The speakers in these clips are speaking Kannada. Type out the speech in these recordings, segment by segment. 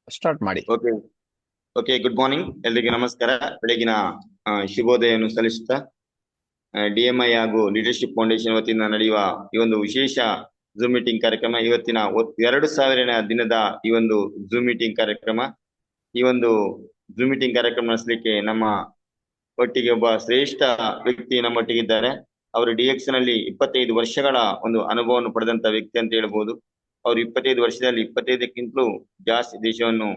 ಸ್ಟಾರ್ಟ್ ಮಾಡಿ. ಓಕೆ ಓಕೆ ಗುಡ್ ಮಾರ್ನಿಂಗ್ ಎಲ್ರಿಗೂ ನಮಸ್ಕಾರ. ಬೆಳಗಿನ ಶುಭೋದಯವನ್ನು ಸಲ್ಲಿಸುತ್ತಾ DMI ಹಾಗೂ ಲೀಡರ್ಶಿಪ್ ಫೌಂಡೇಶನ್ ವತಿಯಿಂದ ನಡೆಯುವ ಈ ಒಂದು ವಿಶೇಷ ಝೂಮ್ ಮೀಟಿಂಗ್ ಕಾರ್ಯಕ್ರಮ ಇವತ್ತಿನ 2000ನೇ ದಿನದ ಈ ಒಂದು ಝೂಮ್ ಮೀಟಿಂಗ್ ಕಾರ್ಯಕ್ರಮ. ಈ ಒಂದು ಝೂಮ್ ಮೀಟಿಂಗ್ ಕಾರ್ಯಕ್ರಮ ನಡೆಸಲಿಕ್ಕೆ ನಮ್ಮ ಒಟ್ಟಿಗೆ ಒಬ್ಬ ಶ್ರೇಷ್ಠ ವ್ಯಕ್ತಿ ನಮ್ಮೊಟ್ಟಿಗಿದ್ದಾರೆ. ಅವರು DX ನಲ್ಲಿ 25 ವರ್ಷಗಳ ಒಂದು ಅನುಭವವನ್ನು ಪಡೆದಂತ ವ್ಯಕ್ತಿ ಅಂತ ಹೇಳ್ಬೋದು. ಅವರು 25 ವರ್ಷದಲ್ಲಿ 25ಕ್ಕಿಂತಲೂ ಜಾಸ್ತಿ ದೇಶವನ್ನು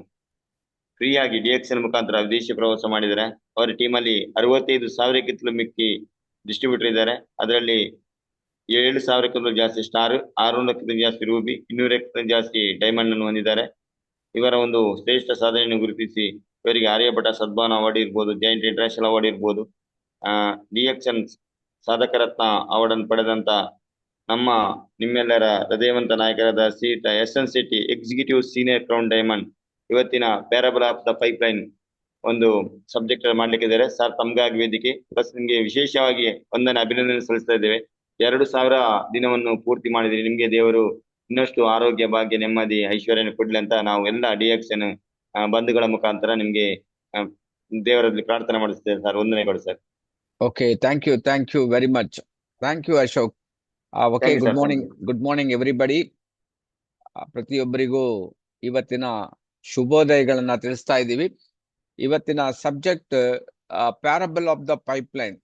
ಫ್ರೀಯಾಗಿ DX ಮುಖಾಂತರ ವಿದೇಶಿ ಪ್ರವಾಸ ಮಾಡಿದ್ದಾರೆ. ಅವರ ಟೀಮ್ ಅಲ್ಲಿ 65,000ಕ್ಕಿಂತಲೂ ಮಿಕ್ಕಿ ಡಿಸ್ಟ್ರಿಬ್ಯೂಟರ್ ಇದ್ದಾರೆ. ಅದರಲ್ಲಿ 7,000ಕ್ಕಿಂತಲೂ ಜಾಸ್ತಿ ಸ್ಟಾರ್, 600ಕ್ಕಿಂತ ಜಾಸ್ತಿ ರೂಬಿ, 200ಕ್ಕಿಂತ ಜಾಸ್ತಿ ಡೈಮಂಡ್ ಅನ್ನು ಹೊಂದಿದ್ದಾರೆ. ಇವರ ಒಂದು ಶ್ರೇಷ್ಠ ಸಾಧನೆಯನ್ನು ಗುರುತಿಸಿ ಇವರಿಗೆ ಆರ್ಯಭಟ ಸದ್ಭಾವನಾ ಅವಾರ್ಡ್ ಇರ್ಬೋದು, ಜೈಂಟ್ ಇಂಟರ್ನ್ಯಾಷನಲ್ ಅವಾರ್ಡ್ ಇರ್ಬೋದು, DX ಸಾಧಕ ರತ್ನ ಅವಾರ್ಡ್ ಅನ್ನು ಪಡೆದಂತ ನಮ್ಮ ನಿಮ್ಮೆಲ್ಲರ ಹೃದಯವಂತ ನಾಯಕರಾದ SN Shetty executive senior crown diamond ಇವತ್ತಿನ ಪ್ಯಾರಬಲ್ ಆಫ್ ದ ಪೈಪ್ಲೈನ್ ಒಂದು ಸಬ್ಜೆಕ್ಟ್ ಮಾಡ್ಲಿಕ್ಕಿದ್ದಾರೆ. ಸರ್ ತಮ್ಗಾಗಿ ವೇದಿಕೆ, ಪ್ಲಸ್ ನಿಮ್ಗೆ ವಿಶೇಷವಾಗಿ ಒಂದನ್ನು ಅಭಿನಂದನೆ ಸಲ್ಲಿಸ್ತಾ ಇದ್ದೇವೆ. 2,000 ದಿನವನ್ನು ಪೂರ್ತಿ ಮಾಡಿದ್ರಿ. ನಿಮ್ಗೆ ದೇವರು ಇನ್ನಷ್ಟು ಆರೋಗ್ಯ, ಭಾಗ್ಯ, ನೆಮ್ಮದಿ, ಐಶ್ವರ್ಯನ ಕೊಡ್ಲಿ ಅಂತ ನಾವು ಎಲ್ಲ DX ಬಂಧುಗಳ ಮುಖಾಂತರ ನಿಮ್ಗೆ ದೇವರಲ್ಲಿ ಪ್ರಾರ್ಥನೆ ಮಾಡಿಸ್ತೇವೆ ಸರ್. ವಂದನೆಗಳು sir. Okay, thank you very much. Thank you Ashok. Okay, thank you sir. Good morning everybody. ಪ್ರತಿಯೊಬ್ಬರಿಗೂ ಇವತ್ತಿನ ಶುಭೋದಯಗಳನ್ನ ತಿಳಿಸ್ತಾ ಇದ್ದೀವಿ. ಇವತ್ತಿನ subject parable of the pipeline.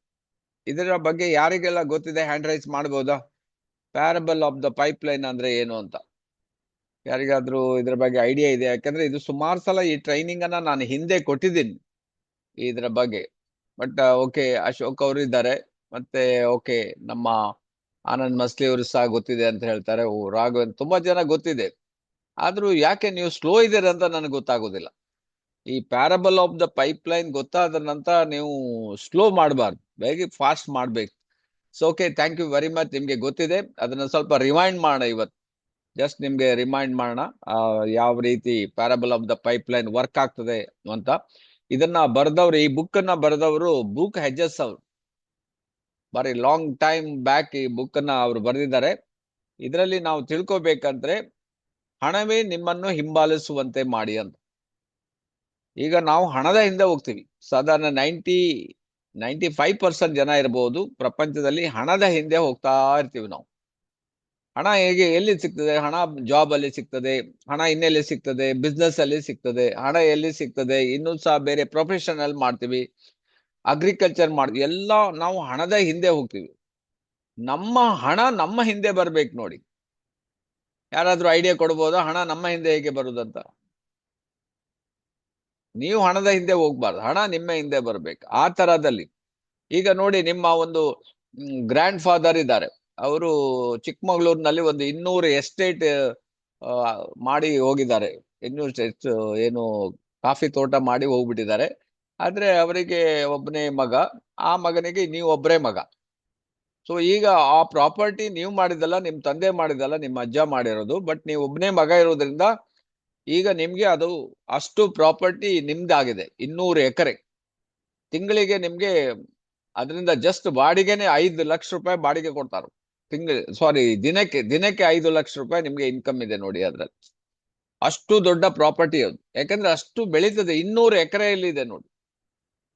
ಇದರ ಬಗ್ಗೆ ಯಾರಿಗೆಲ್ಲ ಗೊತ್ತಿದೆ ಹ್ಯಾಂಡ್ ರೈಸ್ ಮಾಡ್ಬೋದಾ? ಪ್ಯಾರಬಲ್ ಆಫ್ ದ ಪೈಪ್ಲೈನ್ ಅಂದ್ರೆ ಏನು ಅಂತ ಯಾರಿಗಾದ್ರೂ ಇದ್ರ ಬಗ್ಗೆ ಐಡಿಯಾ ಇದೆ? ಯಾಕಂದ್ರೆ ಇದು ಸುಮಾರು ಸಲ ಈ ಟ್ರೈನಿಂಗ್ ಅನ್ನ ನಾನು ಹಿಂದೆ ಕೊಟ್ಟಿದ್ದೀನಿ ಇದರ ಬಗ್ಗೆ. ಬಟ್ ಓಕೆ, ಅಶೋಕ್ ಅವರು ಇದ್ದಾರೆ, ಮತ್ತೆ ಓಕೆ ನಮ್ಮ ಆನಂದ್ ಮಸ್ಲಿ ಅವರು ಸಹ ಗೊತ್ತಿದೆ ಅಂತ ಹೇಳ್ತಾರೆ. ರಾಘವನ್, ತುಂಬಾ ಜನ ಗೊತ್ತಿದೆ. ಆದ್ರೂ ಯಾಕೆ ನೀವು ಸ್ಲೋ ಇದ್ದೀರ ಅಂತ ನನಗೆ ಗೊತ್ತಾಗೋದಿಲ್ಲ. ಈ ಪ್ಯಾರಬಲ್ ಆಫ್ ದ ಪೈಪ್ಲೈನ್ ಗೊತ್ತಾದ ನಂತರ ನೀವು ಸ್ಲೋ ಮಾಡಬಾರ್ದು, ಬೇಗ ಫಾಸ್ಟ್ ಮಾಡ್ಬೇಕು. So okay, thank you very much. ನಿಮ್ಗೆ ಗೊತ್ತಿದೆ, ಅದನ್ನ ಸ್ವಲ್ಪ ರಿಮೈಂಡ್ ಮಾಡೋಣ ಇವತ್ತು. ಜಸ್ಟ್ ನಿಮ್ಗೆ ರಿಮೈಂಡ್ ಮಾಡೋಣ ಯಾವ ರೀತಿ parable of the pipeline work ಆಗ್ತದೆ ಅಂತ. ಇದನ್ನ ಬರೆದವ್ರು, ಈ ಬುಕ್ ಅನ್ನ ಬರೆದವರು ಬುಕ್ ಹೆಜ್ಜಸ್ ಅವರು. ಬರೀ ಲಾಂಗ್ ಟೈಮ್ ಬ್ಯಾಕ್ ಈ ಬುಕ್ ಅನ್ನ ಅವರು ಬರೆದಿದ್ದಾರೆ. ಇದರಲ್ಲಿ ನಾವು ತಿಳ್ಕೊಬೇಕಂದ್ರೆ ಹಣವೇ ನಿಮ್ಮನ್ನು ಹಿಂಬಾಲಿಸುವಂತೆ ಮಾಡಿ ಅಂತ. ಈಗ ನಾವು ಹಣದ ಹಿಂದೆ ಹೋಗ್ತೀವಿ. ಸಾಧಾರಣ 95% ಜನ ಇರಬಹುದು ಪ್ರಪಂಚದಲ್ಲಿ ಹಣದ ಹಿಂದೆ ಹೋಗ್ತಾ ಇರ್ತೀವಿ ನಾವು. ಹಣ ಹೇಗೆ, ಎಲ್ಲಿ ಸಿಗ್ತದೆ ಹಣ? ಜಾಬ್ ಅಲ್ಲಿ ಸಿಗ್ತದೆ ಹಣ, ಇನ್ನೆಲ್ಲಿ ಸಿಗ್ತದೆ? ಬಿಸ್ನೆಸ್ ಅಲ್ಲಿ ಸಿಗ್ತದೆ ಹಣ. ಎಲ್ಲಿ ಸಿಗ್ತದೆ? ಇನ್ನೂ ಸಹ ಬೇರೆ ಪ್ರೊಫೆಷನ್ ಅಲ್ಲಿ ಮಾಡ್ತೀವಿ, ಅಗ್ರಿಕಲ್ಚರ್ ಮಾಡ್ತೀವಿ, ಎಲ್ಲ ನಾವು ಹಣದ ಹಿಂದೆ ಹೋಗ್ತೀವಿ. ನಮ್ಮ ಹಣ ನಮ್ಮ ಹಿಂದೆ ಬರ್ಬೇಕು ನೋಡಿ. ಯಾರಾದ್ರೂ ಐಡಿಯಾ ಕೊಡ್ಬೋದಾ ಹಣ ನಮ್ಮ ಹಿಂದೆ ಹೇಗೆ ಬರುದಂತ? ನೀವು ಹಣದ ಹಿಂದೆ ಹೋಗ್ಬಾರ್ದು, ಹಣ ನಿಮ್ಮ ಹಿಂದೆ ಬರ್ಬೇಕು. ಆ ತರದಲ್ಲಿ ಈಗ ನೋಡಿ, ನಿಮ್ಮ ಒಂದು ಗ್ರ್ಯಾಂಡ್ ಫಾದರ್ ಇದ್ದಾರೆ. ಅವರು ಚಿಕ್ಕಮಗಳೂರಿನಲ್ಲಿ ಒಂದು 200 ಎಸ್ಟೇಟ್ ಮಾಡಿ ಹೋಗಿದ್ದಾರೆ. 200 ಏನು ಕಾಫಿ ತೋಟ ಮಾಡಿ ಹೋಗ್ಬಿಟ್ಟಿದ್ದಾರೆ. ಆದ್ರೆ ಅವರಿಗೆ ಒಬ್ಬನೇ ಮಗ, ಆ ಮಗನಿಗೆ ನೀವು ಒಬ್ಬರೇ ಮಗ. ಸೊ ಈಗ ಆ ಪ್ರಾಪರ್ಟಿ ನೀವು ಮಾಡಿದಲ್ಲ, ನಿಮ್ ತಂದೆ ಮಾಡಿದಲ್ಲ, ನಿಮ್ಮ ಅಜ್ಜ ಮಾಡಿರೋದು. ಬಟ್ ನೀವು ಒಬ್ಬನೇ ಮಗ ಇರೋದ್ರಿಂದ ಈಗ ನಿಮ್ಗೆ ಅದು ಅಷ್ಟು ಪ್ರಾಪರ್ಟಿ ನಿಮ್ದಾಗಿದೆ, 200 ಎಕರೆ. ತಿಂಗಳಿಗೆ ನಿಮ್ಗೆ ಅದರಿಂದ ಜಸ್ಟ್ ಬಾಡಿಗೆನೆ 5 ಲಕ್ಷ ರೂಪಾಯಿ ಬಾಡಿಗೆ ಕೊಡ್ತಾರೆ. ದಿನಕ್ಕೆ 5 ಲಕ್ಷ ರೂಪಾಯಿ ನಿಮ್ಗೆ ಇನ್ಕಮ್ ಇದೆ ನೋಡಿ ಅದ್ರಲ್ಲಿ. ಅಷ್ಟು ದೊಡ್ಡ ಪ್ರಾಪರ್ಟಿ ಅದು, ಯಾಕಂದ್ರೆ ಅಷ್ಟು ಬೆಳೀತದೆ, 200 ಎಕರೆಯಲ್ಲಿ ಇದೆ ನೋಡಿ.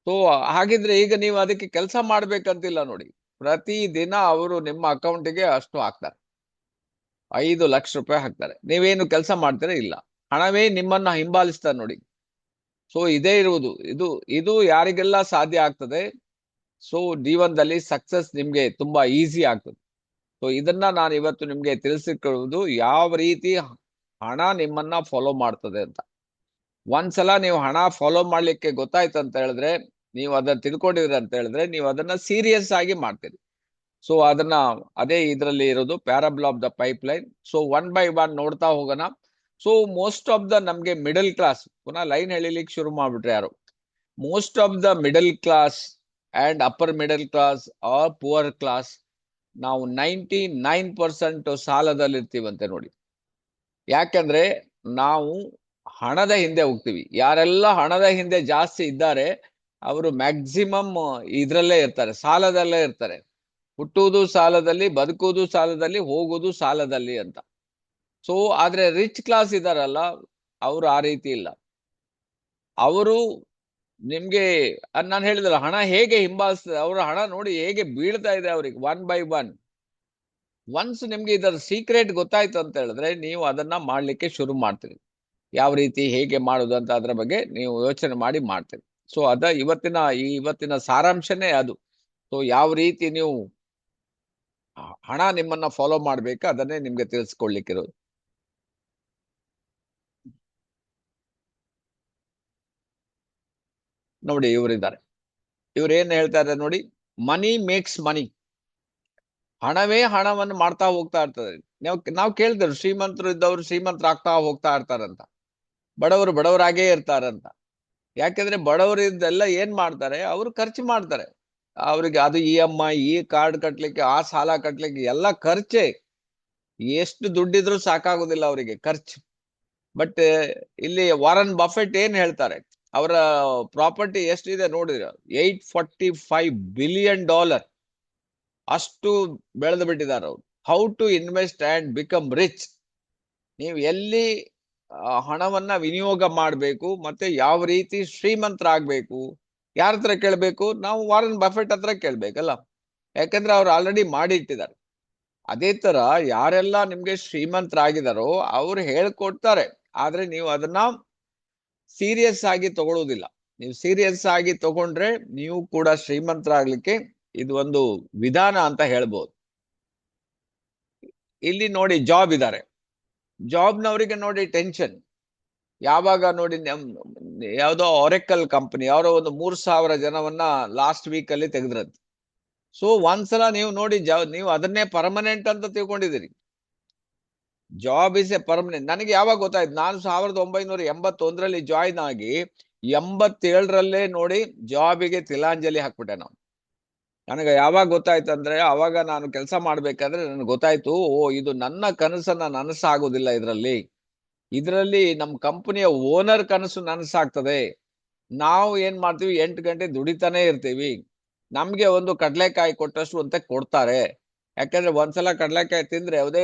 ಸೊ ಹಾಗಿದ್ರೆ ಈಗ ನೀವು ಅದಕ್ಕೆ ಕೆಲಸ ಮಾಡ್ಬೇಕಂತಿಲ್ಲ ನೋಡಿ. ಪ್ರತಿ ದಿನ ಅವರು ನಿಮ್ಮ ಅಕೌಂಟಿಗೆ ಅಷ್ಟು ಹಾಕ್ತಾರೆ, 5 ಲಕ್ಷ ರೂಪಾಯಿ ಹಾಕ್ತಾರೆ. ನೀವೇನು ಕೆಲಸ ಮಾಡ್ತೀರಾ? ಇಲ್ಲ, ಹಣವೇ ನಿಮ್ಮನ್ನ ಹಿಂಬಾಲಿಸ್ತಾರೆ ನೋಡಿ. ಸೊ ಇದೇ ಇರುವುದು, ಇದು ಯಾರಿಗೆಲ್ಲ ಸಾಧ್ಯ ಆಗ್ತದೆ. ಸೊ ಜೀವನದಲ್ಲಿ ಸಕ್ಸಸ್ ನಿಮ್ಗೆ ತುಂಬಾ ಈಸಿ ಆಗ್ತದೆ. ಸೊ ಇದನ್ನ ನಾನು ಇವತ್ತು ನಿಮ್ಗೆ ತಿಳಿಸಿಕೊಳ್ಳುವುದು, ಯಾವ ರೀತಿ ಹಣ ನಿಮ್ಮನ್ನ ಫಾಲೋ ಮಾಡ್ತದೆ ಅಂತ. ಒಂದ್ಸಲ ನೀವು ಹಣ ಫಾಲೋ ಮಾಡ್ಲಿಕ್ಕೆ ಗೊತ್ತಾಯ್ತು ಅಂತ ಹೇಳಿದ್ರೆ, ನೀವು ಅದನ್ನ ತಿಳ್ಕೊಂಡಿದ್ರಿ ಅಂತ ಹೇಳಿದ್ರೆ, ನೀವು ಅದನ್ನ ಸೀರಿಯಸ್ ಆಗಿ ಮಾಡ್ತೀರಿ. ಸೊ ಅದೇ ಇದರಲ್ಲಿ ಇರೋದು parable of the pipeline. So one by one ನೋಡ್ತಾ ಹೋಗೋಣ. ಸೊ ಮೋಸ್ಟ್ ಆಫ್ ದ ನಮ್ಗೆ ಮಿಡಲ್ ಕ್ಲಾಸ್, ಪುನಃ ಲೈನ್ ಹೇಳಿಲಿಕ್ಕೆ ಶುರು ಮಾಡ್ಬಿಟ್ರೆ ಯಾರು, most of the middle class and upper middle class are poor class, ನಾವು 99% ಸಾಲದಲ್ಲಿರ್ತೀವಂತೆ ನೋಡಿ. ಯಾಕಂದ್ರೆ ನಾವು ಹಣದ ಹಿಂದೆ ಹೋಗ್ತೀವಿ. ಯಾರೆಲ್ಲ ಹಣದ ಹಿಂದೆ ಜಾಸ್ತಿ ಇದ್ದಾರೆ ಅವರು ಮ್ಯಾಕ್ಸಿಮಮ್ ಇದ್ರಲ್ಲೇ ಇರ್ತಾರೆ, ಸಾಲದಲ್ಲೇ ಇರ್ತಾರೆ. ಹುಟ್ಟುವುದು ಸಾಲದಲ್ಲಿ, ಬದುಕುವುದು ಸಾಲದಲ್ಲಿ, ಹೋಗುವುದು ಸಾಲದಲ್ಲಿ ಅಂತ. ಸೊ ಆದ್ರೆ ರಿಚ್ ಕ್ಲಾಸ್ ಇದಾರಲ್ಲ, ಅವರು ಆ ರೀತಿ ಇಲ್ಲ. ಅವರು ನಿಮ್ಗೆ ನಾನು ಹೇಳಿದಲ್ಲ, ಹಣ ಹೇಗೆ ಹಿಂಬಾಲಿಸ್ತದೆ, ಅವರ ಹಣ ನೋಡಿ ಹೇಗೆ ಬೀಳ್ತಾ ಇದೆ ಅವ್ರಿಗೆ ಒನ್ ಬೈ ಒನ್. ಒನ್ಸ್ ನಿಮ್ಗೆ ಇದರ ಸೀಕ್ರೆಟ್ ಗೊತ್ತಾಯ್ತು ಅಂತ ಹೇಳಿದ್ರೆ ನೀವು ಅದನ್ನ ಮಾಡ್ಲಿಕ್ಕೆ ಶುರು ಮಾಡ್ತೀರಿ. ಯಾವ ರೀತಿ ಹೇಗೆ ಮಾಡುದು ಅಂತ ಅದರ ಬಗ್ಗೆ ನೀವು ಯೋಚನೆ ಮಾಡಿ ಮಾಡ್ತೀರಿ. ಸೊ ಇವತ್ತಿನ ಸಾರಾಂಶನೇ ಅದು. ಸೊ ಯಾವ ರೀತಿ ನೀವು ಹಣ ನಿಮ್ಮನ್ನ ಫಾಲೋ ಮಾಡ್ಬೇಕು ಅದನ್ನೇ ನಿಮ್ಗೆ ತಿಳಿಸ್ಕೊಡ್ಲಿಕ್ಕಿರೋದು. ನೋಡಿ ಇವರಿದ್ದಾರೆ, ಇವ್ರು ಏನ್ ಹೇಳ್ತಾರೆ ನೋಡಿ, ಮನಿ ಮೇಕ್ಸ್ ಮನಿ. ಹಣವೇ ಹಣವನ್ನು ಮಾಡ್ತಾ ಹೋಗ್ತಾ ಇರ್ತದೆ. ನಾವು ಕೇಳ್ತೇವೆ ಶ್ರೀಮಂತರು ಇದ್ದವರು ಶ್ರೀಮಂತರಾಗ್ತಾ ಹೋಗ್ತಾ ಇರ್ತಾರಂತ, ಬಡವರು ಬಡವರಾಗೇ ಇರ್ತಾರಂತ. ಯಾಕೆಂದ್ರೆ ಬಡವರು ಇದ್ದೆಲ್ಲ ಏನ್ ಮಾಡ್ತಾರೆ, ಅವರು ಖರ್ಚು ಮಾಡ್ತಾರೆ. ಅವ್ರಿಗೆ ಅದು EMI, ಈ ಕಾರ್ಡ್ ಕಟ್ಲಿಕ್ಕೆ, ಆ ಸಾಲ ಕಟ್ಲಿಕ್ಕೆ ಎಲ್ಲ ಖರ್ಚೆ. ಎಷ್ಟು ದುಡ್ಡಿದ್ರು ಸಾಕಾಗುದಿಲ್ಲ ಅವರಿಗೆ ಖರ್ಚು. ಬಟ್ ಇಲ್ಲಿ ವಾರನ್ ಬಫೆಟ್ ಏನ್ ಹೇಳ್ತಾರೆ, ಅವರ ಪ್ರಾಪರ್ಟಿ ಎಷ್ಟಿದೆ ನೋಡಿದ್ರೆ $845 ಬಿಲಿಯನ್, ಅಷ್ಟು ಬೆಳೆದು ಬಿಟ್ಟಿದ್ದಾರೆ ಅವರು. How to invest and become rich. ನೀವು ಎಲ್ಲಿ ಹಣವನ್ನ ವಿನಿಯೋಗ ಮಾಡಬೇಕು ಮತ್ತೆ ಯಾವ ರೀತಿ ಶ್ರೀಮಂತರಾಗಬೇಕು, ಯಾರ ಹತ್ರ ಕೇಳಬೇಕು, ನಾವು ವಾರನ್ ಬಫೆಟ್ ಹತ್ರ ಕೇಳ್ಬೇಕಲ್ಲ. ಯಾಕಂದ್ರೆ ಅವ್ರು ಆಲ್ರೆಡಿ ಮಾಡಿ ಇಟ್ಟಿದ್ದಾರೆ. ಅದೇ ತರ ಯಾರೆಲ್ಲ ನಿಮ್ಗೆ ಶ್ರೀಮಂತರಾಗಿದಾರೋ ಅವ್ರು ಹೇಳ್ಕೊಡ್ತಾರೆ, ಆದ್ರೆ ನೀವು ಅದನ್ನ ಸೀರಿಯಸ್ ಆಗಿ ತಗೊಳ್ಳೋದಿಲ್ಲ. ನೀವು ಸೀರಿಯಸ್ ಆಗಿ ತಗೊಂಡ್ರೆ ನೀವು ಕೂಡ ಶ್ರೀಮಂತರಾಗ್ಲಿಕ್ಕೆ ಇದು ಒಂದು ವಿಧಾನ ಅಂತ ಹೇಳ್ಬೋದು. ಇಲ್ಲಿ ನೋಡಿ ಜಾಬ್ ಇದ್ದಾರೆ, ಜಾಬ್ನವರಿಗೆ ನೋಡಿ ಟೆನ್ಷನ್. ಯಾವಾಗ ನೋಡಿ ಯಾವ್ದೋ ಒರೆಕಲ್ ಕಂಪನಿ ಅವರ ಒಂದು 3,000 ಜನವನ್ನ ಲಾಸ್ಟ್ ವೀಕ್ ಅಲ್ಲಿ ತೆಗೆದ್ರಂತೆ. ಸೊ ಒಂದ್ಸಲ ನೀವು ನೋಡಿ ನೀವು ಅದನ್ನೇ ಪರ್ಮನೆಂಟ್ ಅಂತ ತಿಳ್ಕೊಂಡಿದ್ದೀರಿ. Job is a permanent. ನನಗೆ ಯಾವಾಗ ಗೊತ್ತಾಯ್ತು, ನಾನು 1981ರಲ್ಲಿ ಜಾಯಿನ್ ಆಗಿ 87ರಲ್ಲೇ ನೋಡಿ ಜಾಬಿಗೆ ತಿಲಾಂಜಲಿ ಹಾಕ್ಬಿಟ್ಟೆ ನಾವು. ನನಗೆ ಯಾವಾಗ ಗೊತ್ತಾಯ್ತು ಅಂದ್ರೆ, ಅವಾಗ ನಾನು ಕೆಲಸ ಮಾಡ್ಬೇಕಾದ್ರೆ ನನಗೆ ಗೊತ್ತಾಯ್ತು, ಓ ಇದು ನನ್ನ ಕನಸನ್ನ ನನಸಾಗೋದಿಲ್ಲ. ಇದರಲ್ಲಿ ನಮ್ಮ ಕಂಪನಿಯ ಓನರ್ ಕನಸು ನನಸಾಗ್ತದೆ. ನಾವು ಏನ್ ಮಾಡ್ತೀವಿ, 8 ಗಂಟೆ ದುಡಿತಾನೆ ಇರ್ತೀವಿ. ನಮ್ಗೆ ಒಂದು ಕಡ್ಲೆಕಾಯಿ ಕೊಟ್ಟಷ್ಟು ಅಂತ ಕೊಡ್ತಾರೆ. ಯಾಕಂದ್ರೆ ಒಂದ್ಸಲ ಕಡ್ಲೆಕಾಯಿ ತಿಂದ್ರೆ ಯಾವುದೇ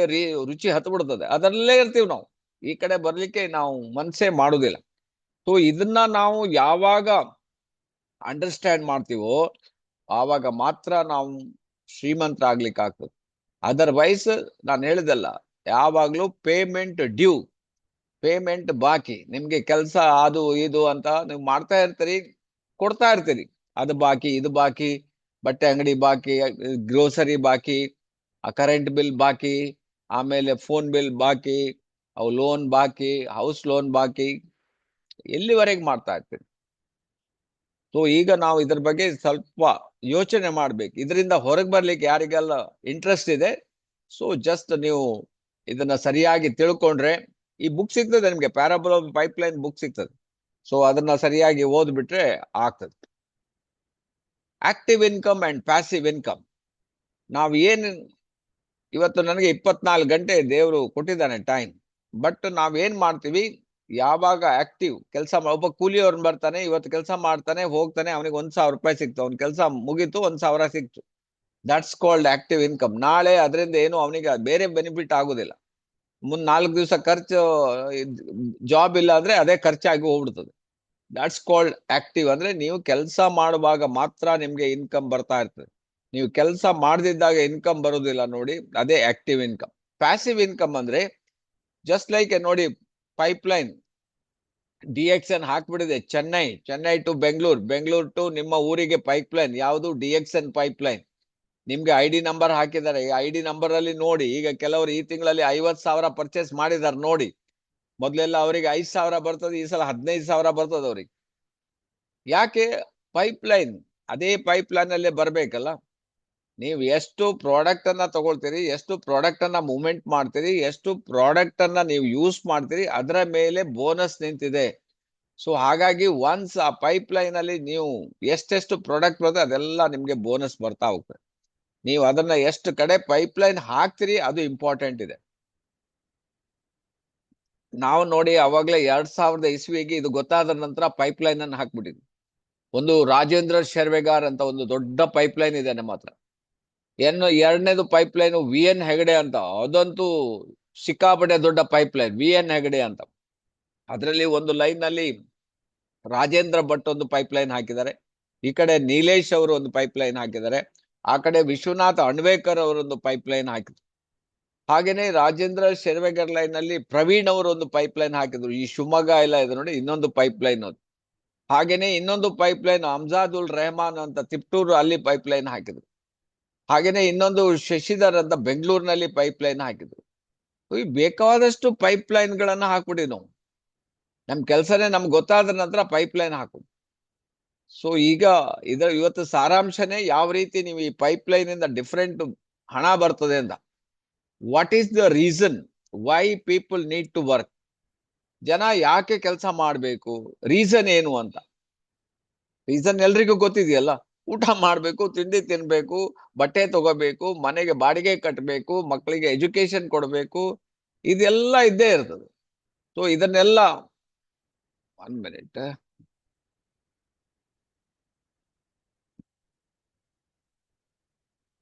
ರುಚಿ ಹತ್ತು ಬಿಡ್ತದೆ, ಅದರಲ್ಲೇ ಇರ್ತೀವಿ ನಾವು. ಈ ಕಡೆ ಬರ್ಲಿಕ್ಕೆ ನಾವು ಮನ್ಸೇ ಮಾಡುದಿಲ್ಲ. ಸೊ ಇದನ್ನ ನಾವು ಯಾವಾಗ ಅಂಡರ್ಸ್ಟ್ಯಾಂಡ್ ಮಾಡ್ತೀವೋ ಆವಾಗ ಮಾತ್ರ ನಾವು ಶ್ರೀಮಂತರಾಗ್ಲಿಕ್ಕೆ ಆಗ್ತದೆ. ಅದರ್ವೈಸ್ ನಾನು ಹೇಳಿದಲ್ಲ, ಯಾವಾಗ್ಲೂ ಪೇಮೆಂಟ್ ಬಾಕಿ. ನಿಮ್ಗೆ ಕೆಲಸ ಅದು ಇದು ಅಂತ ನೀವು ಮಾಡ್ತಾ ಇರ್ತೀರಿ, ಕೊಡ್ತಾ ಇರ್ತೀರಿ. ಅದು ಬಾಕಿ, ಇದು ಬಾಕಿ, ಬಟ್ಟೆ ಅಂಗಡಿ ಬಾಕಿ, ಗ್ರೋಸರಿ ಬಾಕಿ, ಕರೆಂಟ್ ಬಿಲ್ ಬಾಕಿ, ಆಮೇಲೆ ಫೋನ್ ಬಿಲ್ ಬಾಕಿ, ಅವು ಲೋನ್ ಬಾಕಿ, ಹೌಸ್ ಲೋನ್ ಬಾಕಿ, ಎಲ್ಲಿವರೆಗೆ ಮಾಡ್ತಾ ಇರ್ತೀರಿ. ಸೊ ಈಗ ನಾವು ಇದ್ರ ಬಗ್ಗೆ ಸ್ವಲ್ಪ ಯೋಚನೆ ಮಾಡ್ಬೇಕು. ಇದರಿಂದ ಹೊರಗೆ ಬರ್ಲಿಕ್ಕೆ ಯಾರಿಗೆಲ್ಲ ಇಂಟ್ರೆಸ್ಟ್ ಇದೆ, ಸೊ ಜಸ್ಟ್ ನೀವು ಇದನ್ನ ಸರಿಯಾಗಿ ತಿಳ್ಕೊಂಡ್ರೆ, ಈ ಬುಕ್ ಸಿಗ್ತದೆ ನಿಮ್ಗೆ, ಪ್ಯಾರಾಬಲ್ ಆಫ್ ಪೈಪ್ಲೈನ್ ಬುಕ್ ಸಿಗ್ತದೆ. ಸೊ ಅದನ್ನ ಸರಿಯಾಗಿ ಓದ್ಬಿಟ್ರೆ ಆಗ್ತದೆ. Active income and passive income. ನಾವು ಇವತ್ತು ನನಗೆ 24 ಗಂಟೆ ದೇವರು ಕೊಟ್ಟಿದ್ದಾನೆ ಟೈಮ್. ಬಟ್ ನಾವೇನ್ ಮಾಡ್ತೀವಿ, ಯಾವಾಗ ಆಕ್ಟಿವ್ ಕೆಲಸ, ಒಬ್ಬ ಕೂಲಿಯವ್ರನ್ನ ಬರ್ತಾನೆ, ಇವತ್ತು ಕೆಲಸ ಮಾಡ್ತಾನೆ ಹೋಗ್ತಾನೆ, ಅವನಿಗೆ 1,000 ರೂಪಾಯಿ ಸಿಕ್ತು, ಅವ್ನ ಕೆಲಸ ಮುಗೀತು, 1,000 ಸಿಕ್ತು. That's called active income. ನಾಳೆ ಅದರಿಂದ ಏನು ಅವನಿಗೆ ಬೇರೆ ಬೆನಿಫಿಟ್ ಆಗುದಿಲ್ಲ. 4 ದಿವಸ ಖರ್ಚು, ಜಾಬ್ ಇಲ್ಲ ಅಂದ್ರೆ ಅದೇ ಖರ್ಚಾಗಿ ಹೋಗ್ಬಿಡ್ತದೆ. That's called active. ಅಂದ್ರೆ ನೀವು ಕೆಲಸ ಮಾಡುವಾಗ ಮಾತ್ರ ನಿಮ್ಗೆ ಇನ್ಕಮ್ ಬರ್ತಾ ಇರ್ತದೆ. ನೀವು ಕೆಲಸ ಮಾಡದಿದ್ದಾಗ ಇನ್ಕಮ್ ಬರುದಿಲ್ಲ ನೋಡಿ, ಅದೇ ಆಕ್ಟಿವ್ ಇನ್ಕಮ್. ಪ್ಯಾಸಿವ್ ಇನ್ಕಮ್ ಅಂದ್ರೆ ಜಸ್ಟ್ ಲೈಕ್ ನೋಡಿ, ಪೈಪ್ಲೈನ್ DXN ಹಾಕ್ಬಿಡಿದೆ, ಚೆನ್ನೈ ಟು ಬೆಂಗಳೂರು ಟು ನಿಮ್ಮ ಊರಿಗೆ ಪೈಪ್ಲೈನ್. ಯಾವುದು? DXN pipeline. ನಿಮ್ಗೆ ID ನಂಬರ್ ಹಾಕಿದ್ದಾರೆ. ID ನಂಬರ್ ಅಲ್ಲಿ ನೋಡಿ, ಈಗ ಕೆಲವರು ಈ ತಿಂಗಳಲ್ಲಿ 50,000 ಪರ್ಚೇಸ್ ಮಾಡಿದಾರೆ ನೋಡಿ. ಮೊದ್ಲೆಲ್ಲ ಅವರಿಗೆ 5,000 ಬರ್ತದೆ, ಈ ಸಲ 15,000 ಬರ್ತದೆ ಅವ್ರಿಗೆ. ಯಾಕೆ? ಪೈಪ್ಲೈನ್. ಅದೇ ಪೈಪ್ಲೈನ್ ಅಲ್ಲೇ ಬರ್ಬೇಕಲ್ಲ. ನೀವು ಎಷ್ಟು ಪ್ರಾಡಕ್ಟ್ ಅನ್ನ ತಗೊಳ್ತೀರಿ, ಎಷ್ಟು ಪ್ರಾಡಕ್ಟ್ ಅನ್ನ ಮೂವ್ಮೆಂಟ್ ಮಾಡ್ತೀರಿ, ಎಷ್ಟು ಪ್ರಾಡಕ್ಟ್ ಅನ್ನ ನೀವು ಯೂಸ್ ಮಾಡ್ತೀರಿ, ಅದರ ಮೇಲೆ ಬೋನಸ್ ನಿಂತಿದೆ. ಸೊ ಹಾಗಾಗಿ ಒನ್ಸ್ ಆ ಪೈಪ್ಲೈನ್ ಅಲ್ಲಿ ನೀವು ಎಷ್ಟೆಷ್ಟು ಪ್ರಾಡಕ್ಟ್ ಬರ್ತದೆ ಅದೆಲ್ಲ ನಿಮ್ಗೆ ಬೋನಸ್ ಬರ್ತಾ ಹೋಗ್ತದೆ. ನೀವು ಅದನ್ನ ಎಷ್ಟು ಕಡೆ ಪೈಪ್ಲೈನ್ ಹಾಕ್ತಿರಿ ಅದು ಇಂಪಾರ್ಟೆಂಟ್ ಇದೆ. ನಾವು ನೋಡಿ ಅವಾಗ್ಲೇ 2000 ಇಸ್ವಿಗೆ ಇದು ಗೊತ್ತಾದ ನಂತರ ಪೈಪ್ಲೈನ್ ಅನ್ನು ಹಾಕ್ಬಿಟ್ಟಿದ್ವಿ. ಒಂದು ರಾಜೇಂದ್ರ ಶರ್ವೆಗಾರ್ ಅಂತ ಒಂದು ದೊಡ್ಡ ಪೈಪ್ಲೈನ್ ಇದೆ ನಮ್ಮ ಹತ್ರ. ಎರಡನೇದು ಪೈಪ್ಲೈನ್ VN ಹೆಗಡೆ ಅಂತ, ಅದಂತೂ ಸಿಕ್ಕಾಪಟ್ಟೆ ದೊಡ್ಡ ಪೈಪ್ಲೈನ್, VN ಹೆಗಡೆ ಅಂತ. ಅದರಲ್ಲಿ ಒಂದು ಲೈನ್ ನಲ್ಲಿ ರಾಜೇಂದ್ರ ಭಟ್ ಒಂದು ಪೈಪ್ ಲೈನ್ ಹಾಕಿದ್ದಾರೆ, ಈ ಕಡೆ ನೀಲೇಶ್ ಅವರು ಒಂದು ಪೈಪ್ ಲೈನ್ ಹಾಕಿದ್ದಾರೆ, ಆ ಕಡೆ ವಿಶ್ವನಾಥ್ ಅಣ್ವೇಕರ್ ಅವರೊಂದು ಪೈಪ್ ಲೈನ್ ಹಾಕಿದ್ರು. ಹಾಗೇನೆ ರಾಜೇಂದ್ರ ಶೆರ್ವೆಗರ್ ಲೈನ್ ನಲ್ಲಿ ಪ್ರವೀಣ್ ಅವರು ಒಂದು ಪೈಪ್ ಲೈನ್ ಹಾಕಿದ್ರು. ಈ ಶಿವಮೊಗ್ಗ ಎಲ್ಲ ಇದೆ ನೋಡಿ, ಇನ್ನೊಂದು ಪೈಪ್ ಲೈನ್ ಅದು. ಹಾಗೇನೆ ಇನ್ನೊಂದು ಪೈಪ್ ಲೈನ್ ಅಮ್ಜಾದುಲ್ ರೆಹಮಾನ್ ಅಂತ ತಿಪ್ಟೂರು ಅಲ್ಲಿ ಪೈಪ್ ಲೈನ್ ಹಾಕಿದ್ರು. ಹಾಗೇನೆ ಇನ್ನೊಂದು ಶಶಿಧರ್ ಅಂತ ಬೆಂಗಳೂರಿನಲ್ಲಿ ಪೈಪ್ ಲೈನ್ ಹಾಕಿದ್ರು. ಈ ಬೇಕಾದಷ್ಟು ಪೈಪ್ ಲೈನ್ ಗಳನ್ನ ಹಾಕ್ಬಿಡಿ ನಾವು. ನಮ್ ಕೆಲಸನೇ ನಮ್ಗೆ ಗೊತ್ತಾದ ನಂತರ ಪೈಪ್ ಲೈನ್ ಹಾಕುದು. ಸೊ ಈಗ ಇವತ್ತು ಸಾರಾಂಶನೇ ಯಾವ ರೀತಿ ನೀವು ಈ ಪೈಪ್ ಲೈನ್ ಇಂದ ಡಿಫ್ರೆಂಟ್ ಹಣ ಬರ್ತದೆ ಅಂತ. What is the reason why people need to work? ಜನ ಯಾಕೆ ಕೆಲಸ ಮಾಡಬೇಕು, ರೀಸನ್ ಏನು ಅಂತ. ರೀಸನ್ ಎಲ್ರಿಗೂ ಗೊತ್ತಿದೆಯಲ್ಲ, ಊಟ ಮಾಡ್ಬೇಕು, ತಿಂಡಿ ತಿನ್ಬೇಕು, ಬಟ್ಟೆ ತಗೋಬೇಕು, ಮನೆಗೆ ಬಾಡಿಗೆ ಕಟ್ಟಬೇಕು, ಮಕ್ಕಳಿಗೆ ಎಜುಕೇಶನ್ ಕೊಡಬೇಕು, ಇದೆಲ್ಲ ಇದ್ದೇ ಇರ್ತದೆ. ಸೊ ಇದನ್ನೆಲ್ಲ 1 minute.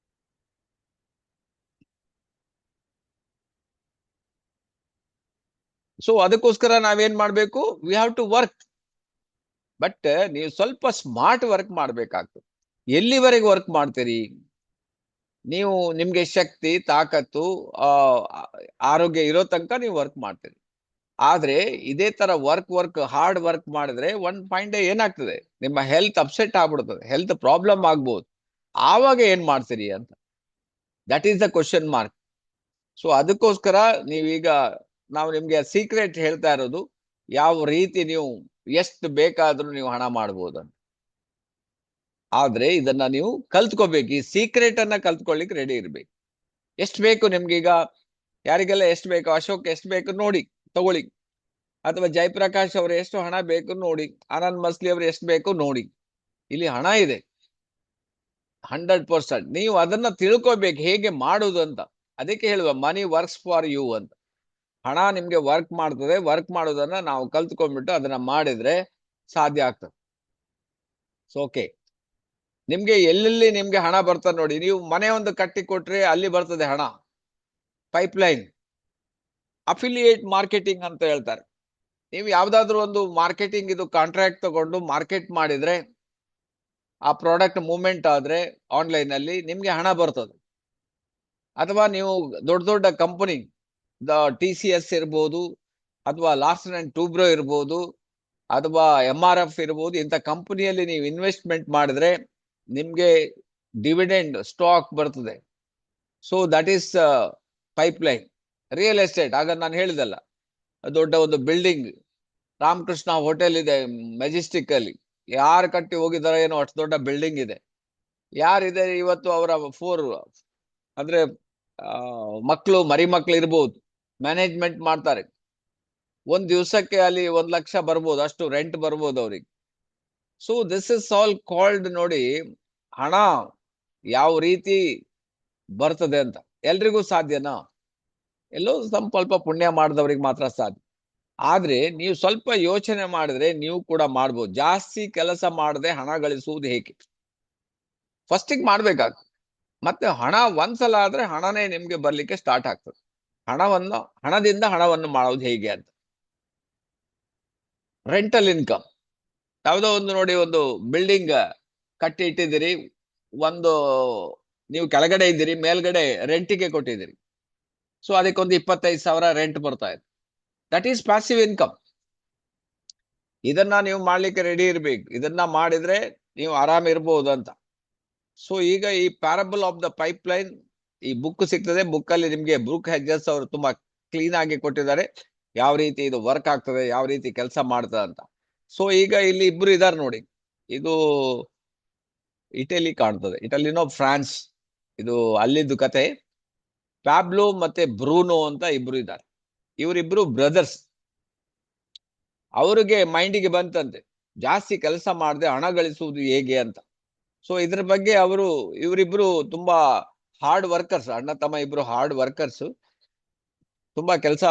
ಸೊ ಅದಕ್ಕೋಸ್ಕರ ನಾವೇನ್ ಮಾಡ್ಬೇಕು, we have to work. But ನೀವು ಸ್ವಲ್ಪ ಸ್ಮಾರ್ಟ್ ವರ್ಕ್ ಮಾಡ್ಬೇಕಾಗ್ತದೆ. ಎಲ್ಲಿವರೆಗೆ ವರ್ಕ್ ಮಾಡ್ತೀರಿ ನೀವು? ನಿಮ್ಗೆ ಶಕ್ತಿ, ತಾಕತ್ತು, ಆರೋಗ್ಯ ಇರೋ ತನಕ ನೀವು ವರ್ಕ್ ಮಾಡ್ತೀರಿ. ಆದ್ರೆ ಇದೇ ತರ ಹಾರ್ಡ್ ವರ್ಕ್ ಮಾಡಿದ್ರೆ ಒನ್ ಪಾಯಿಂಟ್ ಏನಾಗ್ತದೆ, ನಿಮ್ಮ ಹೆಲ್ತ್ ಅಪ್ಸೆಟ್ ಆಗ್ಬಿಡ್ತದೆ, ಹೆಲ್ತ್ ಪ್ರಾಬ್ಲಮ್ ಆಗ್ಬೋದು. ಆವಾಗ ಏನ್ ಮಾಡ್ತೀರಿ ಅಂತ, that is the question mark. So ಅದಕ್ಕೋಸ್ಕರ ನೀವೀಗ ನಾವು ನಿಮ್ಗೆ ಸೀಕ್ರೆಟ್ ಹೇಳ್ತಾ ಇರೋದು, ಯಾವ ರೀತಿ ನೀವು ಎಷ್ಟು ಬೇಕಾದ್ರೂ ನೀವು ಹಣ ಮಾಡ್ಬೋದು ಅಂತ. ಆದ್ರೆ ಇದನ್ನ ನೀವು ಕಲ್ತ್ಕೋಬೇಕು. ಈ ಸೀಕ್ರೆಟ್ ಅನ್ನ ಕಲ್ತ್ಕೊಳ್ಳಿಕ್ ರೆಡಿ ಇರ್ಬೇಕು. ಎಷ್ಟು ಬೇಕು ನಿಮ್ಗೀಗ? ಯಾರಿಗೆಲ್ಲ ಎಷ್ಟು ಬೇಕು? ಅಶೋಕ್ ಎಷ್ಟು ಬೇಕು ನೋಡಿ ತಗೊಳ್ಳಿ, ಅಥವಾ ಜಯಪ್ರಕಾಶ್ ಅವ್ರು ಎಷ್ಟು ಹಣ ಬೇಕು ನೋಡಿ, ಆನಂದ್ ಮಸ್ಲಿ ಅವ್ರು ಎಷ್ಟು ಬೇಕು ನೋಡಿ. ಇಲ್ಲಿ ಹಣ ಇದೆ 100%. ನೀವು ಅದನ್ನ ತಿಳ್ಕೋಬೇಕು ಹೇಗೆ ಮಾಡುದು ಅಂತ. ಅದಕ್ಕೆ ಹೇಳುವ ಮನಿ ವರ್ಕ್ಸ್ ಫಾರ್ ಯು ಅಂತ. ಹಣ ನಿಮ್ಗೆ ವರ್ಕ್ ಮಾಡ್ತದೆ. ವರ್ಕ್ ಮಾಡೋದನ್ನ ನಾವು ಕಲ್ತ್ಕೊಂಡ್ಬಿಟ್ಟು ಅದನ್ನ ಮಾಡಿದ್ರೆ ಸಾಧ್ಯ ಆಗ್ತದೆ. ಓಕೆ, ನಿಮ್ಗೆ ಎಲ್ಲೆಲ್ಲಿ ನಿಮ್ಗೆ ಹಣ ಬರ್ತದೆ ನೋಡಿ. ನೀವು ಮನೆ ಒಂದು ಕಟ್ಟಿ ಕೊಟ್ರೆ ಅಲ್ಲಿ ಬರ್ತದೆ ಹಣ. ಪೈಪ್ ಲೈನ್, ಅಫಿಲಿಯೇಟ್ ಮಾರ್ಕೆಟಿಂಗ್ ಅಂತ ಹೇಳ್ತಾರೆ. ನೀವು ಯಾವ್ದಾದ್ರು ಒಂದು ಮಾರ್ಕೆಟಿಂಗ್ ಇದು ಕಾಂಟ್ರಾಕ್ಟ್ ತಗೊಂಡು ಮಾರ್ಕೆಟ್ ಮಾಡಿದ್ರೆ, ಆ ಪ್ರಾಡಕ್ಟ್ ಮೂವ್ಮೆಂಟ್ ಆದ್ರೆ ಆನ್ಲೈನ್ ಅಲ್ಲಿ ನಿಮ್ಗೆ ಹಣ ಬರ್ತದೆ. ಅಥವಾ ನೀವು ದೊಡ್ಡ ದೊಡ್ಡ ಕಂಪನಿ, TCS ಇರ್ಬೋದು, ಅಥವಾ ಲಾರ್ಸನ್ ಅಂಡ್ ಟೂಬ್ರೋ ಇರ್ಬೋದು, ಅಥವಾ MRF ಇರ್ಬೋದು, ಇಂಥ ಕಂಪನಿಯಲ್ಲಿ ನೀವು ಇನ್ವೆಸ್ಟ್ಮೆಂಟ್ ಮಾಡಿದ್ರೆ ನಿಮ್ಗೆ ಡಿವಿಡೆಂಡ್ ಸ್ಟಾಕ್ ಬರ್ತದೆ. So that is pipe line. Real estate, ಆಗ ನಾನು ಹೇಳಿದಲ್ಲ, ದೊಡ್ಡ ಒಂದು ಬಿಲ್ಡಿಂಗ್, ರಾಮಕೃಷ್ಣ ಹೋಟೆಲ್ ಇದೆ ಮೆಜೆಸ್ಟಿಕ್ ಅಲ್ಲಿ, ಯಾರು ಕಟ್ಟಿ ಹೋಗಿದಾರೋ ಏನೋ ಅಷ್ಟು ದೊಡ್ಡ ಬಿಲ್ಡಿಂಗ್ ಇದೆ. ಯಾರಿದೆ ಇವತ್ತು ಅವರ 4 ಅಂದ್ರೆ ಮಕ್ಕಳು, ಮರಿ ಮಕ್ಕಳು ಇರ್ಬೋದು, ಮ್ಯಾನೇಜ್ಮೆಂಟ್ ಮಾಡ್ತಾರೆ. ಒಂದ್ ದಿವಸಕ್ಕೆ ಅಲ್ಲಿ 1 ಲಕ್ಷ ಬರ್ಬೋದು, ಅಷ್ಟು ರೆಂಟ್ ಬರ್ಬೋದು ಅವ್ರಿಗೆ. So this is all called ನೋಡಿ, ಹಣ ಯಾವ ರೀತಿ ಬರ್ತದೆ ಅಂತ. ಎಲ್ರಿಗೂ ಸಾಧ್ಯನಾ? ಎಲ್ಲೋ ಸ್ವಲ್ಪ ಪುಣ್ಯ ಮಾಡಿದವ್ರಿಗೆ ಮಾತ್ರ ಸಾಧ್ಯ. ಆದ್ರೆ ನೀವು ಸ್ವಲ್ಪ ಯೋಚನೆ ಮಾಡಿದ್ರೆ ನೀವು ಕೂಡ ಮಾಡ್ಬೋದು. ಜಾಸ್ತಿ ಕೆಲಸ ಮಾಡದೆ ಹಣ ಗಳಿಸುವುದು ಹೇಗೆ, ಫಸ್ಟಿಗೆ ಮಾಡ್ಬೇಕಾಗ್ತದೆ. ಮತ್ತೆ ಹಣ ಒಂದ್ಸಲ ಆದ್ರೆ ಹಣನೇ ನಿಮ್ಗೆ ಬರ್ಲಿಕ್ಕೆ ಸ್ಟಾರ್ಟ್ ಆಗ್ತದೆ. ಹಣದಿಂದ ಹಣವನ್ನು ಮಾಡೋದು ಹೇಗೆ ಅಂತ. ರೆಂಟಲ್ ಇನ್ಕಮ್, ಯಾವುದೋ ಒಂದು ನೋಡಿ, ಒಂದು ಬಿಲ್ಡಿಂಗ್ ಕಟ್ಟಿ ಇಟ್ಟಿದ್ದೀರಿ, ಒಂದು ನೀವು ಕೆಳಗಡೆ ಇದ್ದೀರಿ, ಮೇಲ್ಗಡೆ ರೆಂಟಿಗೆ ಕೊಟ್ಟಿದ್ದೀರಿ. ಸೊ ಅದಕ್ಕೊಂದು 25,000 ರೆಂಟ್ ಬರ್ತಾ ಇದೆ. That is passive income. ಇದನ್ನ ನೀವು ಮಾಡ್ಲಿಕ್ಕೆ ರೆಡಿ ಇರ್ಬೇಕು. ಇದನ್ನ ಮಾಡಿದ್ರೆ ನೀವು ಆರಾಮ್ ಇರ್ಬೋದು ಅಂತ. ಸೊ ಈಗ ಈ parable of the pipe line, ಈ ಬುಕ್ ಸಿಗ್ತದೆ. ಬುಕ್ ಅಲ್ಲಿ ನಿಮ್ಗೆ ಬ್ರೂಕ್ ಹೆಡ್ಜಸ್ ಅವರು ತುಂಬಾ ಕ್ಲೀನ್ ಆಗಿ ಕೊಟ್ಟಿದ್ದಾರೆ, ಯಾವ ರೀತಿ ಇದು ವರ್ಕ್ ಆಗ್ತದೆ, ಯಾವ ರೀತಿ ಕೆಲಸ ಮಾಡ್ತದೆ ಅಂತ. ಸೊ ಈಗ ಇಲ್ಲಿ ಇಬ್ರು ಇದಾರೆ ನೋಡಿ. ಇದು ಇಟಲಿ ಕಾಣ್ತದೆ, ಇಟಲಿನೋ ಫ್ರಾನ್ಸ್, ಇದು ಅಲ್ಲಿದ್ದು ಕತೆ. ಪ್ಯಾಬ್ಲೋ ಮತ್ತೆ ಬ್ರೂನೋ ಅಂತ ಇಬ್ರು ಇದ್ದಾರೆ. ಇವರಿಬ್ರು ಬ್ರದರ್ಸ್. ಅವರಿಗೆ ಮೈಂಡಿಗೆ ಬಂತಂತೆ ಜಾಸ್ತಿ ಕೆಲಸ ಮಾಡದೆ ಹಣ ಗಳಿಸುವುದು ಹೇಗೆ ಅಂತ. ಸೊ ಇದ್ರ ಬಗ್ಗೆ ಇವರಿಬ್ರು ತುಂಬಾ ಹಾರ್ಡ್ ವರ್ಕರ್ಸ್, ಅಣ್ಣ ತಮ್ಮ ಇಬ್ರು ಹಾರ್ಡ್ ವರ್ಕರ್ಸ್, ತುಂಬಾ ಕೆಲಸ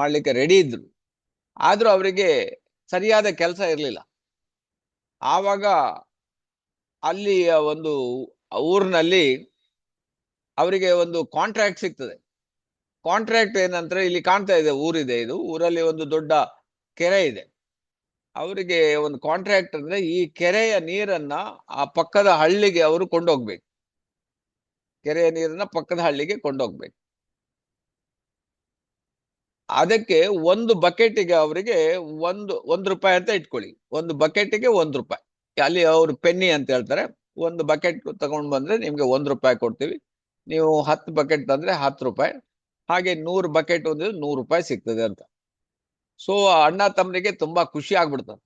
ಮಾಡ್ಲಿಕ್ಕೆ ರೆಡಿ ಇದ್ರು. ಆದ್ರೂ ಅವರಿಗೆ ಸರಿಯಾದ ಕೆಲಸ ಇರಲಿಲ್ಲ. ಆವಾಗ ಅಲ್ಲಿ ಒಂದು ಊರಿನಲ್ಲಿ ಅವರಿಗೆ ಒಂದು ಕಾಂಟ್ರಾಕ್ಟ್ ಸಿಗ್ತದೆ. ಕಾಂಟ್ರಾಕ್ಟ್ ಏನಂದ್ರೆ, ಇಲ್ಲಿ ಕಾಣ್ತಾ ಇದೆ ಊರಿದೆ, ಇದು ಊರಲ್ಲಿ ಒಂದು ದೊಡ್ಡ ಕೆರೆ ಇದೆ, ಅವರಿಗೆ ಒಂದು ಕಾಂಟ್ರಾಕ್ಟ್ ಅಂದ್ರೆ ಈ ಕೆರೆಯ ನೀರನ್ನ ಆ ಪಕ್ಕದ ಹಳ್ಳಿಗೆ ಅವರು ಕೊಂಡೋಗ್ಬೇಕು. ಕೆರೆಯ ನೀರನ್ನ ಪಕ್ಕದ ಹಳ್ಳಿಗೆ ಕೊಂಡೋಗ್ಬೇಕು. ಅದಕ್ಕೆ ಒಂದು ಬಕೆಟಿಗೆ ಅವರಿಗೆ ಒಂದು ರೂಪಾಯಿ ಅಂತ ಇಟ್ಕೊಳ್ಳಿ. ಒಂದು ಬಕೆಟಿಗೆ ₹1. ಅಲ್ಲಿ ಅವರು ಪೆನ್ನಿ ಅಂತ ಹೇಳ್ತಾರೆ. ಒಂದು ಬಕೆಟ್ ತಗೊಂಡ್ ಬಂದ್ರೆ ನಿಮ್ಗೆ ₹1 ಕೊಡ್ತೀವಿ. ನೀವು 10 ಬಕೆಟ್ ತಂದ್ರೆ ₹10. ಹಾಗೆ 100 ಬಕೆಟ್ ಅಂದ್ರೆ ₹100 ಸಿಗ್ತದೆ ಅಂತ. ಸೊ ಅಣ್ಣ ತಮ್ಮನಿಗೆ ತುಂಬಾ ಖುಷಿ ಆಗ್ಬಿಡ್ತದೆ.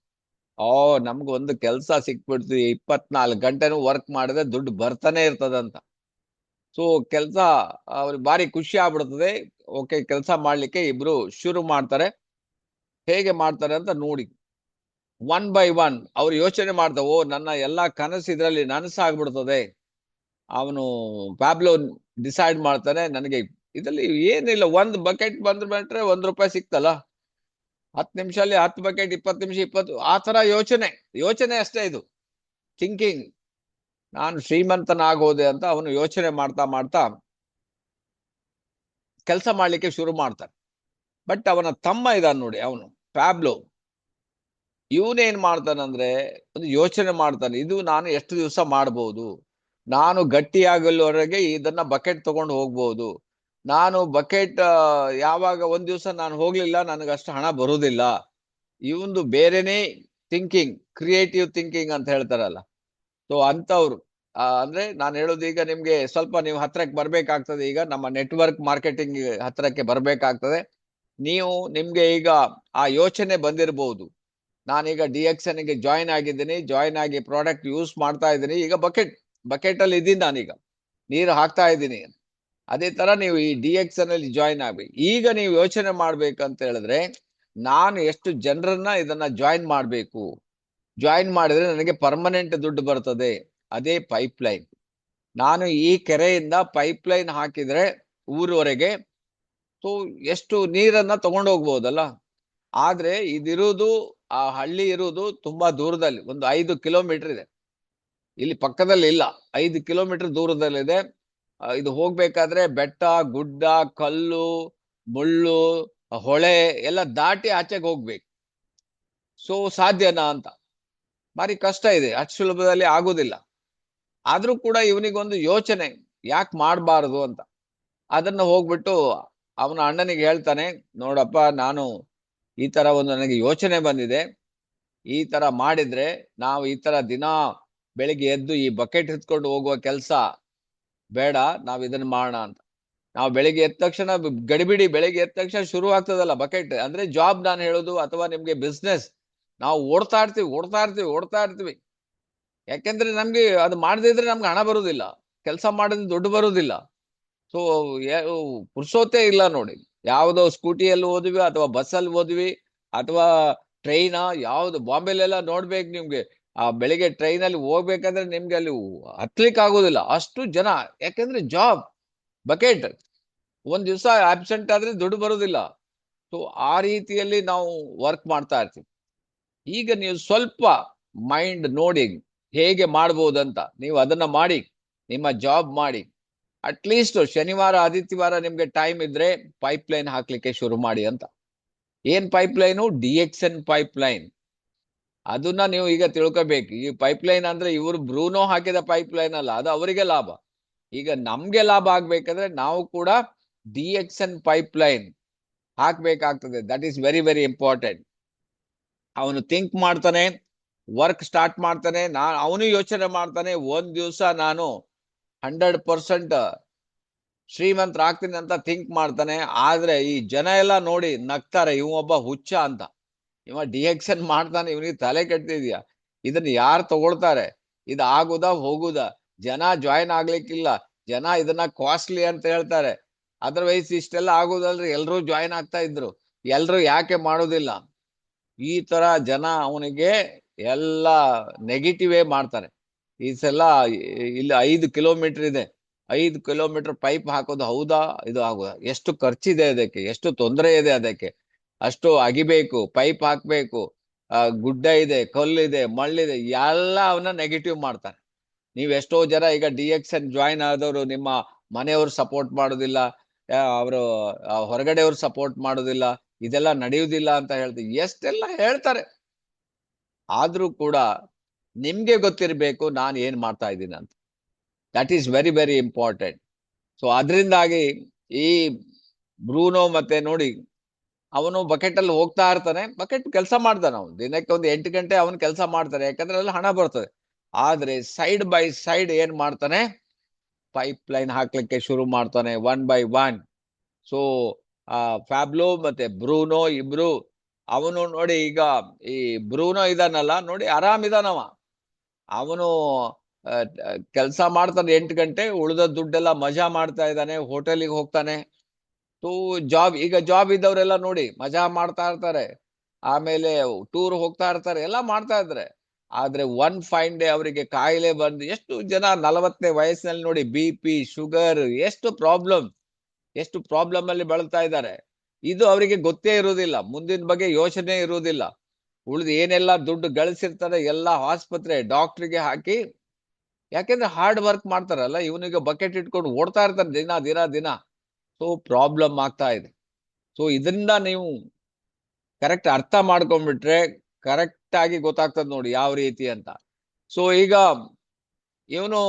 ನಮ್ಗೆ ಒಂದು ಕೆಲಸ ಸಿಕ್ಬಿಡ್ತು, 24 ಗಂಟೆನೂ ವರ್ಕ್ ಮಾಡಿದ್ರೆ ದುಡ್ಡು ಬರ್ತಾನೆ ಇರ್ತದಂತ. ಸೊ ಕೆಲಸ ಅವ್ರಿಗೆ ಭಾರಿ ಖುಷಿ ಆಗ್ಬಿಡ್ತದೆ. ಓಕೆ, ಕೆಲಸ ಮಾಡ್ಲಿಕ್ಕೆ ಇಬ್ರು ಶುರು ಮಾಡ್ತಾರೆ. ಹೇಗೆ ಮಾಡ್ತಾರೆ ಅಂತ ನೋಡಿ. 1 by 1 ಅವ್ರು ಯೋಚನೆ ಮಾಡ್ತಾವ, ನನ್ನ ಎಲ್ಲಾ ಕನಸು ಇದ್ರಲ್ಲಿ ನನಸಾಗ್ಬಿಡ್ತದೆ. ಅವನು ಪ್ಯಾಬ್ಲೋ ಡಿಸೈಡ್ ಮಾಡ್ತಾನೆ, ನನಗೆ ಇದ್ರಲ್ಲಿ ಏನಿಲ್ಲ, ಒಂದು ಬಕೆಟ್ ಬಿಟ್ರೆ ₹1 ಸಿಕ್ತಲ್ಲ, 10 ನಿಮಿಷದಲ್ಲಿ 10 ಬಕೆಟ್, 20 ನಿಮಿಷ 20, ಆ ತರ ಯೋಚನೆ ಅಷ್ಟೇ ಇದು. ಥಿಂಕಿಂಗ್, ನಾನು ಶ್ರೀಮಂತನಾಗೋದೆ ಅಂತ ಅವನು ಯೋಚನೆ ಮಾಡ್ತಾ ಮಾಡ್ತಾ ಕೆಲಸ ಮಾಡ್ಲಿಕ್ಕೆ ಶುರು ಮಾಡ್ತಾನೆ. ಬಟ್ ಅವನ ತಮ್ಮ ಇದಾನ ನೋಡಿ, ಅವನು ಪ್ಯಾಬ್ಲೋ, ಇವನೇನ್ ಮಾಡ್ತಾನಂದ್ರೆ ಒಂದು ಯೋಚನೆ ಮಾಡ್ತಾನೆ, ಇದು ನಾನು ಎಷ್ಟು ದಿವಸ ಮಾಡ್ಬೋದು, ನಾನು ಗಟ್ಟಿಯಾಗಲ್ವರೆಗೆ ಇದನ್ನ ಬಕೆಟ್ ತಗೊಂಡು ಹೋಗ್ಬೋದು. ನಾನು ಬಕೆಟ್ ಯಾವಾಗ ಒಂದ್ ದಿವಸ ನಾನು ಹೋಗ್ಲಿಲ್ಲ, ನನಗಷ್ಟು ಹಣ ಬರುವುದಿಲ್ಲ. ಇವಂದು ಬೇರೆನೇ ಥಿಂಕಿಂಗ್, ಕ್ರಿಯೇಟಿವ್ ಥಿಂಕಿಂಗ್ ಅಂತ ಹೇಳ್ತಾರಲ್ಲ. ಸೊ ಅಂತವ್ರು ಅಂದ್ರೆ ನಾನು ಹೇಳೋದು, ಈಗ ನಿಮ್ಗೆ ಸ್ವಲ್ಪ ನೀವು ಹತ್ರಕ್ಕೆ ಬರ್ಬೇಕಾಗ್ತದೆ. ಈಗ ನಮ್ಮ ನೆಟ್ವರ್ಕ್ ಮಾರ್ಕೆಟಿಂಗ್ ಹತ್ರಕ್ಕೆ ಬರ್ಬೇಕಾಗ್ತದೆ. ನಿಮ್ಗೆ ಈಗ ಆ ಯೋಚನೆ ಬಂದಿರಬಹುದು, ನಾನೀಗ DXN ಗೆ ಜಾಯಿನ್ ಆಗಿದ್ದೀನಿ, ಜಾಯಿನ್ ಆಗಿ ಪ್ರಾಡಕ್ಟ್ ಯೂಸ್ ಮಾಡ್ತಾ ಇದ್ದೀನಿ, ಈಗ ಬಕೆಟ್ ಅಲ್ಲಿ ಇದ್ದೀನಿ, ನಾನೀಗ ನೀರು ಹಾಕ್ತಾ ಇದ್ದೀನಿ. ಅದೇ ತರ ನೀವು ಈ DXN ಅಲ್ಲಿ ಜಾಯಿನ್ ಆಗ್ಬೇಕು. ಈಗ ನೀವು ಯೋಚನೆ ಮಾಡ್ಬೇಕಂತ ಹೇಳಿದ್ರೆ, ನಾನು ಎಷ್ಟು ಜನರನ್ನ ಇದನ್ನ ಜಾಯಿನ್ ಮಾಡ್ಬೇಕು, ಜಾಯಿನ್ ಮಾಡಿದ್ರೆ ನನಗೆ ಪರ್ಮನೆಂಟ್ ದುಡ್ಡು ಬರ್ತದೆ. ಅದೇ ಪೈಪ್ಲೈನ್. ನಾನು ಈ ಕೆರೆಯಿಂದ ಪೈಪ್ಲೈನ್ ಹಾಕಿದ್ರೆ ಊರವರೆಗೆ ಸೊ ಎಷ್ಟು ನೀರನ್ನ ತಗೊಂಡೋಗ್ಬೋದಲ್ಲ. ಆದ್ರೆ ಇದಿರುವುದು, ಆ ಹಳ್ಳಿ ಇರುವುದು ತುಂಬಾ ದೂರದಲ್ಲಿ, ಒಂದು 5 ಕಿಲೋಮೀಟರ್ ಇದೆ. ಇಲ್ಲಿ ಪಕ್ಕದಲ್ಲಿ ಇಲ್ಲ, 5 ಕಿಲೋಮೀಟರ್ ದೂರದಲ್ಲಿದೆ. ಇದು ಹೋಗ್ಬೇಕಾದ್ರೆ ಬೆಟ್ಟ, ಗುಡ್ಡ, ಕಲ್ಲು, ಮುಳ್ಳು, ಹೊಳೆ ಎಲ್ಲ ದಾಟಿ ಆಚೆಗೆ ಹೋಗ್ಬೇಕು. ಸೊ ಸಾಧ್ಯನಾ ಅಂತ ಭಾರಿ ಕಷ್ಟ ಇದೆ, ಅಷ್ಟು ಸುಲಭದಲ್ಲಿ ಆಗುದಿಲ್ಲ. ಆದ್ರೂ ಕೂಡ ಇವನಿಗೊಂದು ಯೋಚನೆ, ಯಾಕೆ ಮಾಡಬಾರದು ಅಂತ. ಅದನ್ನ ಹೋಗ್ಬಿಟ್ಟು ಅವನ ಅಣ್ಣನಿಗೆ ಹೇಳ್ತಾನೆ, ನೋಡಪ್ಪ, ನಾನು ಈ ತರ ಒಂದು ನನಗೆ ಯೋಚನೆ ಬಂದಿದೆ, ಈ ತರ ಮಾಡಿದ್ರೆ ನಾವು ಈ ತರ ದಿನ ಬೆಳಿಗ್ಗೆ ಎದ್ದು ಈ ಬಕೆಟ್ ಎತ್ಕೊಂಡು ಹೋಗುವ ಕೆಲಸ ಬೇಡ, ನಾವ್ ಇದನ್ನ ಮಾಡೋಣ ಅಂತ. ನಾವು ಬೆಳಿಗ್ಗೆ ಎದ್ದ ತಕ್ಷಣ ಗಡಿಬಿಡಿ, ಬೆಳಿಗ್ಗೆ ಎದ್ದ ತಕ್ಷಣ ಶುರು ಆಗ್ತದಲ್ಲ ಬಕೆಟ್ ಅಂದ್ರೆ ಜಾಬ್ ನಾನು ಹೇಳೋದು, ಅಥವಾ ನಿಮ್ಗೆ ಬಿಸ್ನೆಸ್. ನಾವು ಓಡ್ತಾ ಇರ್ತೀವಿ. ಯಾಕೆಂದ್ರೆ ನಮ್ಗೆ ಅದು ಮಾಡದಿದ್ರೆ ನಮ್ಗೆ ಹಣ ಬರುದಿಲ್ಲ, ಕೆಲಸ ಮಾಡಿದ್ರೆ ದುಡ್ಡು ಬರುದಿಲ್ಲ. ಸೊ ಪುರ್ಸೋತೆ ಇಲ್ಲ ನೋಡಿ. ಯಾವುದೋ ಸ್ಕೂಟಿಯಲ್ಲಿ ಹೋದ್ವಿ, ಅಥವಾ ಬಸ್ಸಲ್ಲಿ ಹೋದ್ವಿ, ಅಥವಾ ಟ್ರೈನ, ಯಾವ್ದು ಬಾಂಬೆಲೆಲ್ಲ ನೋಡ್ಬೇಕು ನಿಮ್ಗೆ. ಆ ಬೆಳಿಗ್ಗೆ ಟ್ರೈನ್ ಅಲ್ಲಿ ಹೋಗ್ಬೇಕಂದ್ರೆ ನಿಮ್ಗೆ ಅಲ್ಲಿ ಹತ್ಲಿಕ್ಕೆ ಆಗೋದಿಲ್ಲ, ಅಷ್ಟು ಜನ. ಯಾಕಂದ್ರೆ ಜಾಬ್, ಬಕೆಟ್, ಒಂದ್ ದಿವಸ ಆಬ್ಸೆಂಟ್ ಆದ್ರೆ ದುಡ್ಡು ಬರುದಿಲ್ಲ. ಸೊ ಆ ರೀತಿಯಲ್ಲಿ ನಾವು ವರ್ಕ್ ಮಾಡ್ತಾ ಇರ್ತೀವಿ. ಈಗ ನೀವು ಸ್ವಲ್ಪ ಮೈಂಡ್ ನೋಡಿ ಹೇಗೆ ಮಾಡ್ಬೋದಂತ, ನೀವು ಅದನ್ನ ಮಾಡಿ, ನಿಮ್ಮ ಜಾಬ್ ಮಾಡಿ. ಅಟ್ಲೀಸ್ಟ್ ಶನಿವಾರ ಆದಿತ್ಯವಾರ ನಿಮ್ಗೆ ಟೈಮ್ ಇದ್ರೆ ಪೈಪ್ಲೈನ್ ಹಾಕ್ಲಿಕ್ಕೆ ಶುರು ಮಾಡಿ ಅಂತ. ಏನ್ ಪೈಪ್ಲೈನು? DXN pipeline. ಅದನ್ನ ನೀವು ಈಗ ತಿಳ್ಕೊಬೇಕು. ಈ ಪೈಪ್ಲೈನ್ ಅಂದ್ರೆ ಇವರು ಬ್ರೂನೋ ಹಾಕಿದ ಪೈಪ್ಲೈನ್ ಅಲ್ಲ, ಅದು ಅವರಿಗೆ ಲಾಭ. ಈಗ ನಮ್ಗೆ ಲಾಭ ಆಗ್ಬೇಕಾದ್ರೆ ನಾವು ಕೂಡ DXN ಪೈಪ್ಲೈನ್ ಹಾಕ್ಬೇಕಾಗ್ತದೆ. That is very very important. ಅವನು ಥಿಂಕ್ ಮಾಡ್ತಾನೆ, ವರ್ಕ್ ಸ್ಟಾರ್ಟ್ ಮಾಡ್ತಾನೆ. ಅವನು ಯೋಚನೆ ಮಾಡ್ತಾನೆ, ಒಂದ್ ದಿವಸ ನಾನು 100% ಶ್ರೀಮಂತರಾಗ್ತೀನಿ ಅಂತ ಥಿಂಕ್ ಮಾಡ್ತಾನೆ. ಆದ್ರೆ ಈ ಜನ ಎಲ್ಲ ನೋಡಿ ನಗ್ತಾರೆ, ಒಬ್ಬ ಹುಚ್ಚ ಅಂತ. ಇವ DXN ಮಾಡ್ತಾನೆ, ಇವನಿಗೆ ತಲೆ ಕೆಟ್ಟಿದ್ಯಾ, ಇದನ್ನ ಯಾರು ತಗೊಳ್ತಾರೆ, ಇದು ಆಗುದಾ ಹೋಗುದಾ, ಜನ ಜಾಯಿನ್ ಆಗ್ಲಿಕ್ಕಿಲ್ಲ, ಜನ ಇದನ್ನ ಕಾಸ್ಟ್ಲಿ ಅಂತ ಹೇಳ್ತಾರೆ. ಅದರ್ವೈಸ್ ಇಷ್ಟೆಲ್ಲ ಆಗುದಲ್ರಿ, ಎಲ್ರೂ ಜಾಯಿನ್ ಆಗ್ತಾ ಇದ್ರು, ಎಲ್ರು ಯಾಕೆ ಮಾಡುದಿಲ್ಲ. ಈ ತರ ಜನ ಅವನಿಗೆ ಎಲ್ಲ ನೆಗೆಟಿವೇ ಮಾಡ್ತಾರೆ. ಈ ಸಲ ಇಲ್ಲಿ 5 ಕಿಲೋಮೀಟರ್ ಇದೆ, 5 ಕಿಲೋಮೀಟರ್ ಪೈಪ್ ಹಾಕೋದು ಹೌದಾ, ಇದು ಆಗುದಾ, ಎಷ್ಟು ಖರ್ಚಿದೆ ಅದಕ್ಕೆ, ಎಷ್ಟು ತೊಂದರೆ ಇದೆ ಅದಕ್ಕೆ, ಅಷ್ಟು ಅಗಿಬೇಕು, ಪೈಪ್ ಹಾಕ್ಬೇಕು, ಗುಡ್ಡ ಇದೆ, ಕಲ್ಲಿದೆ, ಮಳ್ಳಿದೆ, ಎಲ್ಲ ಅವನ್ನ ನೆಗೆಟಿವ್ ಮಾಡ್ತಾನೆ. ನೀವ್ ಎಷ್ಟೋ ಜನ ಈಗ DXN ಜಾಯಿನ್ ಆದವರು, ನಿಮ್ಮ ಮನೆಯವರು ಸಪೋರ್ಟ್ ಮಾಡೋದಿಲ್ಲ, ಅವರು ಹೊರಗಡೆಯವರು ಸಪೋರ್ಟ್ ಮಾಡೋದಿಲ್ಲ, ಇದೆಲ್ಲ ನಡೆಯುವುದಿಲ್ಲ ಅಂತ ಹೇಳ್ತೀವಿ. ಎಷ್ಟೆಲ್ಲ ಹೇಳ್ತಾರೆ, ಆದ್ರೂ ಕೂಡ ನಿಮ್ಗೆ ಗೊತ್ತಿರ್ಬೇಕು ನಾನು ಏನ್ ಮಾಡ್ತಾ ಇದ್ದೀನಿ ಅಂತ. That is very very important. So ಅದರಿಂದಾಗಿ ಈ ಬ್ರೂನೋ ಮತ್ತೆ ನೋಡಿ, ಅವನು ಬಕೆಟ್ ಅಲ್ಲಿ ಹೋಗ್ತಾ ಇರ್ತಾನೆ, ಬಕೆಟ್ ಕೆಲಸ ಮಾಡ್ತಾನೆ, ಅವನು ದಿನಕ್ಕೆ ಒಂದು 8 ಗಂಟೆ ಅವನು ಕೆಲಸ ಮಾಡ್ತಾನೆ, ಯಾಕಂದ್ರೆ ಅಲ್ಲಿ ಹಣ ಬರ್ತದೆ. ಆದ್ರೆ ಸೈಡ್ ಬೈ ಸೈಡ್ ಏನ್ ಮಾಡ್ತಾನೆ, ಪೈಪ್ ಲೈನ್ ಹಾಕ್ಲಿಕ್ಕೆ ಶುರು ಮಾಡ್ತಾನೆ, 1 by 1. ಸೊ ಫ್ಯಾಬ್ಲೋ ಮತ್ತೆ ಬ್ರೂನೋ ಇಬ್ರು, ಅವನು ನೋಡಿ ಈಗ ಈ ಬ್ರೂನೋ ಇದಾನಲ್ಲ ನೋಡಿ, ಆರಾಮ್ ಇದಾನವ. ಅವನು ಕೆಲಸ ಮಾಡ್ತಾನೆ 8 ಗಂಟೆ, ಉಳಿದ ದುಡ್ಡೆಲ್ಲ ಮಜಾ ಮಾಡ್ತಾ ಇದ್ದಾನೆ, ಹೋಟೆಲಿಗೆ ಹೋಗ್ತಾನೆ. ಈಗ ಜಾಬ್ ಇದ್ದವರೆಲ್ಲ ನೋಡಿ ಮಜಾ ಮಾಡ್ತಾ ಇರ್ತಾರೆ, ಆಮೇಲೆ ಟೂರ್ ಹೋಗ್ತಾ ಇರ್ತಾರೆ, ಎಲ್ಲ ಮಾಡ್ತಾ ಇದ್ದಾರೆ. ಆದ್ರೆ ಒನ್ ಫೈನ್ ಡೇ ಅವರಿಗೆ ಕಾಯಿಲೆ ಬಂದು, ಎಷ್ಟು ಜನ 40ನೇ ವಯಸ್ಸಿನಲ್ಲಿ ನೋಡಿ BP, ಶುಗರ್, ಎಷ್ಟು ಪ್ರಾಬ್ಲಮ್ ಅಲ್ಲಿ ಬಳಲ್ತಾ ಇದ್ದಾರೆ. ಇದು ಅವರಿಗೆ ಗೊತ್ತೇ ಇರುವುದಿಲ್ಲ, ಮುಂದಿನ ಬಗ್ಗೆ ಯೋಚನೆ ಇರುವುದಿಲ್ಲ. ಉಳಿದು ಏನೆಲ್ಲ ದುಡ್ಡು ಗಳಿಸಿರ್ತಾರೆ ಎಲ್ಲ ಆಸ್ಪತ್ರೆ ಡಾಕ್ಟರ್ಗೆ ಹಾಕಿ, ಯಾಕೆಂದ್ರೆ ಹಾರ್ಡ್ ವರ್ಕ್ ಮಾಡ್ತಾರಲ್ಲ, ಇವನಿಗೆ ಬಕೆಟ್ ಇಟ್ಕೊಂಡು ಓಡ್ತಾ ಇರ್ತಾರೆ ದಿನ ದಿನ ದಿನ. ಸೊ ಪ್ರಾಬ್ಲಮ್ ಆಗ್ತಾ ಇದೆ. ಸೊ ಇದರಿಂದ ನೀವು ಕರೆಕ್ಟ್ ಅರ್ಥ ಮಾಡ್ಕೊಂಡ್ಬಿಟ್ರೆ ಕರೆಕ್ಟ್ ಆಗಿ ಗೊತ್ತಾಗ್ತದೆ ನೋಡಿ ಯಾವ ರೀತಿ ಅಂತ. ಸೊ ಈಗ ಇವನು